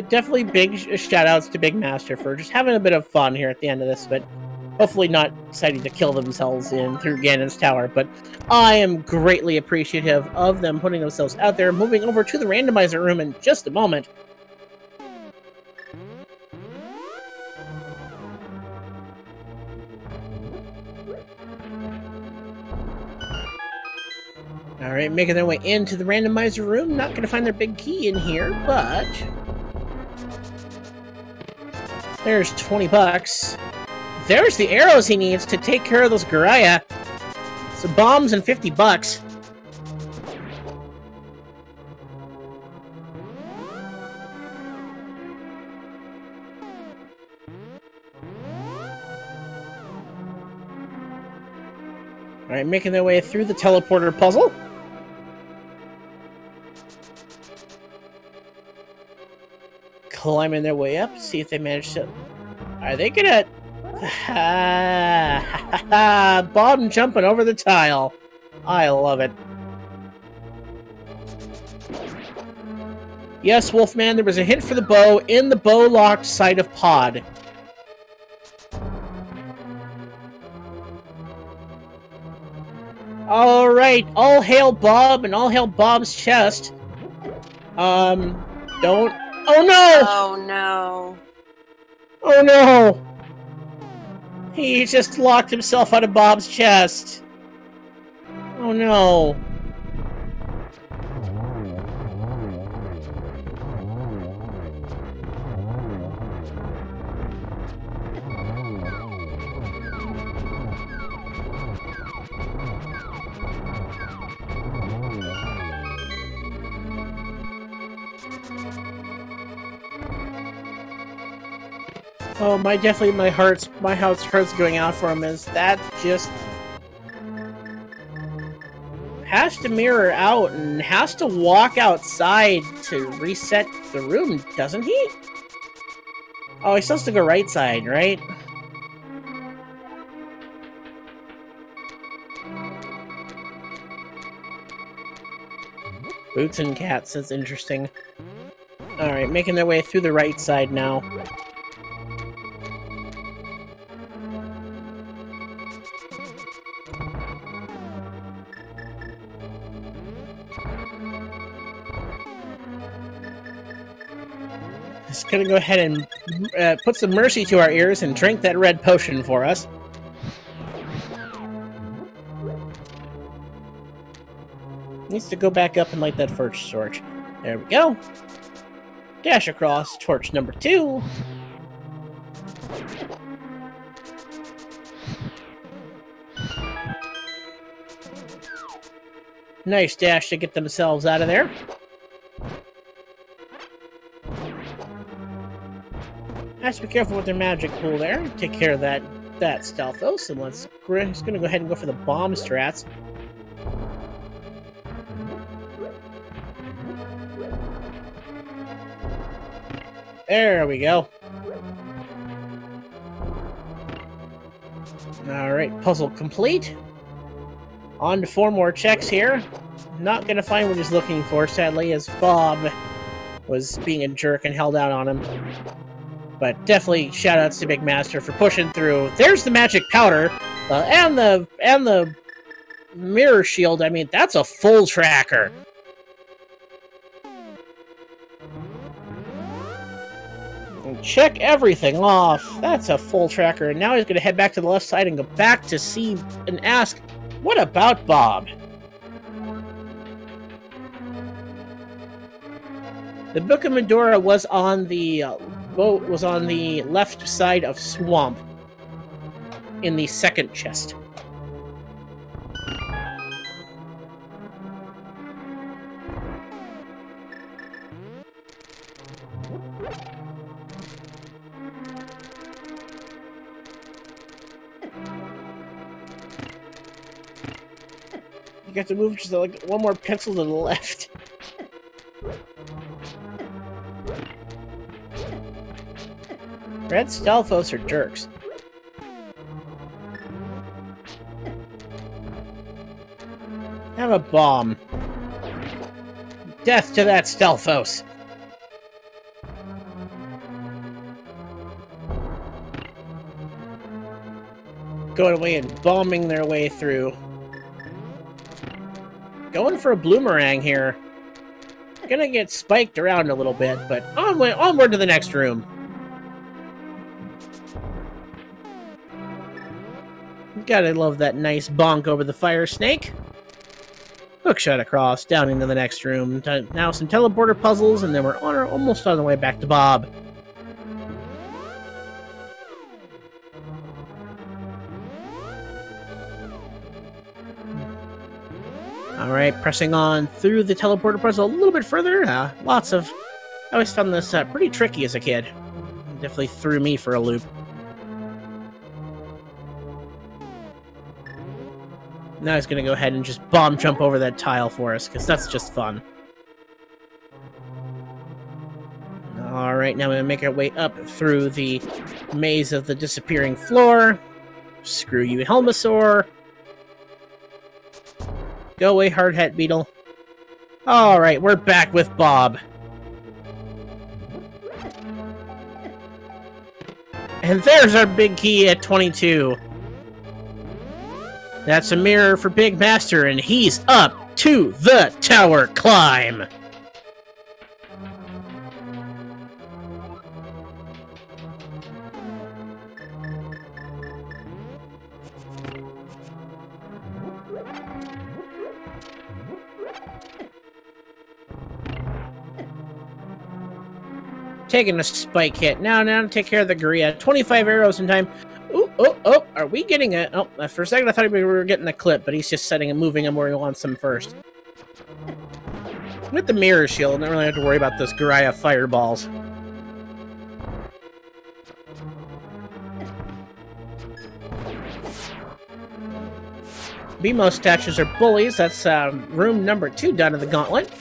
Definitely big shout-outs to Big Master for just having a bit of fun here at the end of this, but hopefully not deciding to kill themselves through Ganon's tower. But I am greatly appreciative of them putting themselves out there. Moving over to the randomizer room in just a moment. Alright, making their way into the randomizer room. Not going to find their big key in here, but there's 20 bucks. There's the arrows he needs to take care of those Garaya. Some bombs and 50 bucks. Alright, making their way through the teleporter puzzle. Climbing their way up, see if they manage to... Are they gonna... Bob jumping over the tile. I love it. Yes, Wolfman, there was a hint for the bow in the bow-locked side of pod. Alright, all hail Bob and all hail Bob's chest. Don't... Oh no! Oh no. Oh no! He just locked himself out of Bob's chest. Oh no. Oh, my heart's going out for him. Is that just has to mirror out and has to walk outside to reset the room, doesn't he? Oh, he's supposed to go right side, right? Boots and cats, that's interesting. Alright, making their way through the right side now. Just gonna go ahead and put some mercy to our ears and drink that red potion for us. Needs to go back up and light that first torch. There we go. Dash across torch number 2. Nice dash to get themselves out of there. Has to be careful with their magic pool there. Take care of that Stealthos, and just gonna go ahead and go for the bomb strats. There we go. Alright, puzzle complete. On to 4 more checks here. Not gonna find what he's looking for, sadly, as Bob was being a jerk and held out on him. But definitely shoutouts to Big Master for pushing through. There's the magic powder, and the mirror shield. I mean, that's a full tracker. And check everything off. That's a full tracker. And now he's going to head back to the left side and go back to see and ask, what about Bob? The Book of Medora was on the boat was on the left side of Swamp in the second chest. You got to move just like 1 more pixel to the left. Red Stealthos are jerks. Have a bomb. Death to that Stealthos. Going away and bombing their way through. Going for a bloomerang here. Gonna get spiked around a little bit, but onward to the next room. Gotta love that nice bonk over the fire snake. Hookshot across, down into the next room. Now some teleporter puzzles, and then we're almost on the way back to Bob. Alright, pressing on through the teleporter puzzle a little bit further. I always found this pretty tricky as a kid. Definitely threw me for a loop. Now he's gonna go ahead and just bomb jump over that tile for us, because that's just fun. Alright, now we're gonna make our way up through the maze of the disappearing floor. Screw you, Helmasaur. Go away, Hard Hat Beetle. Alright, we're back with Bob. And there's our big key at 22. That's a mirror for Big Master, and he's up to the tower climb. Taking a spike hit. Now to take care of the Gorilla. 25 arrows in time. Ooh, oh, are we getting a... Oh, for a second I thought we were getting a clip, but he's just setting and moving him where he wants him first. With the mirror shield, I don't really have to worry about those Gorilla fireballs. BMO statues are bullies. That's room number 2 down in the gauntlet.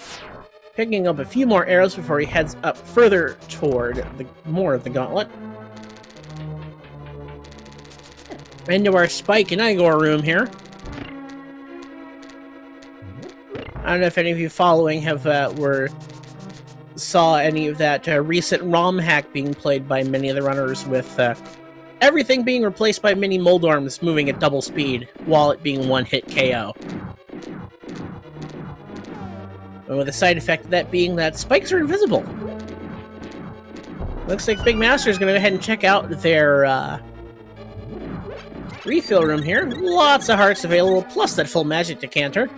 Picking up a few more arrows before he heads up further toward more of the gauntlet. Into our Spike and Igor room here. I don't know if any of you following have saw any of that recent ROM hack being played by many of the runners with everything being replaced by mini mold arms moving at double speed while it being one-hit KO. And with the side effect of that being that spikes are invisible. Looks like Big Master is going to go ahead and check out their refill room here. Lots of hearts available, plus that full magic decanter.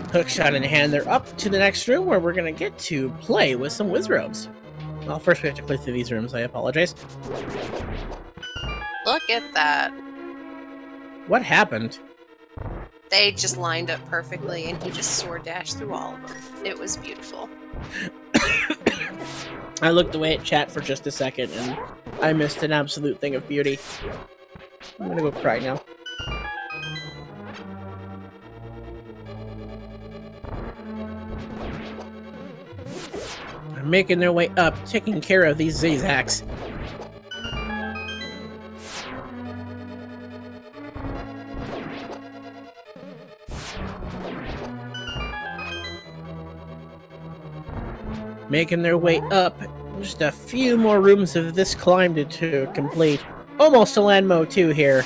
Hookshot in hand, they're up to the next room where we're going to get to play with some Wizrobes. Well, first we have to play through these rooms, I apologize. Look at that. What happened? They just lined up perfectly, and he just sword dashed through all of them. It was beautiful. I looked away at chat for just a second, and I missed an absolute thing of beauty. I'm gonna go cry now. They're making their way up, taking care of these Zazaks. Making their way up. Just a few more rooms of this climb to complete. Almost to land mode 2 here.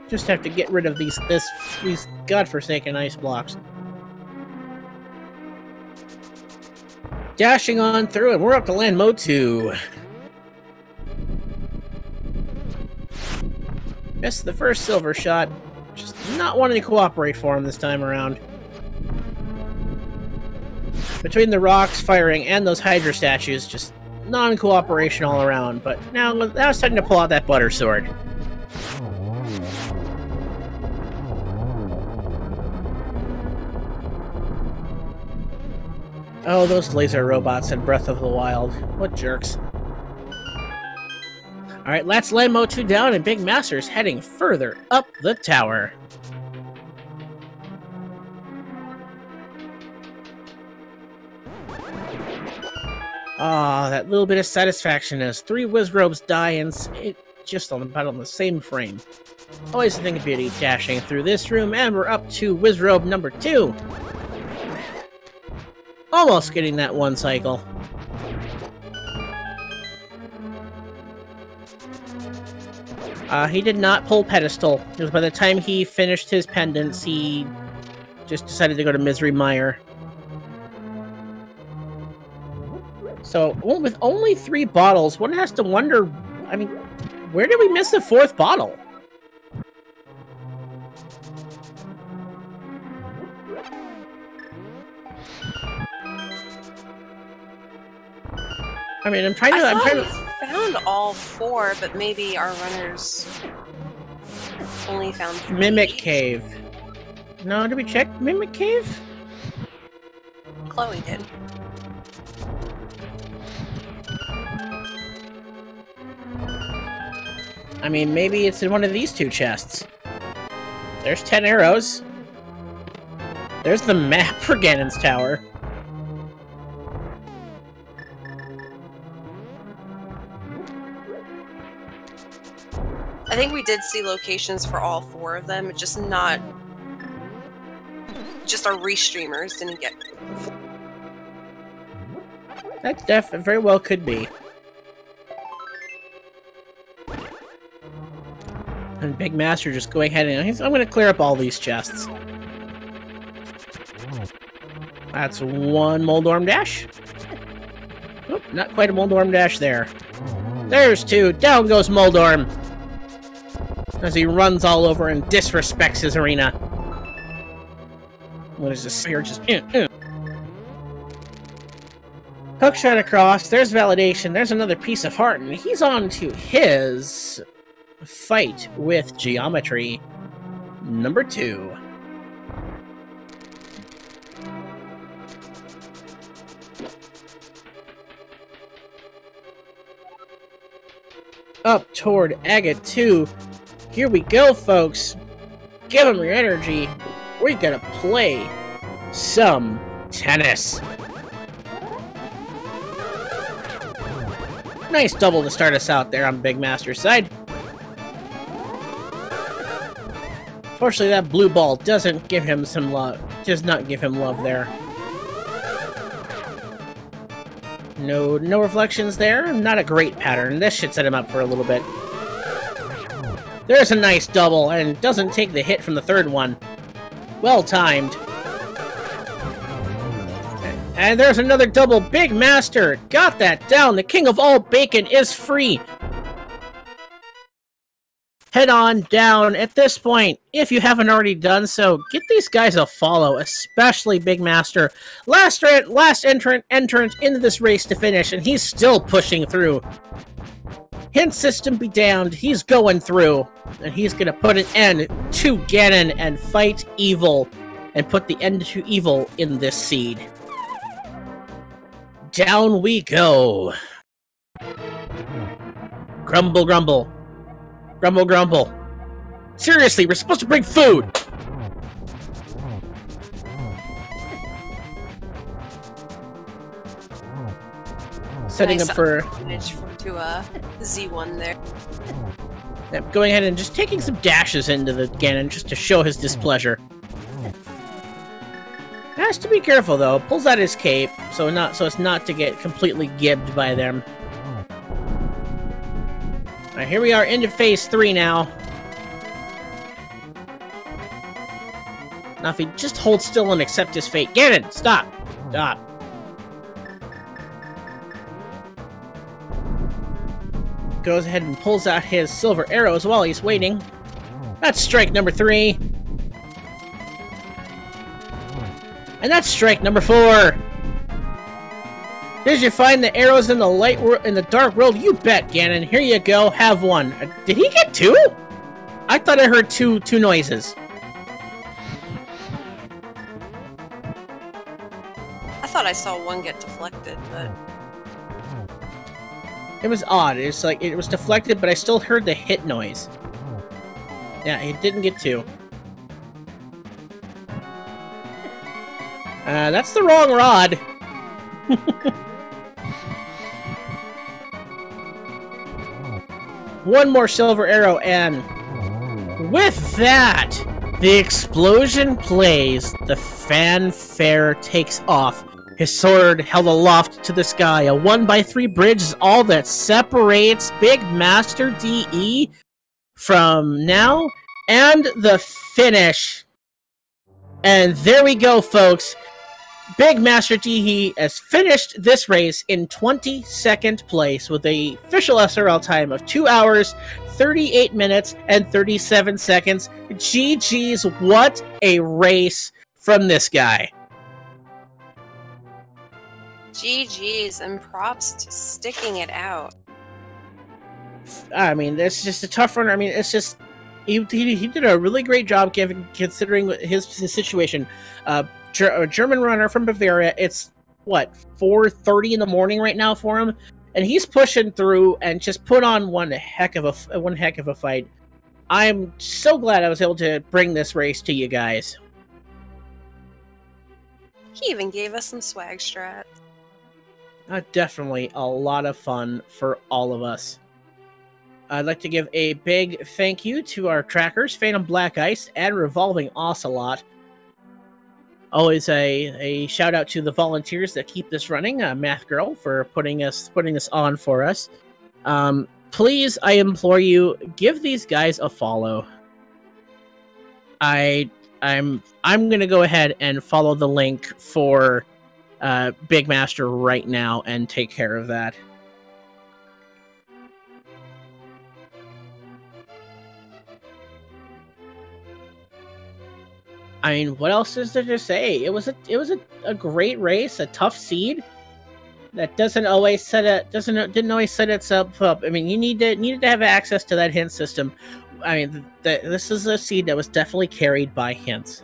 Just have to get rid of these godforsaken ice blocks. Dashing on through, and we're up to land mode 2. Missed the first silver shot. Just not wanting to cooperate for him this time around. Between the rocks firing and those Hydra statues, just non-cooperation all around. But now it's time to pull out that butter sword. Oh, those laser robots in Breath of the Wild. What jerks. Alright, let's land mode 2 down, and Big Master's heading further up the tower. Ah, that little bit of satisfaction as 3 Wizrobes die and it just about on the same frame. Always a thing of beauty, dashing through this room, and we're up to Wizrobe number 2. Almost getting that one cycle. He did not pull pedestal, because by the time he finished his pendants, he just decided to go to Misery Mire. So, with only 3 bottles, one has to wonder, I mean, where did we miss the 4th bottle? I mean, I'm trying to... We found all 4, but maybe our runners only found 3. Mimic Cave. No, did we check Mimic Cave? Chloe did. I mean, maybe it's in one of these 2 chests. There's 10 arrows. There's the map for Ganon's Tower. I think we did see locations for all 4 of them, just not... Just our restreamers didn't get... That very well could be. And Big Master just going ahead and... I'm going to clear up all these chests. That's 1 Moldorm Dash. Oop, not quite a Moldorm Dash there. There's 2. Down goes Moldorm. As he runs all over and disrespects his arena. What is this spear? Just... Hookshot across. There's validation. There's another piece of heart. And he's on to his fight with geometry. Number 2. Up toward Agate 2. Here we go, folks. Give them your energy. We're gonna play some tennis. Nice double to start us out there on Big Master's side. Fortunately, that blue ball doesn't give him some love. Does not give him love there. No reflections there. Not a great pattern. This should set him up for a little bit. There's a nice double, and doesn't take the hit from the third one. Well timed. And there's another double. Big Master got that down. The king of all bacon is free. Head on down at this point. If you haven't already done so, get these guys a follow, especially Big Master. Last entrant into this race to finish, and he's still pushing through. Hint system be damned, he's going through, and he's gonna put an end to Ganon and fight evil, and put the end to evil in this seed. Down we go. Grumble, grumble. Grumble, grumble. Seriously, we're supposed to bring food! Setting nice up for... to Z1 there. Yep, going ahead and just taking some dashes into the Ganon just to show his displeasure. Has to be careful though. Pulls out his cape so as not to get completely gibbed by them. Alright, here we are into phase 3 now. Now if he just holds still and accept his fate. Ganon, stop! Stop. Goes ahead and pulls out his silver arrows while he's waiting. That's strike number 3. And that's strike number 4. Did you find the arrows in the dark world? You bet, Ganon. Here you go. Have one. Did he get 2? I thought I heard two noises. I thought I saw one get deflected, but... It was odd. It's like it was deflected, but I still heard the hit noise. Yeah, it didn't get 2. That's the wrong rod. One more silver arrow, and with that, the explosion plays. The fanfare takes off. His sword held aloft to the sky. A 1x3 bridge is all that separates Big Master DE from now and the finish. And there we go, folks. Big Master DE has finished this race in 22nd place with a official SRL time of 2 hours, 38 minutes, and 37 seconds. GG's, what a race from this guy. GG's, and props to sticking it out. I mean, it's just a tough run. I mean, it's just... He did a really great job considering his situation. A German runner from Bavaria. It's what, 4:30 in the morning right now for him, and he's pushing through and just put on one heck of a fight. I'm so glad I was able to bring this race to you guys. He even gave us some swag strats. Definitely a lot of fun for all of us. I'd like to give a big thank you to our trackers, Phantom Black Ice and Revolving Ocelot. Always a shout out to the volunteers that keep this running. Math Girl for putting this on for us. Please, I implore you, give these guys a follow. I'm gonna go ahead and follow the link for Big Master right now and take care of that. I mean, what else is there to say? It was a great race, a tough seed that didn't always set itself up. I mean, you needed to have access to that hint system. I mean, this is a seed that was definitely carried by hints.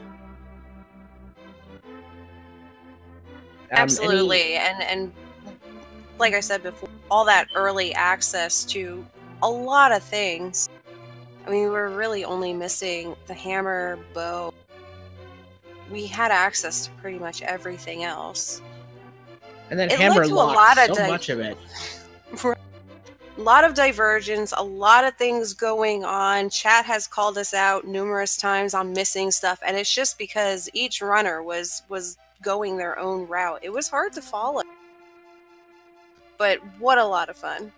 Absolutely, and like I said before, all that early access to a lot of things. I mean, we were really only missing the hammer, bow. We had access to pretty much everything else. And then hammer locked so much of it. A lot of divergence, a lot of things going on. Chat has called us out numerous times on missing stuff, and it's just because each runner was going their own route. It was hard to follow. But what a lot of fun.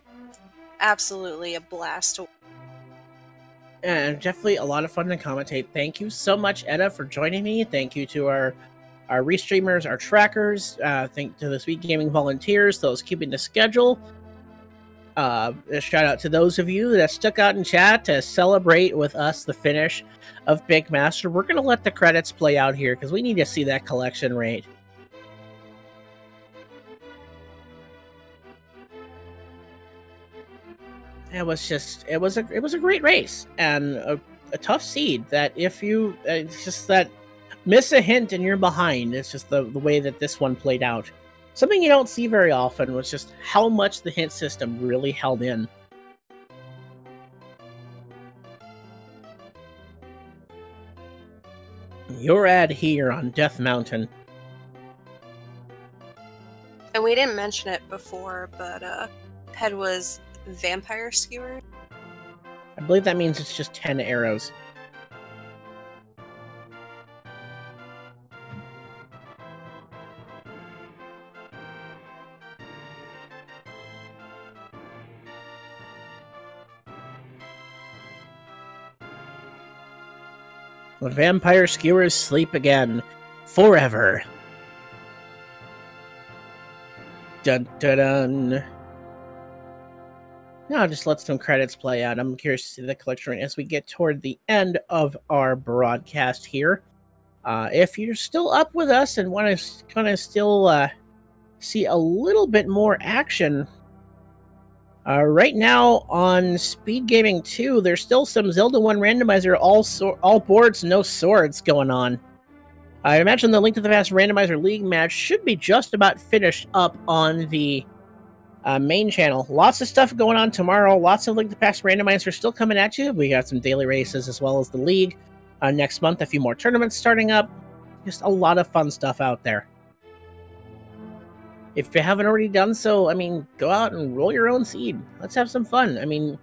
Absolutely a blast. And definitely a lot of fun to commentate. Thank you so much, Edda, for joining me. Thank you to our restreamers, our trackers. Thank to the Sweet Gaming volunteers, those keeping the schedule. A shout out to those of you that stuck out in chat to celebrate with us the finish of Big Master. We're going to let the credits play out here because we need to see that collection rate. It was a great race and a tough seed that if you it's just that miss a hint and you're behind. It's just the way that this one played out. Something you don't see very often was just how much the hint system really held in. Your ad here on Death Mountain. And we didn't mention it before, but head was vampire skewer. I believe that means it's just 10 arrows. The vampire skewers sleep again. Forever. Dun dun dun. Now just let some credits play out. I'm curious to see the collection rate as we get toward the end of our broadcast here. If you're still up with us and want to kind of still see a little bit more action, right now on Speed Gaming 2, there's still some Zelda 1 randomizer, all boards, no swords going on. I imagine the Link to the Past Randomizer League match should be just about finished up on the main channel. Lots of stuff going on tomorrow. Lots of Link to the Past Randomizer still coming at you. We got some daily races as well as the League. Next month, a few more tournaments starting up. Just a lot of fun stuff out there. If you haven't already done so, I mean, go out and roll your own seed. Let's have some fun. I mean,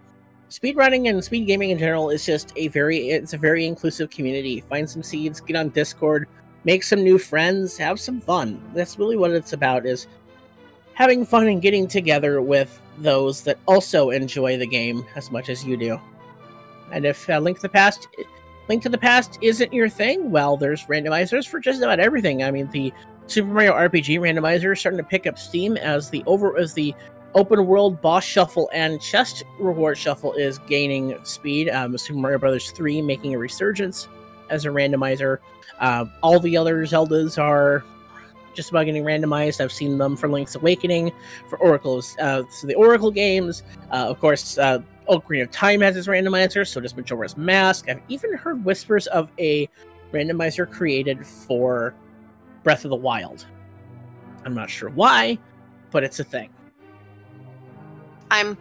speedrunning and speed gaming in general is just it's a very inclusive community. Find some seeds, get on Discord, make some new friends, have some fun. That's really what it's about, is having fun and getting together with those that also enjoy the game as much as you do. And if Link to the Past isn't your thing, well, there's randomizers for just about everything. I mean, the Super Mario RPG randomizer is starting to pick up steam as the open world boss shuffle and chest reward shuffle is gaining speed. Super Mario Bros. 3 making a resurgence as a randomizer. All the other Zeldas are just about getting randomized. I've seen them for Link's Awakening, for the Oracle games. Of course, Ocarina of Time has its randomizer, so does Majora's Mask. I've even heard whispers of a randomizer created for Breath of the Wild. I'm not sure why, but it's a thing. I'm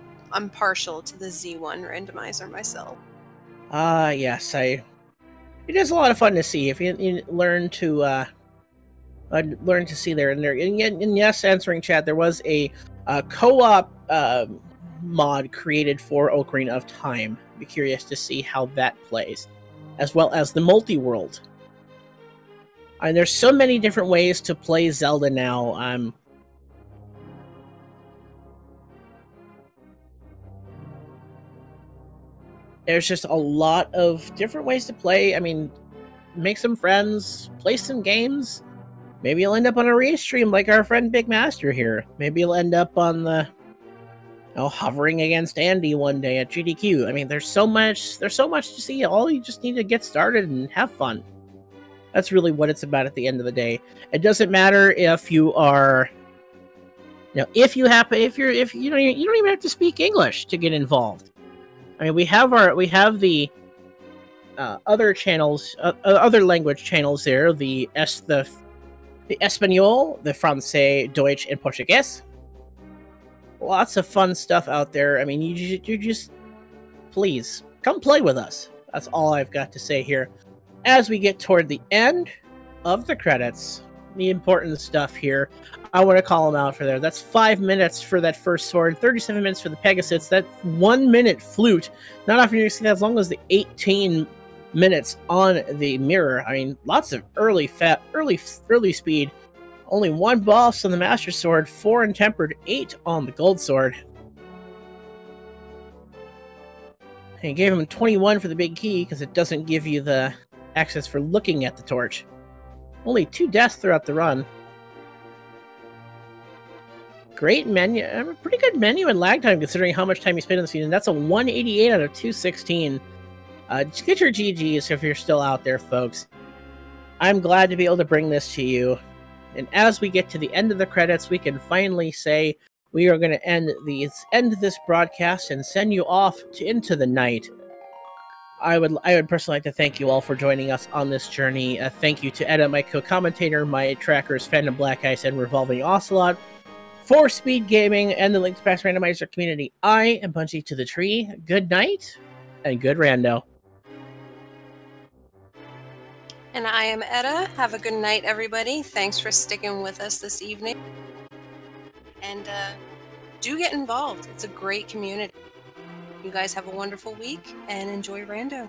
partial to the Z1 randomizer myself. Yes, it is a lot of fun to see if you learn to see there and there. And yes, answering chat, there was a co-op mod created for Ocarina of Time. Be curious to see how that plays, as well as the multi-world. And there's so many different ways to play Zelda now. There's just a lot of different ways to play. I mean, make some friends, play some games. Maybe you'll end up on a restream like our friend Big Master here. Maybe you'll end up on the hovering against Andy one day at GDQ. I mean, there's so much to see. All you just need to get started and have fun. That's really what it's about at the end of the day. It doesn't matter if you are, you don't even have to speak English to get involved. I mean, we have the other channels, other language channels there. The Espanol, the Francais, Deutsch, and Portuguese. Lots of fun stuff out there. I mean, you just please come play with us. That's all I've got to say here. As we get toward the end of the credits, the important stuff here, I want to call them out for there. That's 5 minutes for that first sword, 37 minutes for the Pegasus, that 1 minute flute. Not often you see that, as long as the 18 minutes on the mirror. I mean, lots of early speed. Only 1 boss on the Master Sword, 4 in Tempered, 8 on the Gold Sword. And he gave him 21 for the big key because it doesn't give you the access for looking at the torch. Only 2 deaths throughout the run. Great menu, pretty good menu and lag time considering how much time you spent in the season. That's a 188 out of 216. Just get your GGs if you're still out there, folks. I'm glad to be able to bring this to you. And as we get to the end of the credits, we can finally say we are going to end this broadcast and send you off into the night. I would personally like to thank you all for joining us on this journey. Thank you to Edda, my co-commentator, my trackers, Phantom Black Ice, and Revolving Ocelot, for Speed Gaming, and the Links Past Randomizer community. I am Punchy to the Tree. Good night, and good rando. And I am Edda. Have a good night, everybody. Thanks for sticking with us this evening. And do get involved. It's a great community. You guys have a wonderful week, and enjoy Rando.